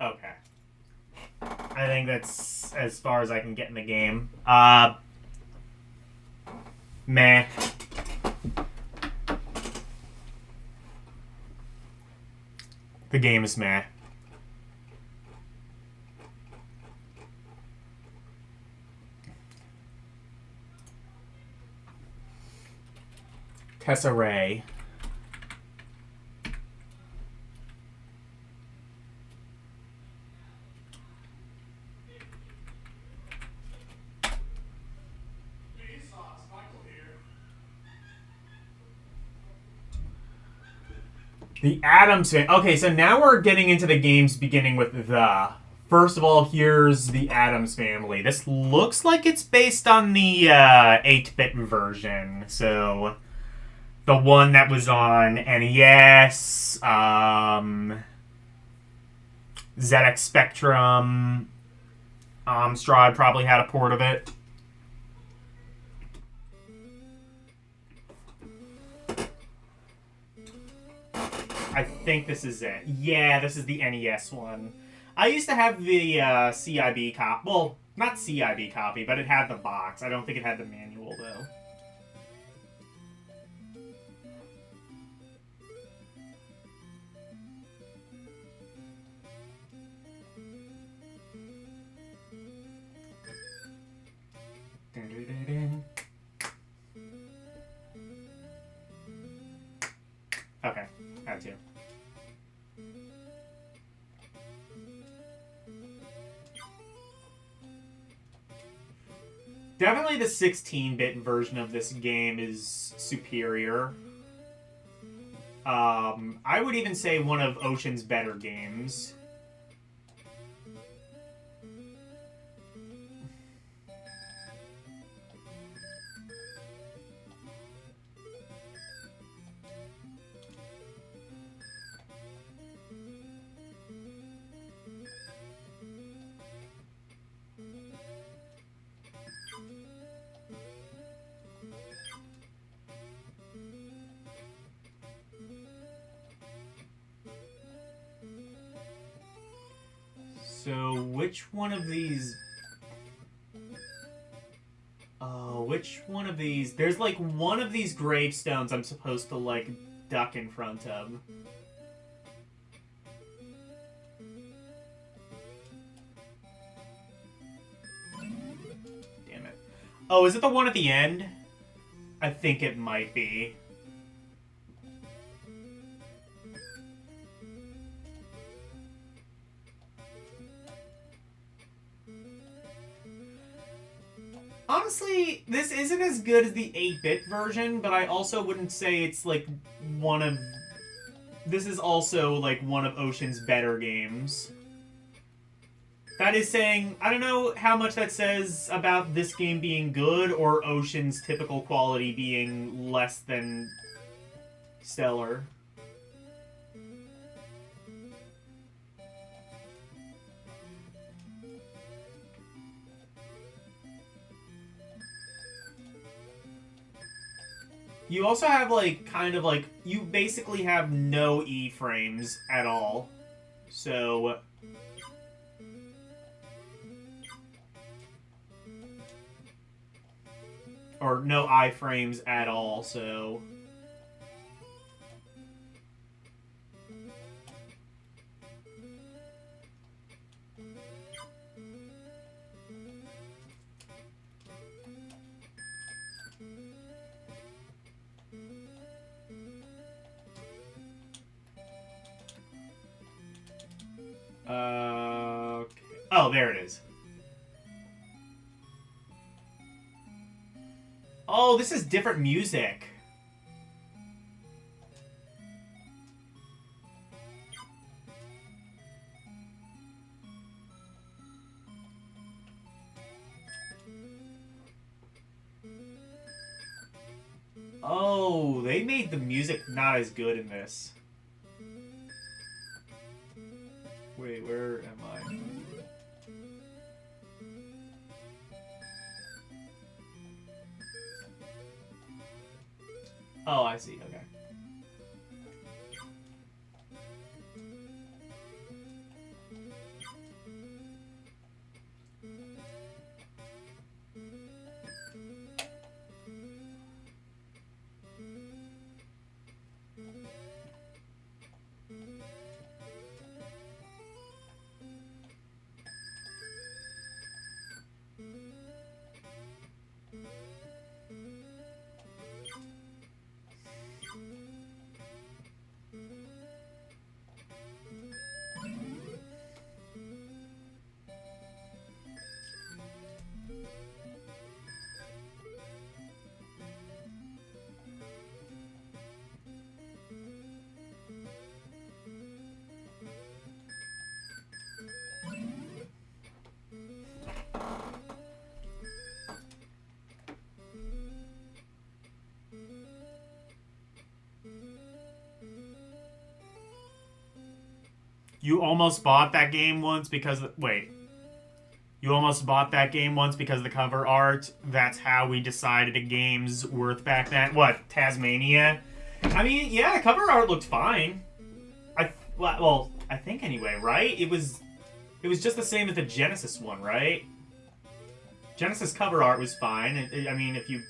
Okay. I think that's as far as I can get in the game. Meh. The game is meh. Tesserae. The Addams Family. Okay, so now we're getting into the games beginning with the. First of all, here's the Addams Family. This looks like it's based on the 8-bit version. So, the one that was on NES, ZX Spectrum, Amstrad probably had a port of it. think this is it. Yeah, this is the NES one. I used to have the CIB copy. Well, not CIB copy, but it had the box. I don't think it had the manual, though. Okay, had to. Definitely the 16-bit version of this game is superior. I would even say one of Ocean's better games. So, which one of these... which one of these... There's, like, one of these gravestones I'm supposed to, like, duck in front of. Damn it. Oh, is it the one at the end? I think it might be. Honestly, this isn't as good as the 8-bit version, but I also wouldn't say it's, like, one of... This is also, like, one of Ocean's better games. That is saying, I don't know how much that says about this game being good or Ocean's typical quality being less than stellar. You also have, like, kind of, like, you basically have no E-frames at all. So... Or no I-frames at all, so... Okay. Oh, there it is. Oh, this is different music. Oh, they made the music not as good in this. Wait, where am I? Oh, I see, okay. You almost bought that game once because... Wait. You almost bought that game once because of the cover art? That's how we decided a game's worth back then? What, Tasmania? I mean, yeah, cover art looked fine. I Well, I think anyway, right? It was just the same as the Genesis one, right? Genesis cover art was fine. I mean, if you...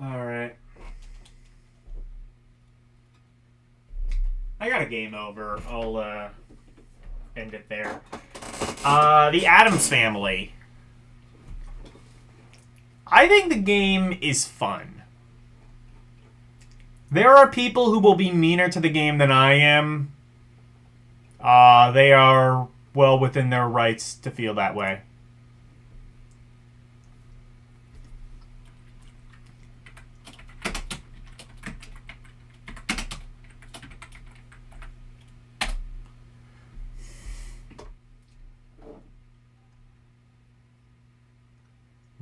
Alright. I got a game over. I'll end it there. The Addams Family. I think the game is fun. There are people who will be meaner to the game than I am. They are well within their rights to feel that way.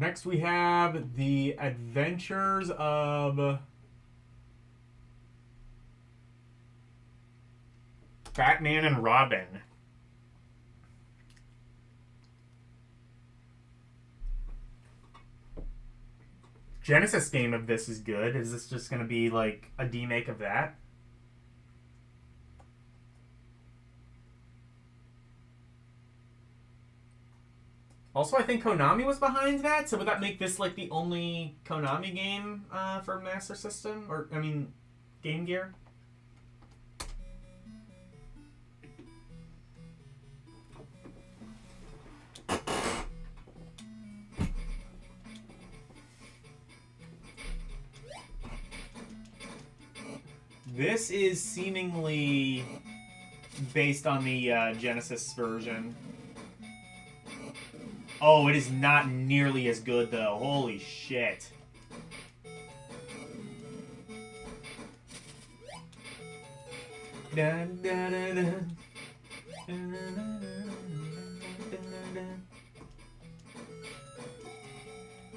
Next we have The Adventures of Batman and Robin. Genesis game of this is good. Is this just going to be like a demake of that? Also, I think Konami was behind that, so would that make this like the only Konami game for Master System? Or, I mean, Game Gear? This is seemingly based on the Genesis version. Oh, it is not nearly as good, though. Holy shit.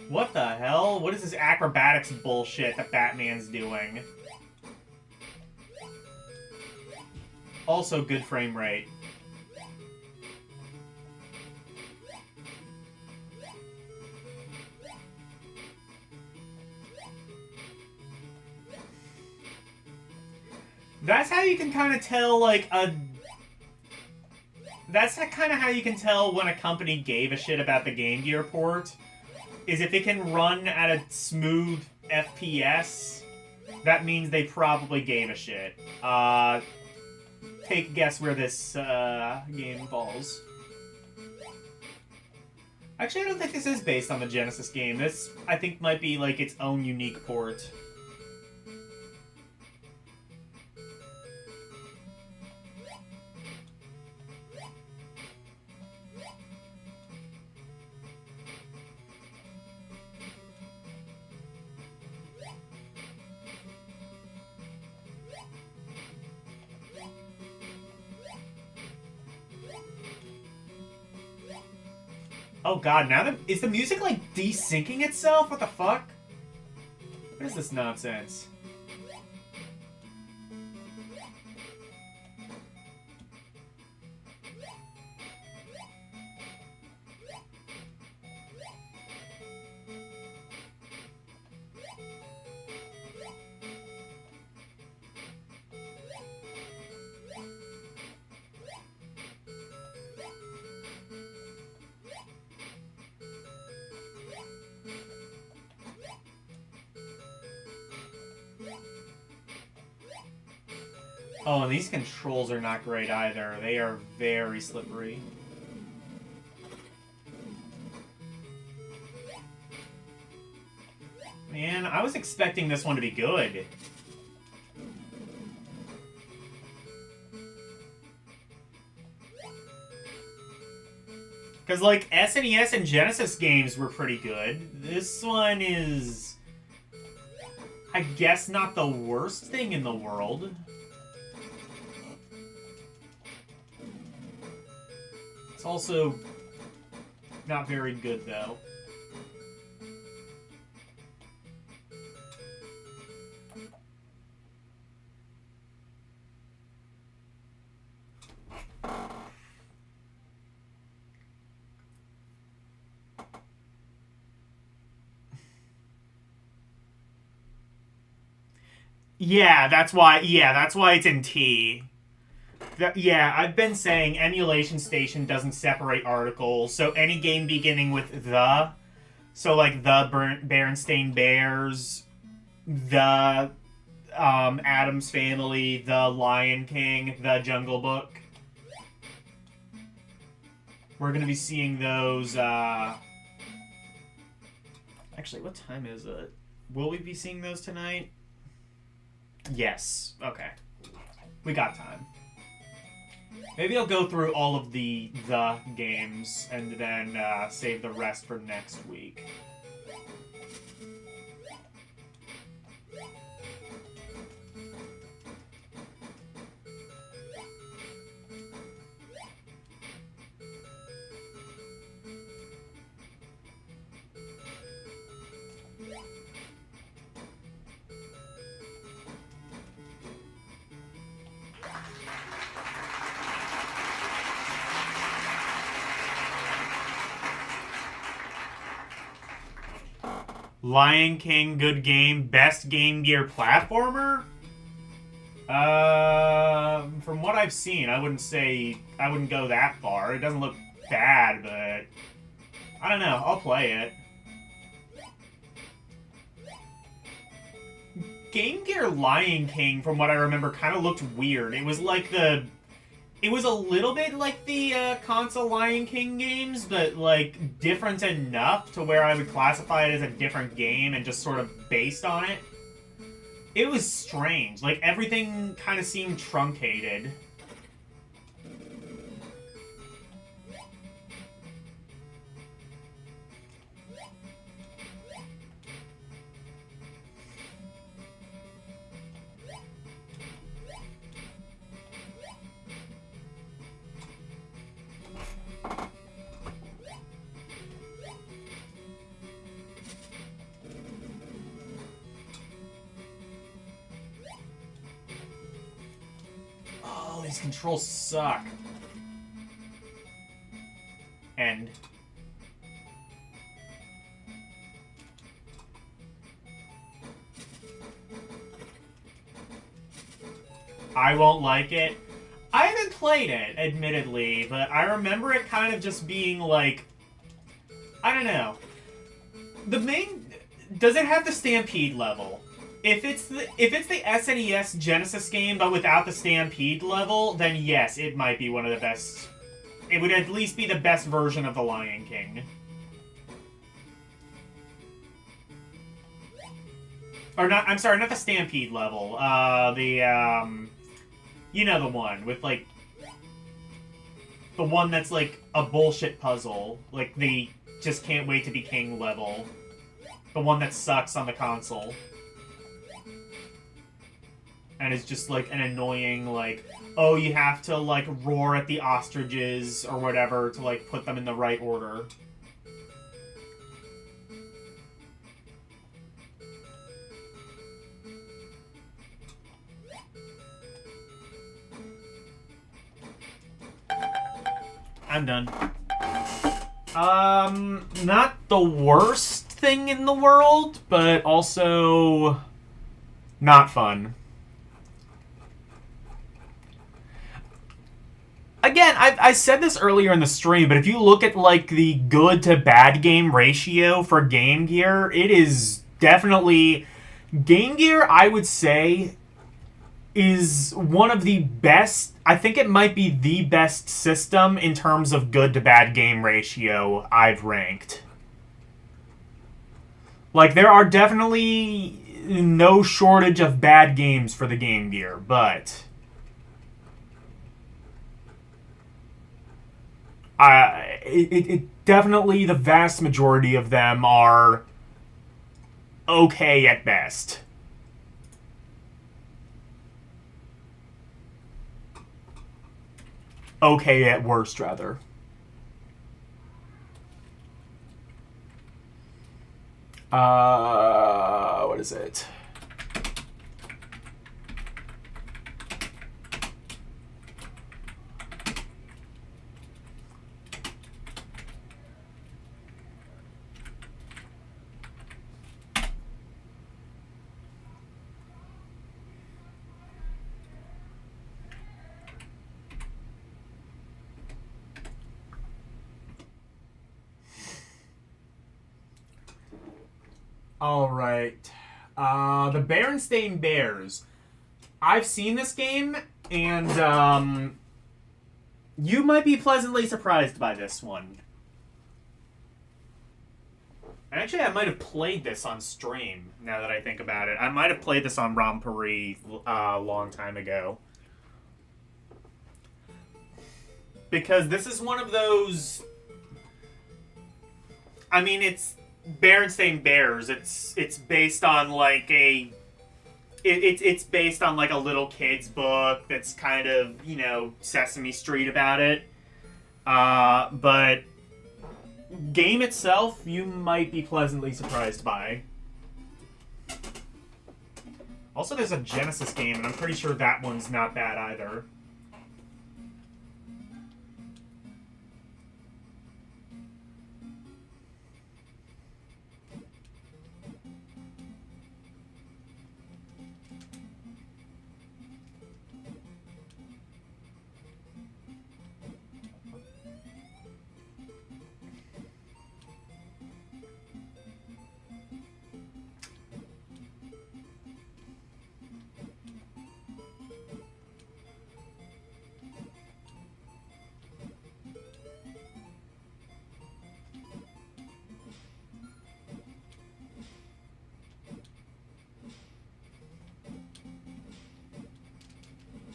What the hell? What is this acrobatics bullshit that Batman's doing? Also, good frame rate. That's how you can kind of tell, like, That's kind of how you can tell when a company gave a shit about the Game Gear port. Is if it can run at a smooth FPS, that means they probably gave a shit. Take a guess where this game falls. Actually, I don't think this is based on the Genesis game. This, I think, might be, like, its own unique port. Oh god, now is the music like desyncing itself? What the fuck? What is this nonsense? Oh, and these controls are not great either. They are very slippery. Man, I was expecting this one to be good. Because, like, SNES and Genesis games were pretty good. This one is I guess not the worst thing in the world. It's also not very good, though. Yeah, that's why it's in T. Yeah, I've been saying Emulation Station doesn't separate articles, so any game beginning with the, so like the Berenstain Bears, the Addams Family, the Lion King, the Jungle Book. We're gonna be seeing those. Actually, what time is it? Will we be seeing those tonight? Yes. Okay. We got time. Maybe I'll go through all of the games and then save the rest for next week. Lion King, good game. Best Game Gear platformer? From what I've seen, I wouldn't go that far. It doesn't look bad, but I don't know. I'll play it. Game Gear Lion King, from what I remember, kind of looked weird. It was like it was a little bit like the console Lion King games, but like different enough to where I would classify it as a different game and just sort of based on it. It was strange. Like everything kind of seemed truncated. These controls suck. End. I won't like it. I haven't played it, admittedly, but I remember it kind of just being like, I don't know. Does it have the Stampede level? If it's the SNES Genesis game but without the Stampede level, then yes, it might be one of the best. It would at least be the best version of the Lion King. Or not, I'm sorry, not the Stampede level. You know the one with like the one that's like a bullshit puzzle, like the just can't wait to be king level. The one that sucks on the console. And it's just like an annoying, like, oh, you have to like roar at the ostriches or whatever to like put them in the right order. I'm done. Not the worst thing in the world, but also not fun. Again, I said this earlier in the stream, but if you look at like the good to bad game ratio for Game Gear, it is definitely Game Gear, I would say, is one of the best. I think it might be the best system in terms of good to bad game ratio I've ranked. Like, there are definitely no shortage of bad games for the Game Gear, but it definitely, the vast majority of them are okay at best. okay at worst, rather. What is it? All right. The Berenstain Bears. I've seen this game, and you might be pleasantly surprised by this one. Actually, I might have played this on stream, now that I think about it. I might have played this on Rompery a long time ago. Because this is one of those... I mean, it's Berenstain Bears. It's based on like a... It's based on like a little kid's book that's kind of, you know, Sesame Street about it. But game itself, you might be pleasantly surprised by. Also, there's a Genesis game, and I'm pretty sure that one's not bad either.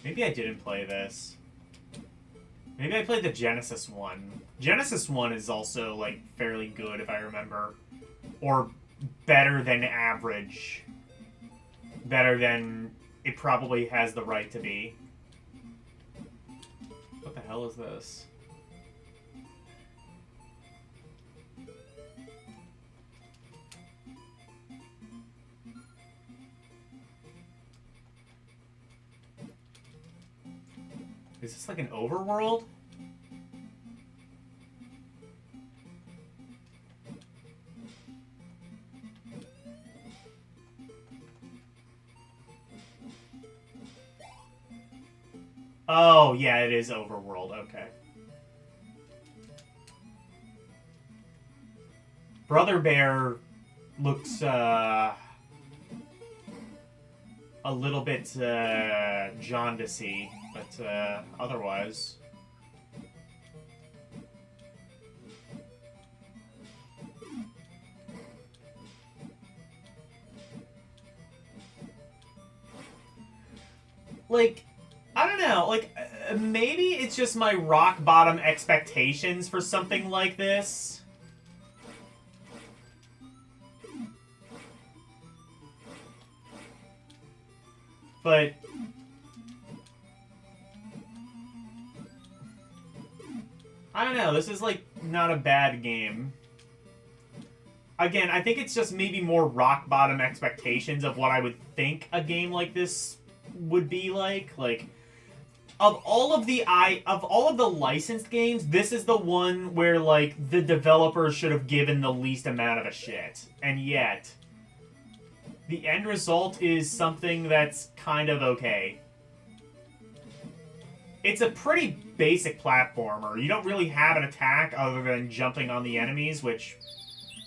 Maybe I didn't play this. Maybe I played the Genesis one. Genesis one is also, like, fairly good, if I remember. Or better than average. Better than it probably has the right to be. What the hell is this? Is this like an overworld? Oh, yeah, it is overworld. Okay. Brother Bear looks, a little bit, jaundicey, but, otherwise... Like, I don't know, like, maybe it's just my rock bottom expectations for something like this. But I don't know, this is like not a bad game. Again, I think it's just maybe more rock bottom expectations of what I would think a game like this would be like. Like, of all of the licensed games, this is the one where like the developers should have given the least amount of a shit. And yet the end result is something that's kind of okay. It's a pretty basic platformer. You don't really have an attack other than jumping on the enemies, which,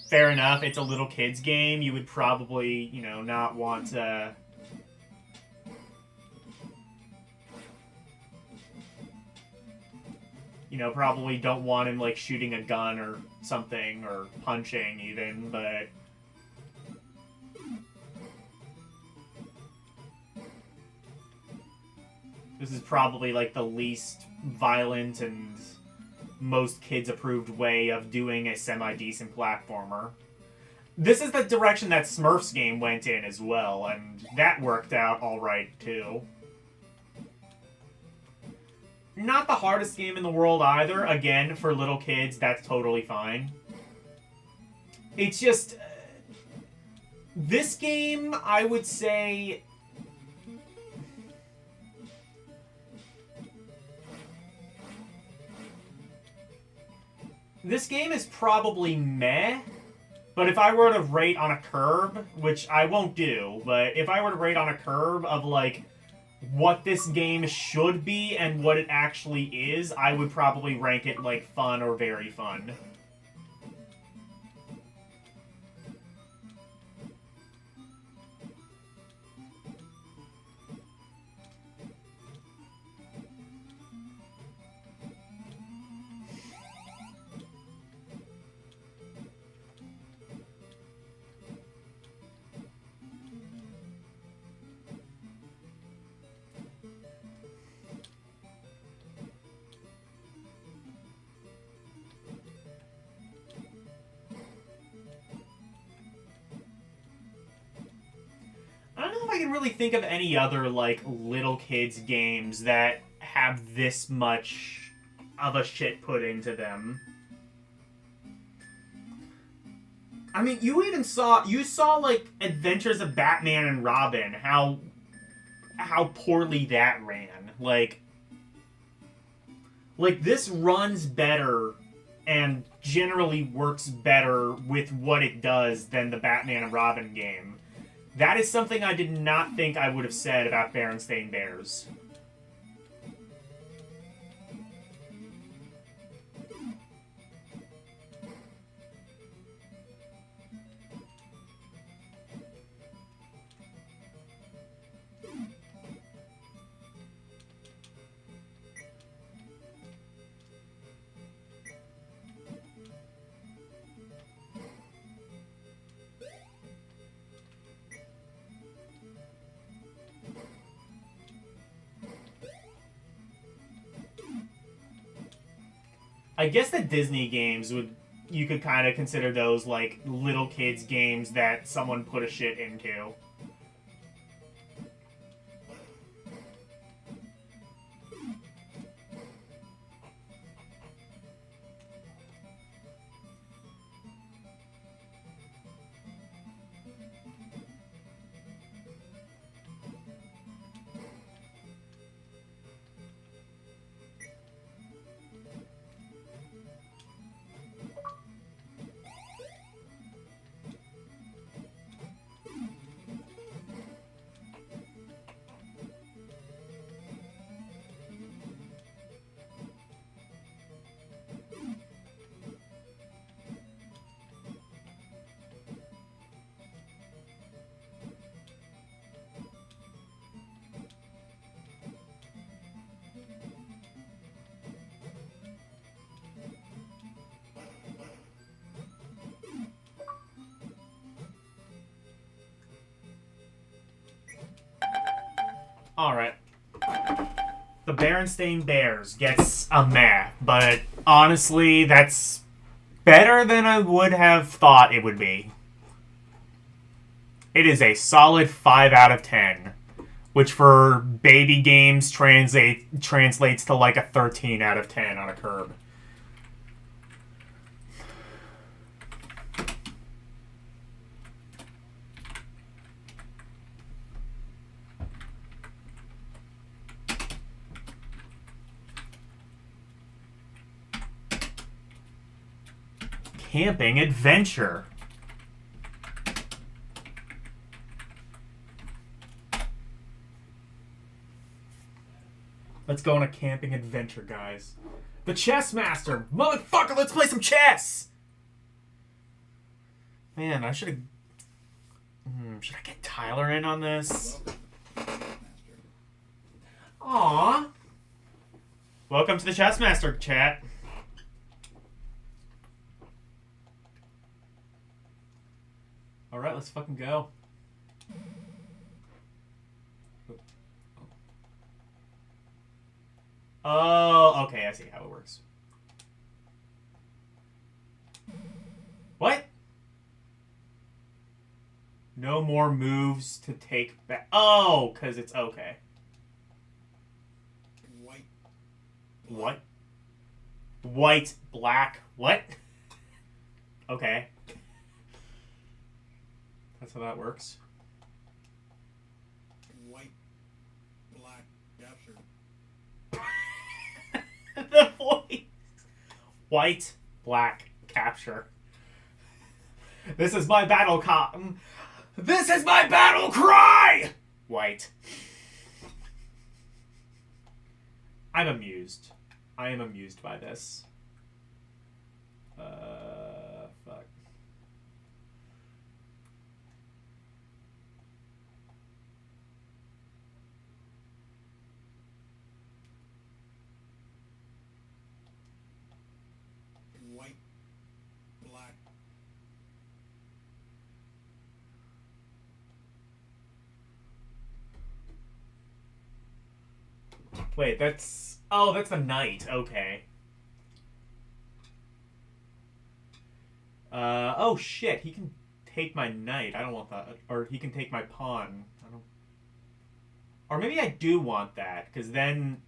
fair enough, it's a little kid's game. You would probably, you know, not want to... You know, probably don't want him, like, shooting a gun or something, or punching even, but... This is probably, like, the least violent and most kids-approved way of doing a semi-decent platformer. This is the direction that Smurfs game went in as well, and that worked out alright, too. not the hardest game in the world either. Again, for little kids, that's totally fine. It's just... this game, I would say... this game is probably meh, but if I were to rate on a curve, which I won't do, but if I were to rate on a curve of, like, what this game should be and what it actually is, I would probably rank it, like, fun or very fun. I don't know if I can really think of any other, like, little kids games that have this much of a shit put into them. I mean, you saw, like, Adventures of Batman and Robin, how poorly that ran. Like, this runs better and generally works better with what it does than the Batman and Robin game. That is something I did not think I would have said about Berenstain Bears. I guess the Disney games you could kind of consider those like little kids games that someone put a shit into. Alright. The Berenstain Bears gets a meh, but honestly, that's better than I would have thought it would be. It is a solid 5 out of 10, which for baby games translates to like a 13 out of 10 on a curb. Camping adventure. Let's go on a camping adventure, guys. The Chess Master! Motherfucker, let's play some chess! Man, I should have... should I get Tyler in on this? Aww. Welcome to the Chess Master, chat. Alright, let's fucking go. Oh, okay, I see how it works. What? No more moves to take back. Oh, because it's okay. White. What? White, black, what? Okay. That's how that works. White, black, capture. The voice. White, black, capture. This is my battle This is my battle cry! White. I'm amused. I am amused by this. Fuck. White, black. Wait, that's... Oh, that's the knight. Okay. Oh shit, he can take my knight. I don't want that. Or he can take my pawn. I don't... Or maybe I do want that, because then...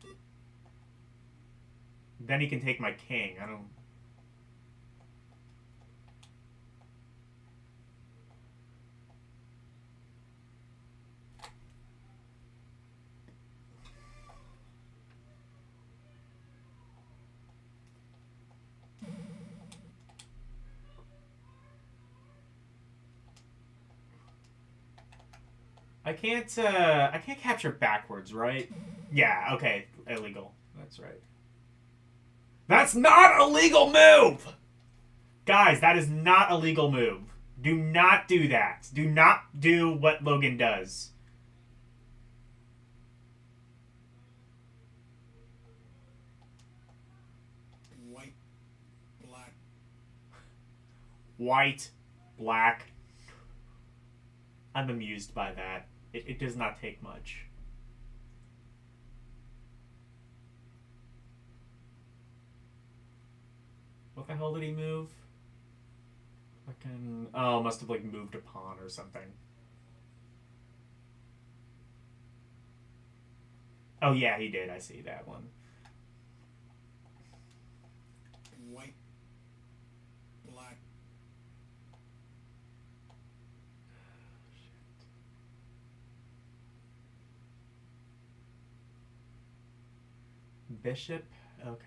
Then he can take my king. I don't... I can't capture backwards, right? Yeah, okay, illegal. That's right. That's not a legal move! Guys, that is not a legal move. Do not do that. Do not do what Logan does. White, black. White, black. I'm amused by that. It does not take much. What the hell did he move? Fucking... Oh, must have, like, moved a pawn or something. Oh, yeah, he did. I see that one. White, black. Bishop? Okay.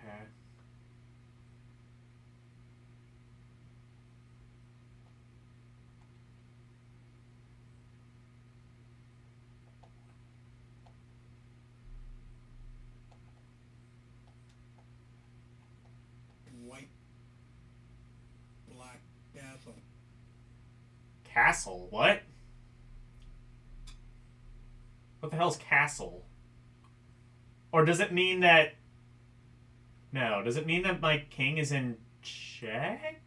White, black, castle. Castle? What? What the hell's castle? Or does it mean that... No, does it mean that my king is in check?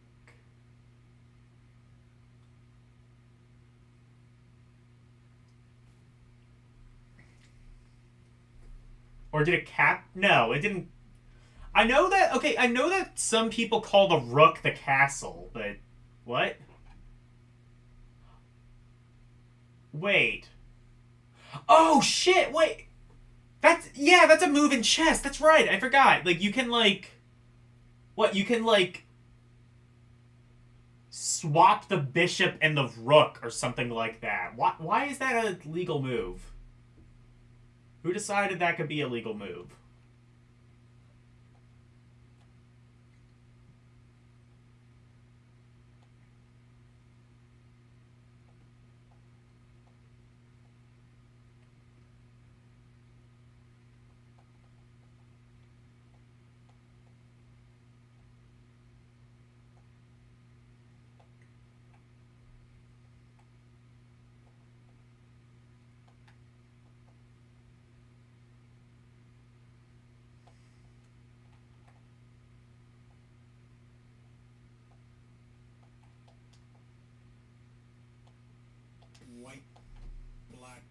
Or did it cap... No, it didn't... I know that... Okay, I know that some people call the rook the castle, but... What? Wait. Oh, shit, wait! That's... Yeah, that's a move in chess, that's right, I forgot. Like, you can, like... What, you can, like... Swap the bishop and the rook or something like that. Why is that a legal move? Who decided that could be a legal move? White, black.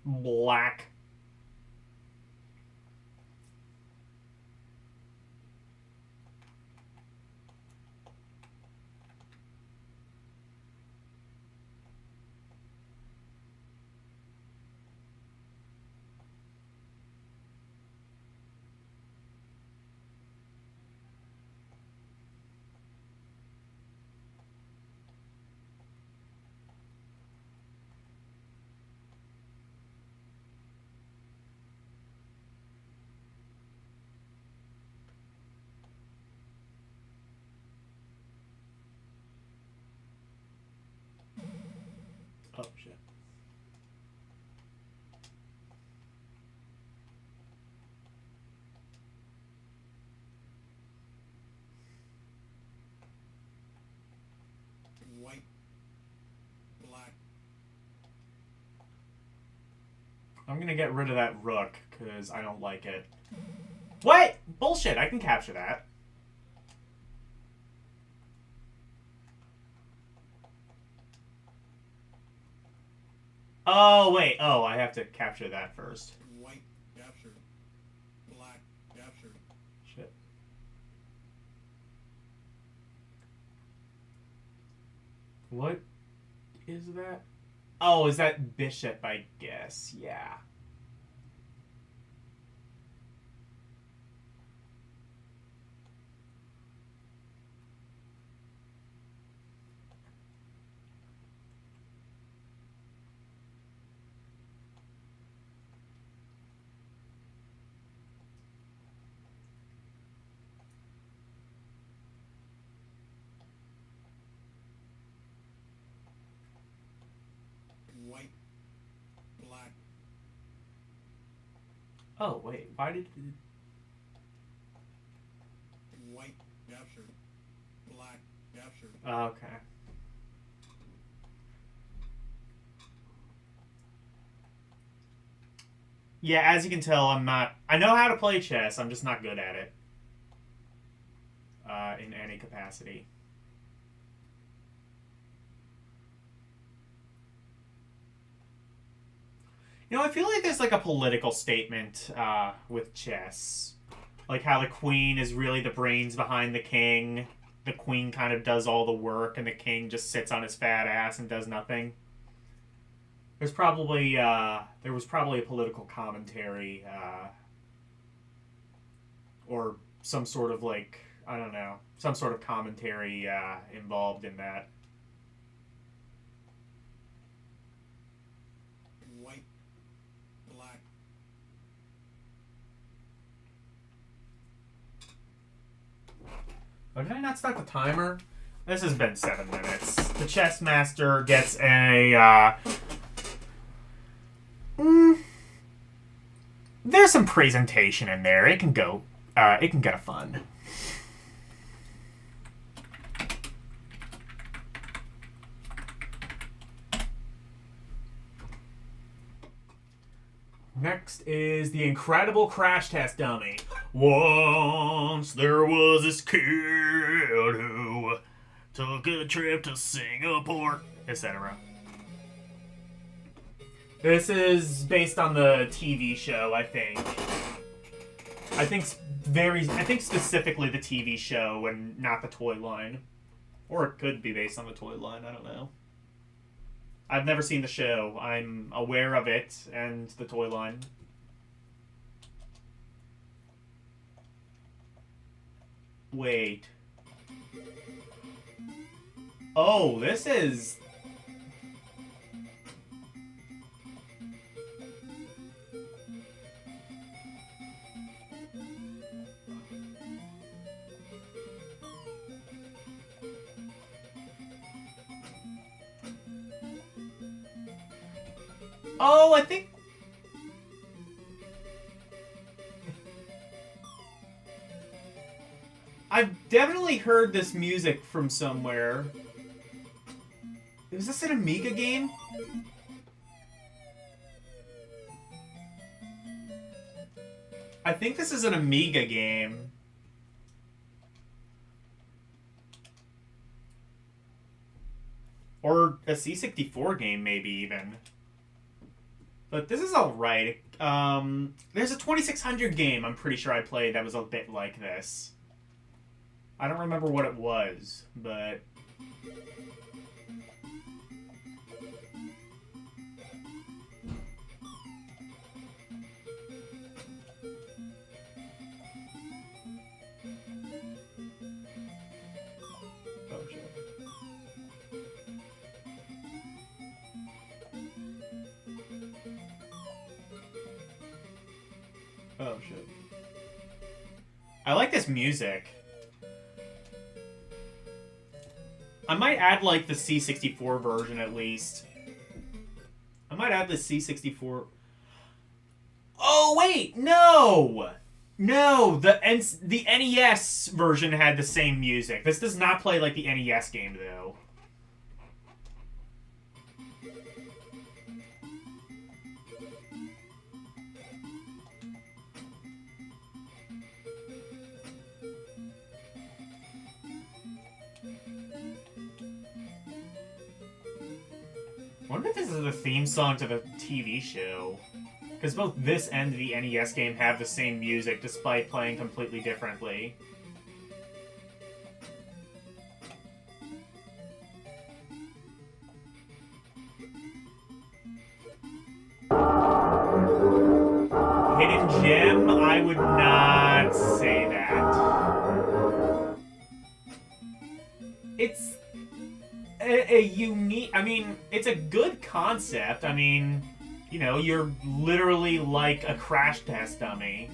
Black. Oh, shit. White. Black. I'm gonna get rid of that rook, because I don't like it. What? Bullshit, I can capture that. Oh, wait. Oh, I have to capture that first. White. Captured. Black. Captured. Shit. What is that? Oh, is that bishop, I guess. Yeah. White. Black. Oh, wait. Why did... White. Captured. Black. Captured. Okay. Yeah, as you can tell, I'm not... I know how to play chess, I'm just not good at it. In any capacity. You know, I feel like there's like a political statement with chess. Like how the queen is really the brains behind the king. The queen kind of does all the work and the king just sits on his fat ass and does nothing. There was probably a political commentary or some sort of like, I don't know, some sort of commentary involved in that. White. Black. Oh, did I not start the timer? This has been 7 minutes. The chess master gets a there's some presentation in there. It can go. It can get a fun. Next is the incredible crash test dummy. Once there was this kid who took a trip to Singapore, etc. This is based on the TV show, I think. I think specifically the TV show and not the toy line. Or it could be based on the toy line, I don't know. I've never seen the show. I'm aware of it and the toy line. Wait. Oh, this is... Oh, I think... I've definitely heard this music from somewhere. Is this an Amiga game? I think this is an Amiga game. Or a C64 game, maybe, even. But this is alright. There's a 2600 game I'm pretty sure I played that was a bit like this. I don't remember what it was, but... Oh, shit. Oh, shit. I like this music. I might add, like, the C64 version, at least. not have the C64. Oh wait, no, no. The NES version had the same music. This does not play like the NES game though. I wonder if this is the theme song to the TV show. Because both this and the NES game have the same music, despite playing completely differently. Hidden gem? I would not say that. It's a unique... I mean, it's a good concept. I mean, you know, you're literally like a crash test dummy.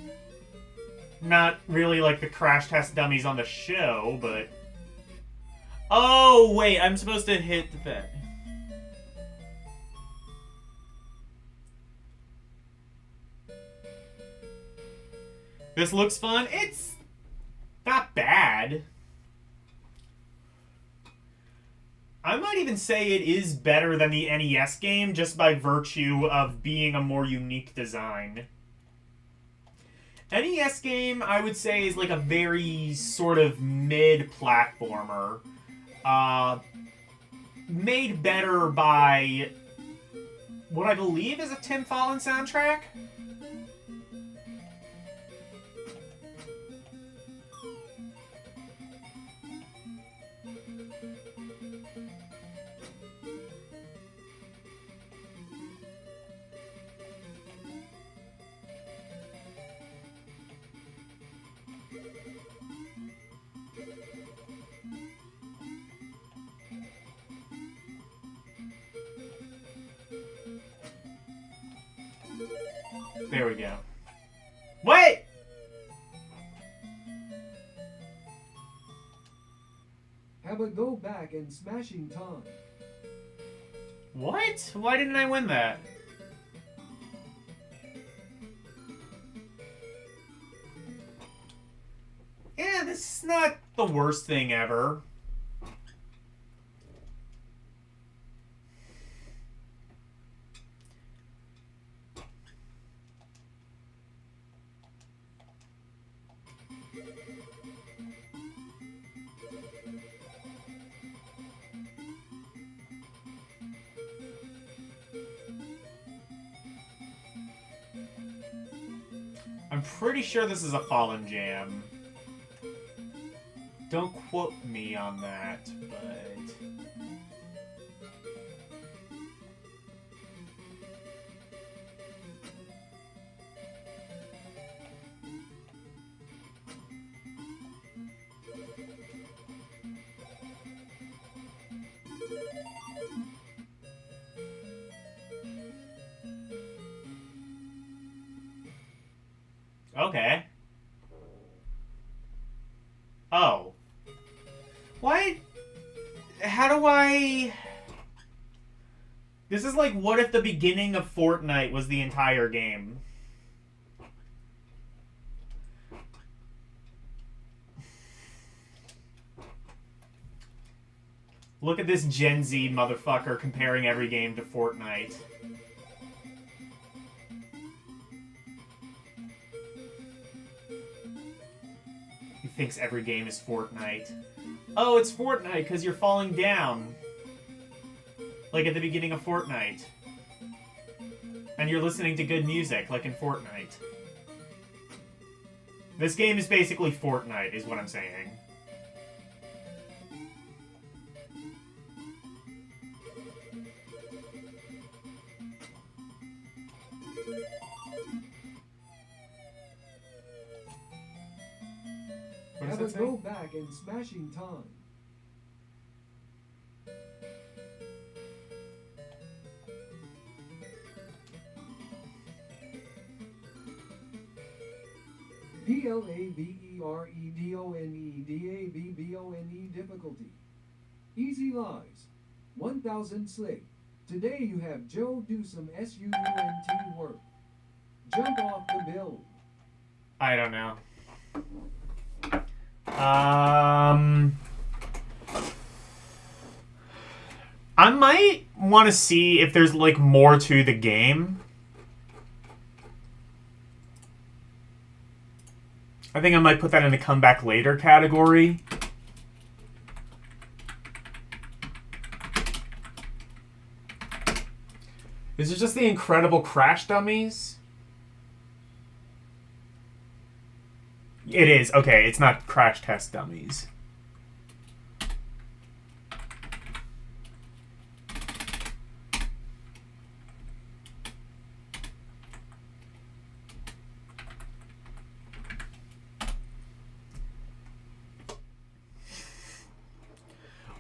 Not really like the crash test dummies on the show, but... Oh, wait, I'm supposed to hit that. This looks fun. It's not bad. I might even say it is better than the NES game just by virtue of being a more unique design. NES game, I would say, is like a very sort of mid-platformer. Made better by what I believe is a Tim Follin soundtrack. There we go. Wait! Have a go back and smashing time. What? Why didn't I win that? Yeah, this is not the worst thing ever. I'm pretty sure this is a Fallen Jam. Don't quote me on that, but... Okay. Oh. Why? How do I... This is like, what if the beginning of Fortnite was the entire game? Look at this Gen Z motherfucker comparing every game to Fortnite. He thinks every game is Fortnite. Oh, it's Fortnite because you're falling down. Like at the beginning of Fortnite. And you're listening to good music, like in Fortnite. This game is basically Fortnite, is what I'm saying. What does Have a that say? go back and smashing time. PLAVEREDONEDABBONE difficulty. Easy lies. 1000 slick. Today you have Joe do some SUNT work. Jump off the build. I don't know. I might want to see if there's like more to the game. I think I might put that in the come back later category. Is it just the incredible crash dummies? It is. Okay, it's not crash test dummies.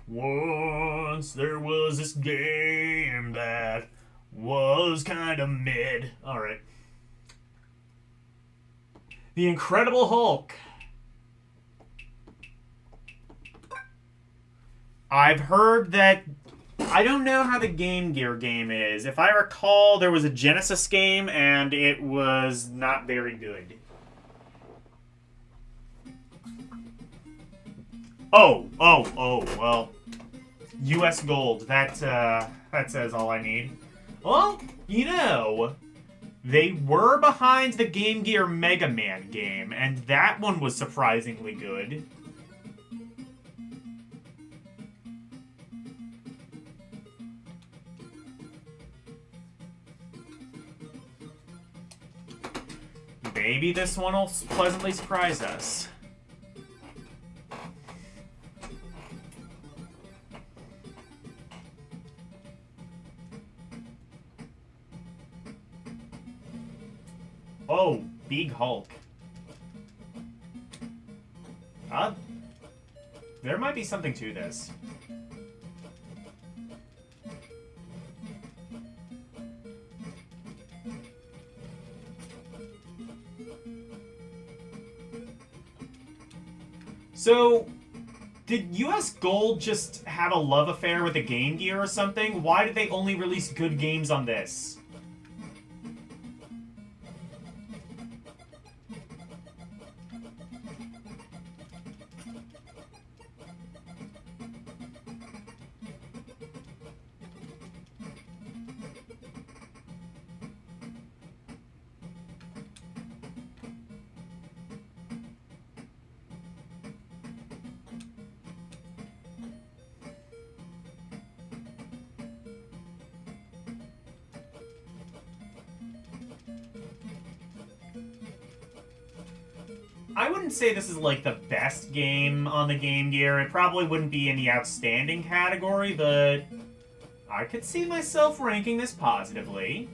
Once there was this game that was kind of mid. Alright. The Incredible Hulk. I've heard that... I don't know how the Game Gear game is. If I recall, there was a Genesis game, and it was not very good. Oh, well. US Gold. That says all I need. Well, you know, they were behind the Game Gear Mega Man game, and that one was surprisingly good. Maybe this one will pleasantly surprise us. Oh, Big Hulk. There might be something to this. So, did US Gold just have a love affair with the Game Gear or something? Why did they only release good games on this? I wouldn't say this is like the best game on the Game Gear. It probably wouldn't be in the outstanding category, but I could see myself ranking this positively.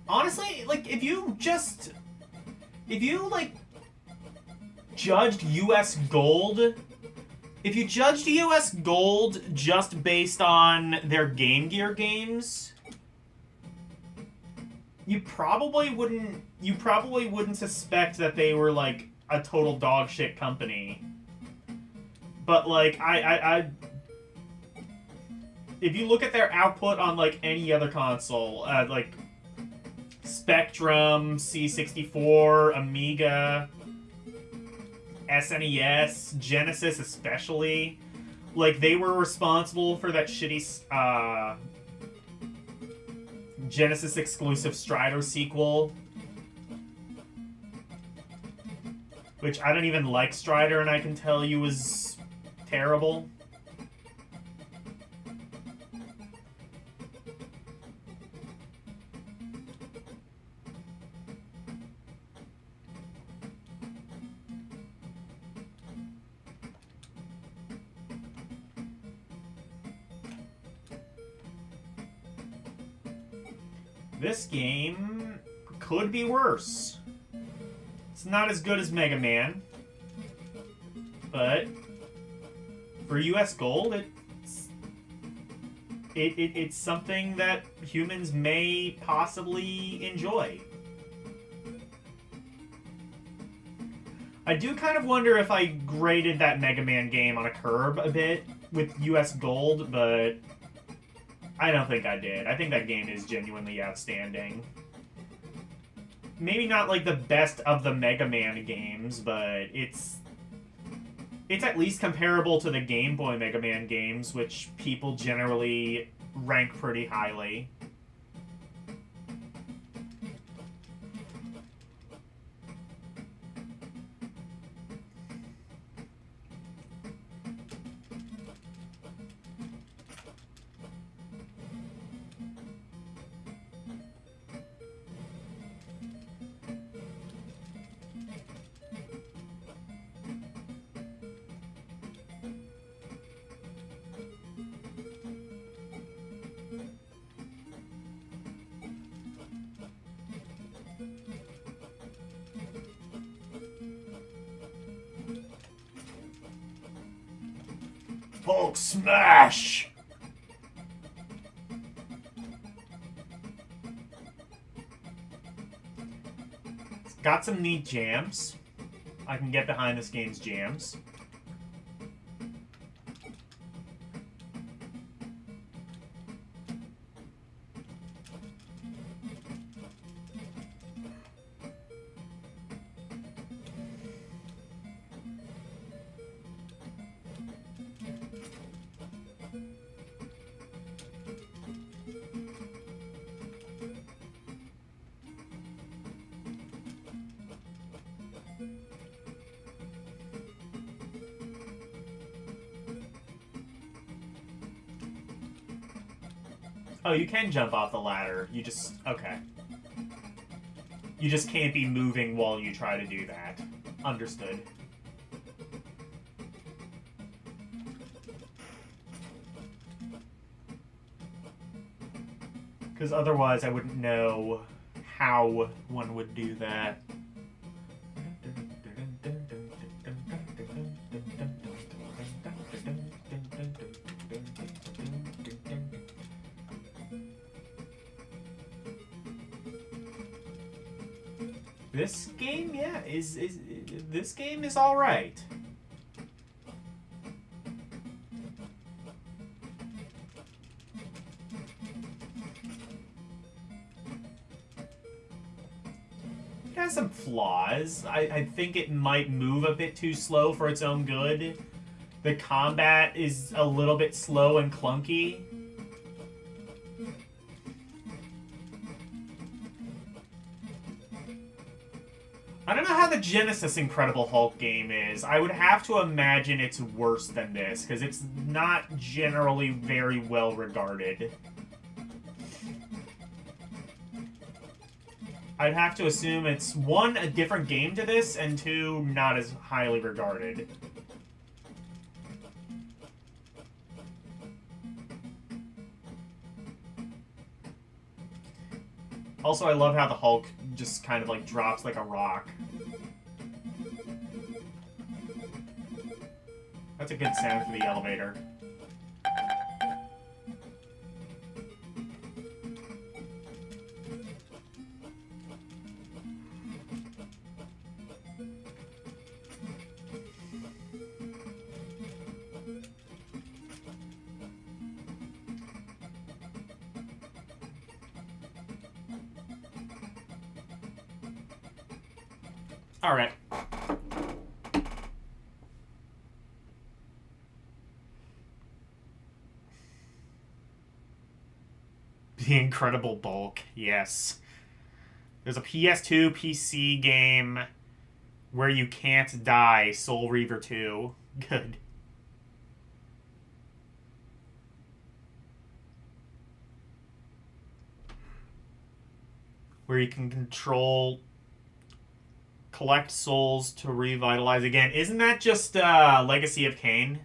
Honestly, like, if you judged US Gold, if you judged US Gold just based on their Game Gear games, you probably wouldn't suspect that they were like a total dog shit company. But like if you look at their output on like any other console, like Spectrum, C64, Amiga, SNES, Genesis especially, like they were responsible for that shitty Genesis exclusive Strider sequel, which I don't even like Strider, and I can tell you was terrible. This game could be worse. It's not as good as Mega Man, but for US Gold, it's something that humans may possibly enjoy. I do kind of wonder if I graded that Mega Man game on a curb a bit with US Gold, but I don't think I did. I think that game is genuinely outstanding. Maybe not like the best of the Mega Man games, but it's at least comparable to the Game Boy Mega Man games, which people generally rank pretty highly. Hulk smash! It's got some neat jams. I can get behind this game's jams. Oh, you can jump off the ladder. You just... okay. You just can't be moving while you try to do that. Understood. Because otherwise I wouldn't know how one would do that. This game, yeah, this game is all right. It has some flaws. I think it might move a bit too slow for its own good. The combat is a little bit slow and clunky. I don't know how the Genesis Incredible Hulk game is. I would have to imagine it's worse than this, because it's not generally very well regarded. I'd have to assume it's, one, a different game to this, and two, not as highly regarded. Also, I love how the Hulk just kind of like drops like a rock. That's a good sound for the elevator. All right. The Incredible Bulk, yes. There's a PS2 PC game where you can't die, Soul Reaver 2. Good. Where you can collect souls to revitalize again. Isn't that just Legacy of Kain?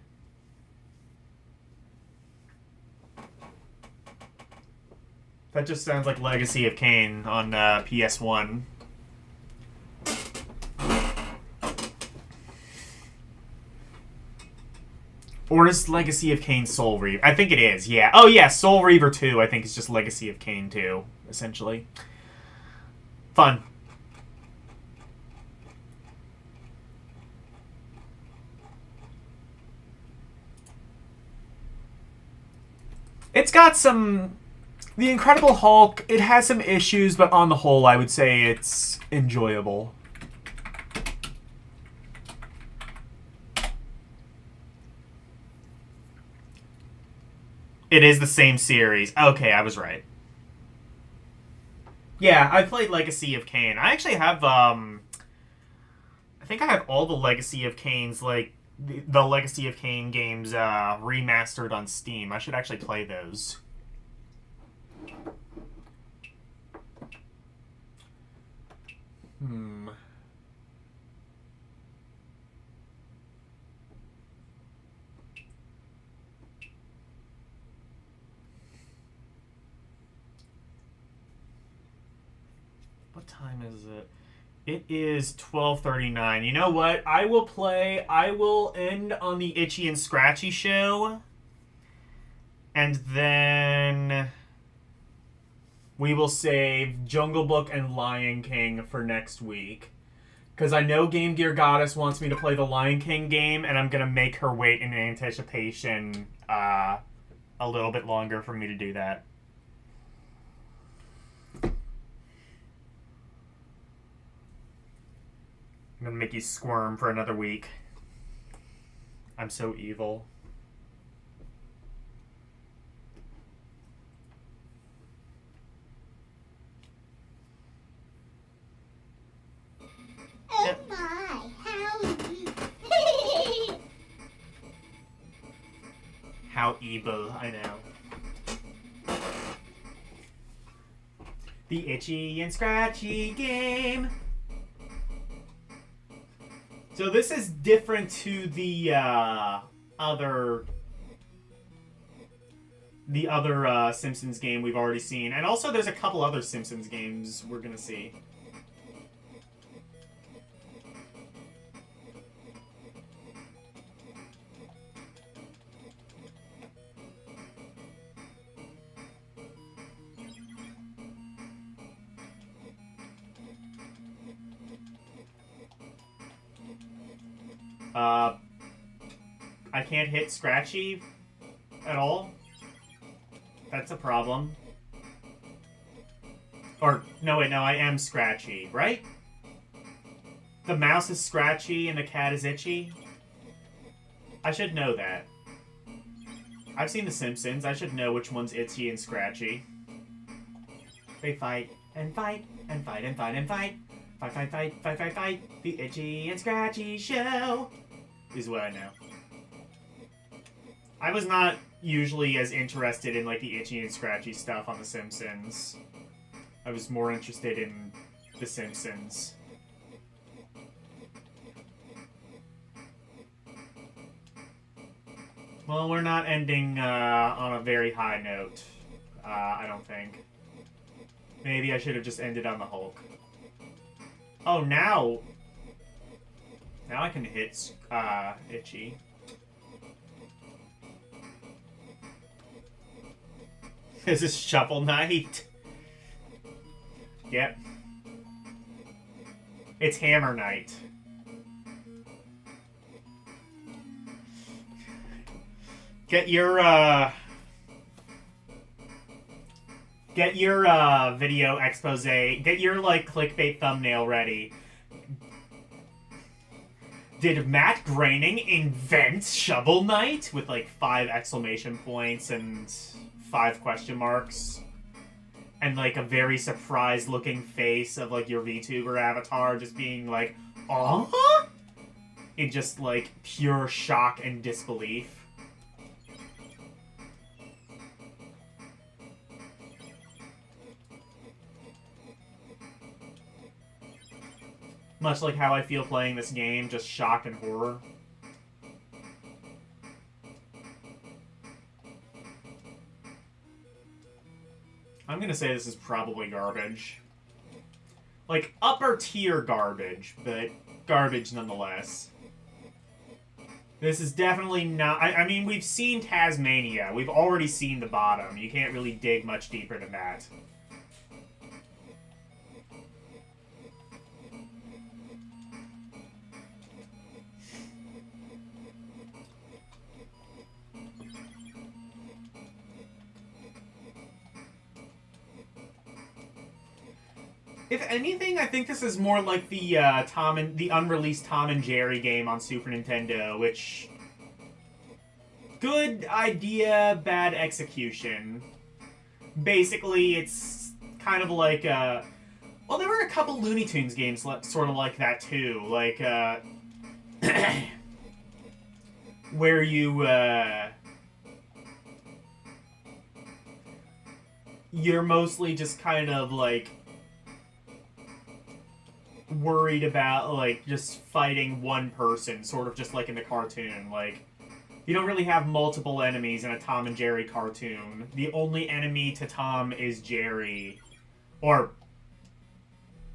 That just sounds like Legacy of Kain on PS1. Or is Legacy of Kain Soul Reaver? I think it is, yeah. Oh yeah, Soul Reaver 2 I think is just Legacy of Kain 2, essentially. Fun. It's got some... The Incredible Hulk, it has some issues, but on the whole, I would say it's enjoyable. It is the same series. Okay, I was right. Yeah, I played Legacy of Kain. I actually have, I think I have all the Legacy of Kain's, like, the Legacy of Kain games remastered on Steam. I should actually play those. What time is it? It is 12:39. You know what? I will end on the Itchy and Scratchy show. And then we will save Jungle Book and Lion King for next week. Because I know Game Gear Goddess wants me to play the Lion King game, and I'm going to make her wait in anticipation a little bit longer for me to do that. I'm gonna make you squirm for another week. I'm so evil. Oh my, How evil, I know. The Itchy and Scratchy game. So this is different to the other Simpsons game we've already seen, and also there's a couple other Simpsons games we're gonna see. I can't hit Scratchy at all. That's a problem. Or, no wait, no, I am Scratchy, right? The mouse is Scratchy and the cat is Itchy? I should know that. I've seen The Simpsons. I should know which one's Itchy and Scratchy. They fight and fight and fight and fight and fight. Fight, fight, fight, fight, fight, fight. The Itchy and Scratchy show is what I know. I was not usually as interested in like the Itchy and Scratchy stuff on The Simpsons. I was more interested in The Simpsons. Well, we're not ending on a very high note, I don't think. Maybe I should have just ended on the Hulk. Oh, now I can hit Itchy. This is Shovel Knight. Yep. It's Hammer Knight. Get your video expose. Get your like clickbait thumbnail ready. Did Matt Groening invent Shovel Knight? With like 5 exclamation points and 5 question marks. And like a very surprised looking face of like your VTuber avatar just being like, uh-huh? In just like pure shock and disbelief. Much like how I feel playing this game, just shock and horror. I'm gonna say this is probably garbage. Like, upper tier garbage, but garbage nonetheless. This is definitely not... I mean, we've seen Tasmania. We've already seen the bottom. You can't really dig much deeper than that. If anything, I think this is more like the the unreleased Tom and Jerry game on Super Nintendo, which good idea, bad execution. Basically, it's kind of like well, there were a couple Looney Tunes games sort of like that too, like where you're mostly just kind of like worried about like just fighting one person, sort of just like in the cartoon. Like you don't really have multiple enemies in a Tom and Jerry cartoon. The only enemy to Tom is Jerry, or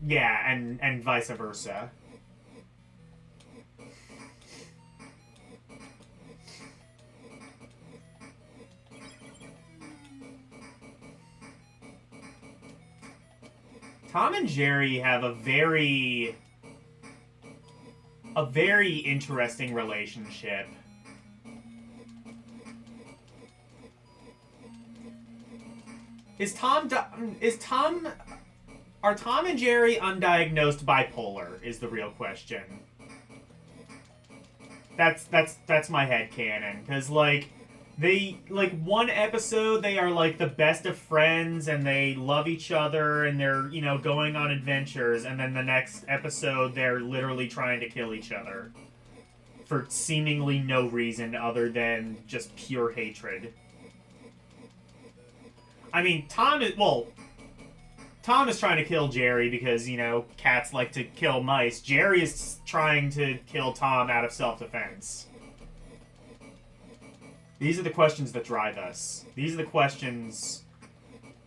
yeah, and vice versa. Tom and Jerry have a very interesting relationship. Are Tom and Jerry undiagnosed bipolar is the real question. That's my headcanon, cuz like they like one episode they are like the best of friends and they love each other and they're, you know, going on adventures, and then the next episode they're literally trying to kill each other for seemingly no reason other than just pure hatred. I mean, Tom is trying to kill Jerry because, you know, cats like to kill mice. Jerry is trying to kill Tom out of self-defense. These are the questions that drive us. These are the questions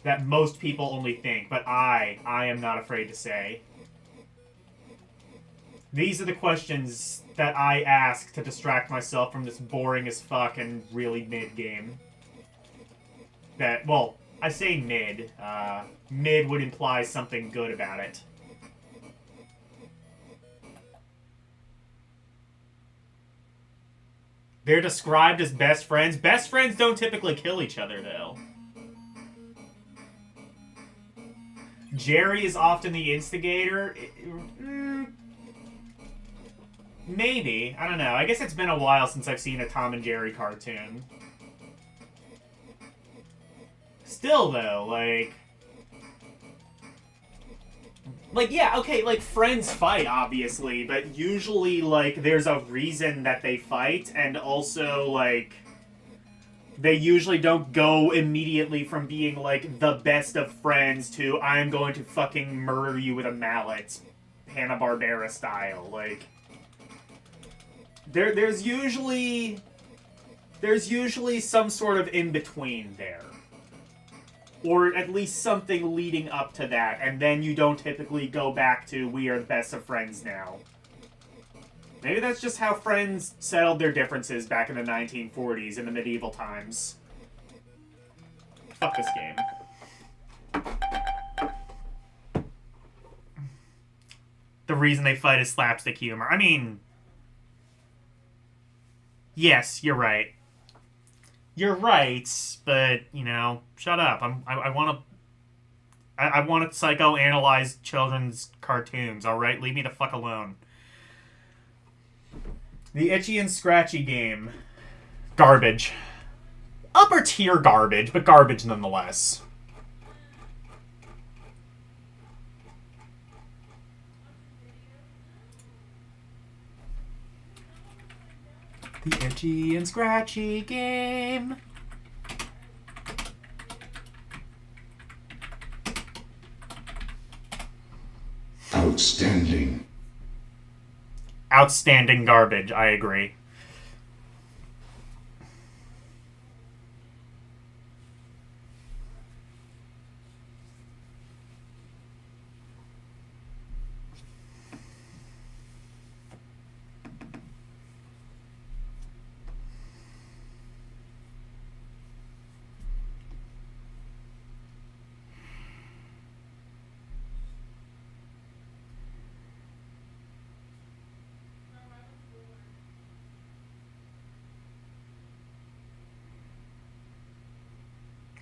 that most people only think, but I am not afraid to say. These are the questions that I ask to distract myself from this boring as fuck and really mid game. That, well, I say mid. Mid would imply something good about it. They're described as best friends. Best friends don't typically kill each other, though. Jerry is often the instigator. Maybe. I don't know. I guess it's been a while since I've seen a Tom and Jerry cartoon. Still, though, like, yeah, okay, like, friends fight, obviously, but usually, like, there's a reason that they fight, and also, like, they usually don't go immediately from being, like, the best of friends to, I'm going to fucking murder you with a mallet, Hanna-Barbera style, like, there's usually some sort of in-between there. Or at least something leading up to that, and then you don't typically go back to, we are the best of friends now. Maybe that's just how friends settled their differences back in the 1940s, in the medieval times. Fuck this game. The reason they fight is slapstick humor. I mean... Yes, you're right. You're right, but, you know, shut up. I want to psychoanalyze children's cartoons, alright? Leave me the fuck alone. The Itchy and Scratchy game. Garbage. Upper tier garbage, but garbage nonetheless. The Itchy and Scratchy game. Outstanding. Outstanding garbage, I agree.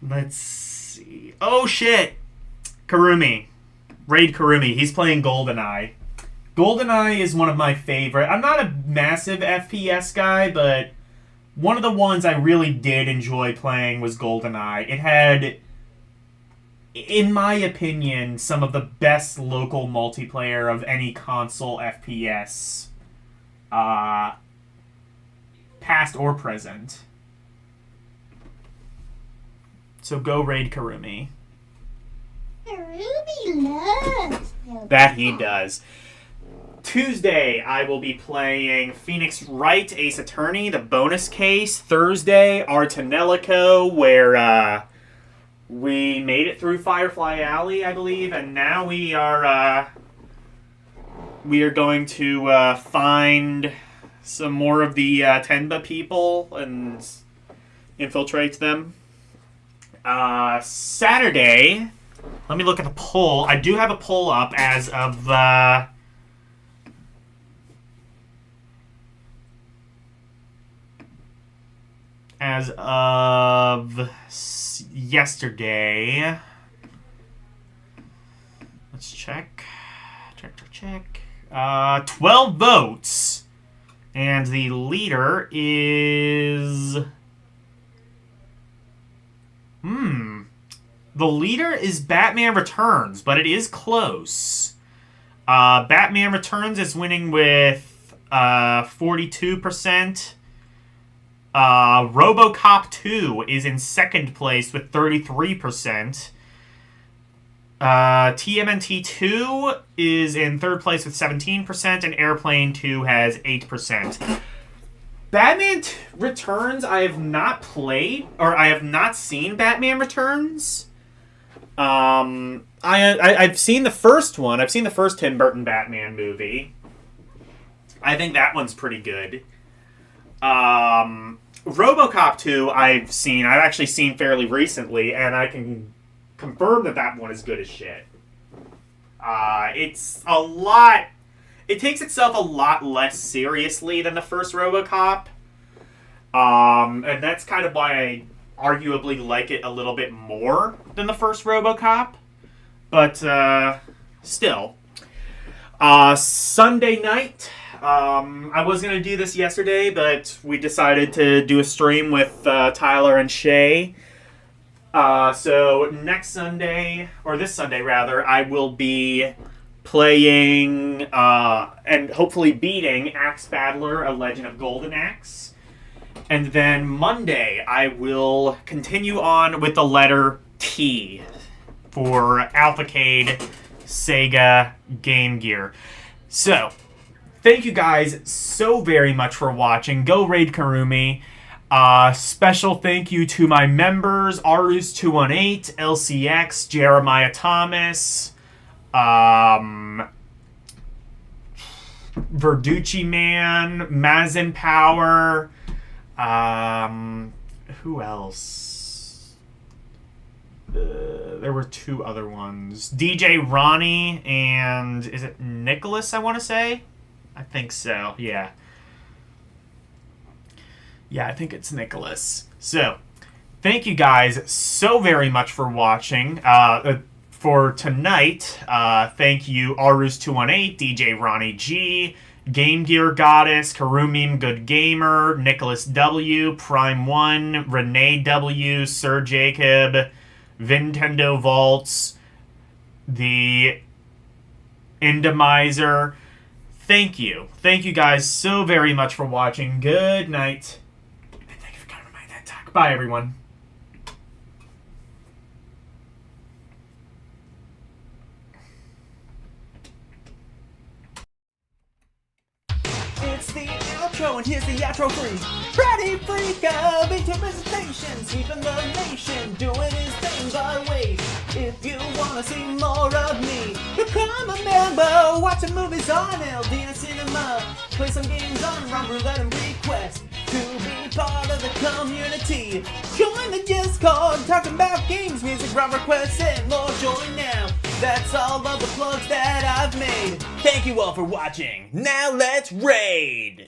Let's see. Oh shit! Karumi. Raid Karumi. He's playing GoldenEye. GoldenEye is one of my favorite. I'm not a massive FPS guy, but one of the ones I really did enjoy playing was GoldenEye. It had, in my opinion, some of the best local multiplayer of any console FPS, past or present. So go Raid Karumi. Ruby loves That he does. Tuesday, I will be playing Phoenix Wright Ace Attorney, the bonus case. Thursday, Artanelico, where we made it through Firefly Alley, I believe, and now we are going to find some more of the Tenba people and infiltrate them. Saturday, let me look at the poll. I do have a poll up as of yesterday. Let's check. Check. 12 votes. And the leader is... The leader is Batman Returns, but it is close. Batman Returns is winning with 42%. RoboCop 2 is in second place with 33%. TMNT 2 is in third place with 17%, and Airplane 2 has 8%. Batman Returns, I have not played, or I have not seen Batman Returns. I've seen the first one. I've seen the first Tim Burton Batman movie. I think that one's pretty good. RoboCop 2 I've actually seen fairly recently, and I can confirm that one is good as shit. It's a lot... It takes itself a lot less seriously than the first RoboCop. And that's kind of why I arguably like it a little bit more than the first RoboCop. But, still. Sunday night... I was going to do this yesterday, but we decided to do a stream with Tyler and Shay. So next Sunday, or this Sunday rather, I will be playing and hopefully beating Axe Battler, A Legend of Golden Axe. And then Monday, I will continue on with the letter T for Alphacade Sega Game Gear. So... thank you guys so very much for watching. Go Raid Karumi. Special thank you to my members, Arus218, LCX, Jeremiah Thomas, Verducci Man, Mazin Power, who else? There were two other ones. DJ Ronnie and, is it Nicholas, I want to say? I think so, yeah. Yeah, I think it's Nicholas. So, thank you guys so very much for watching. For tonight, thank you Arus218, DJ Ronnie G, Game Gear Goddess, Karumim Good Gamer, Nicholas W, Prime 1, Renee W, Sir Jacob, Nintendo Vaults, the Endomizer. Thank you. Thank you guys so very much for watching. Good night. And thank you for coming to my TED Talk. Bye, everyone. It's the outro, and here's the outro freeze. Freddy Freak of Interpretation, sweeping the nation, doing his thing by way. If you wanna see more of me, become a member, watching movies on LDN Cinema, play some games on Rum Roulette and Request. To be part of the community, join the Discord, talking about games, music, rum requests, and more. Join now. That's all of the plugs that I've made. Thank you all for watching. Now let's raid!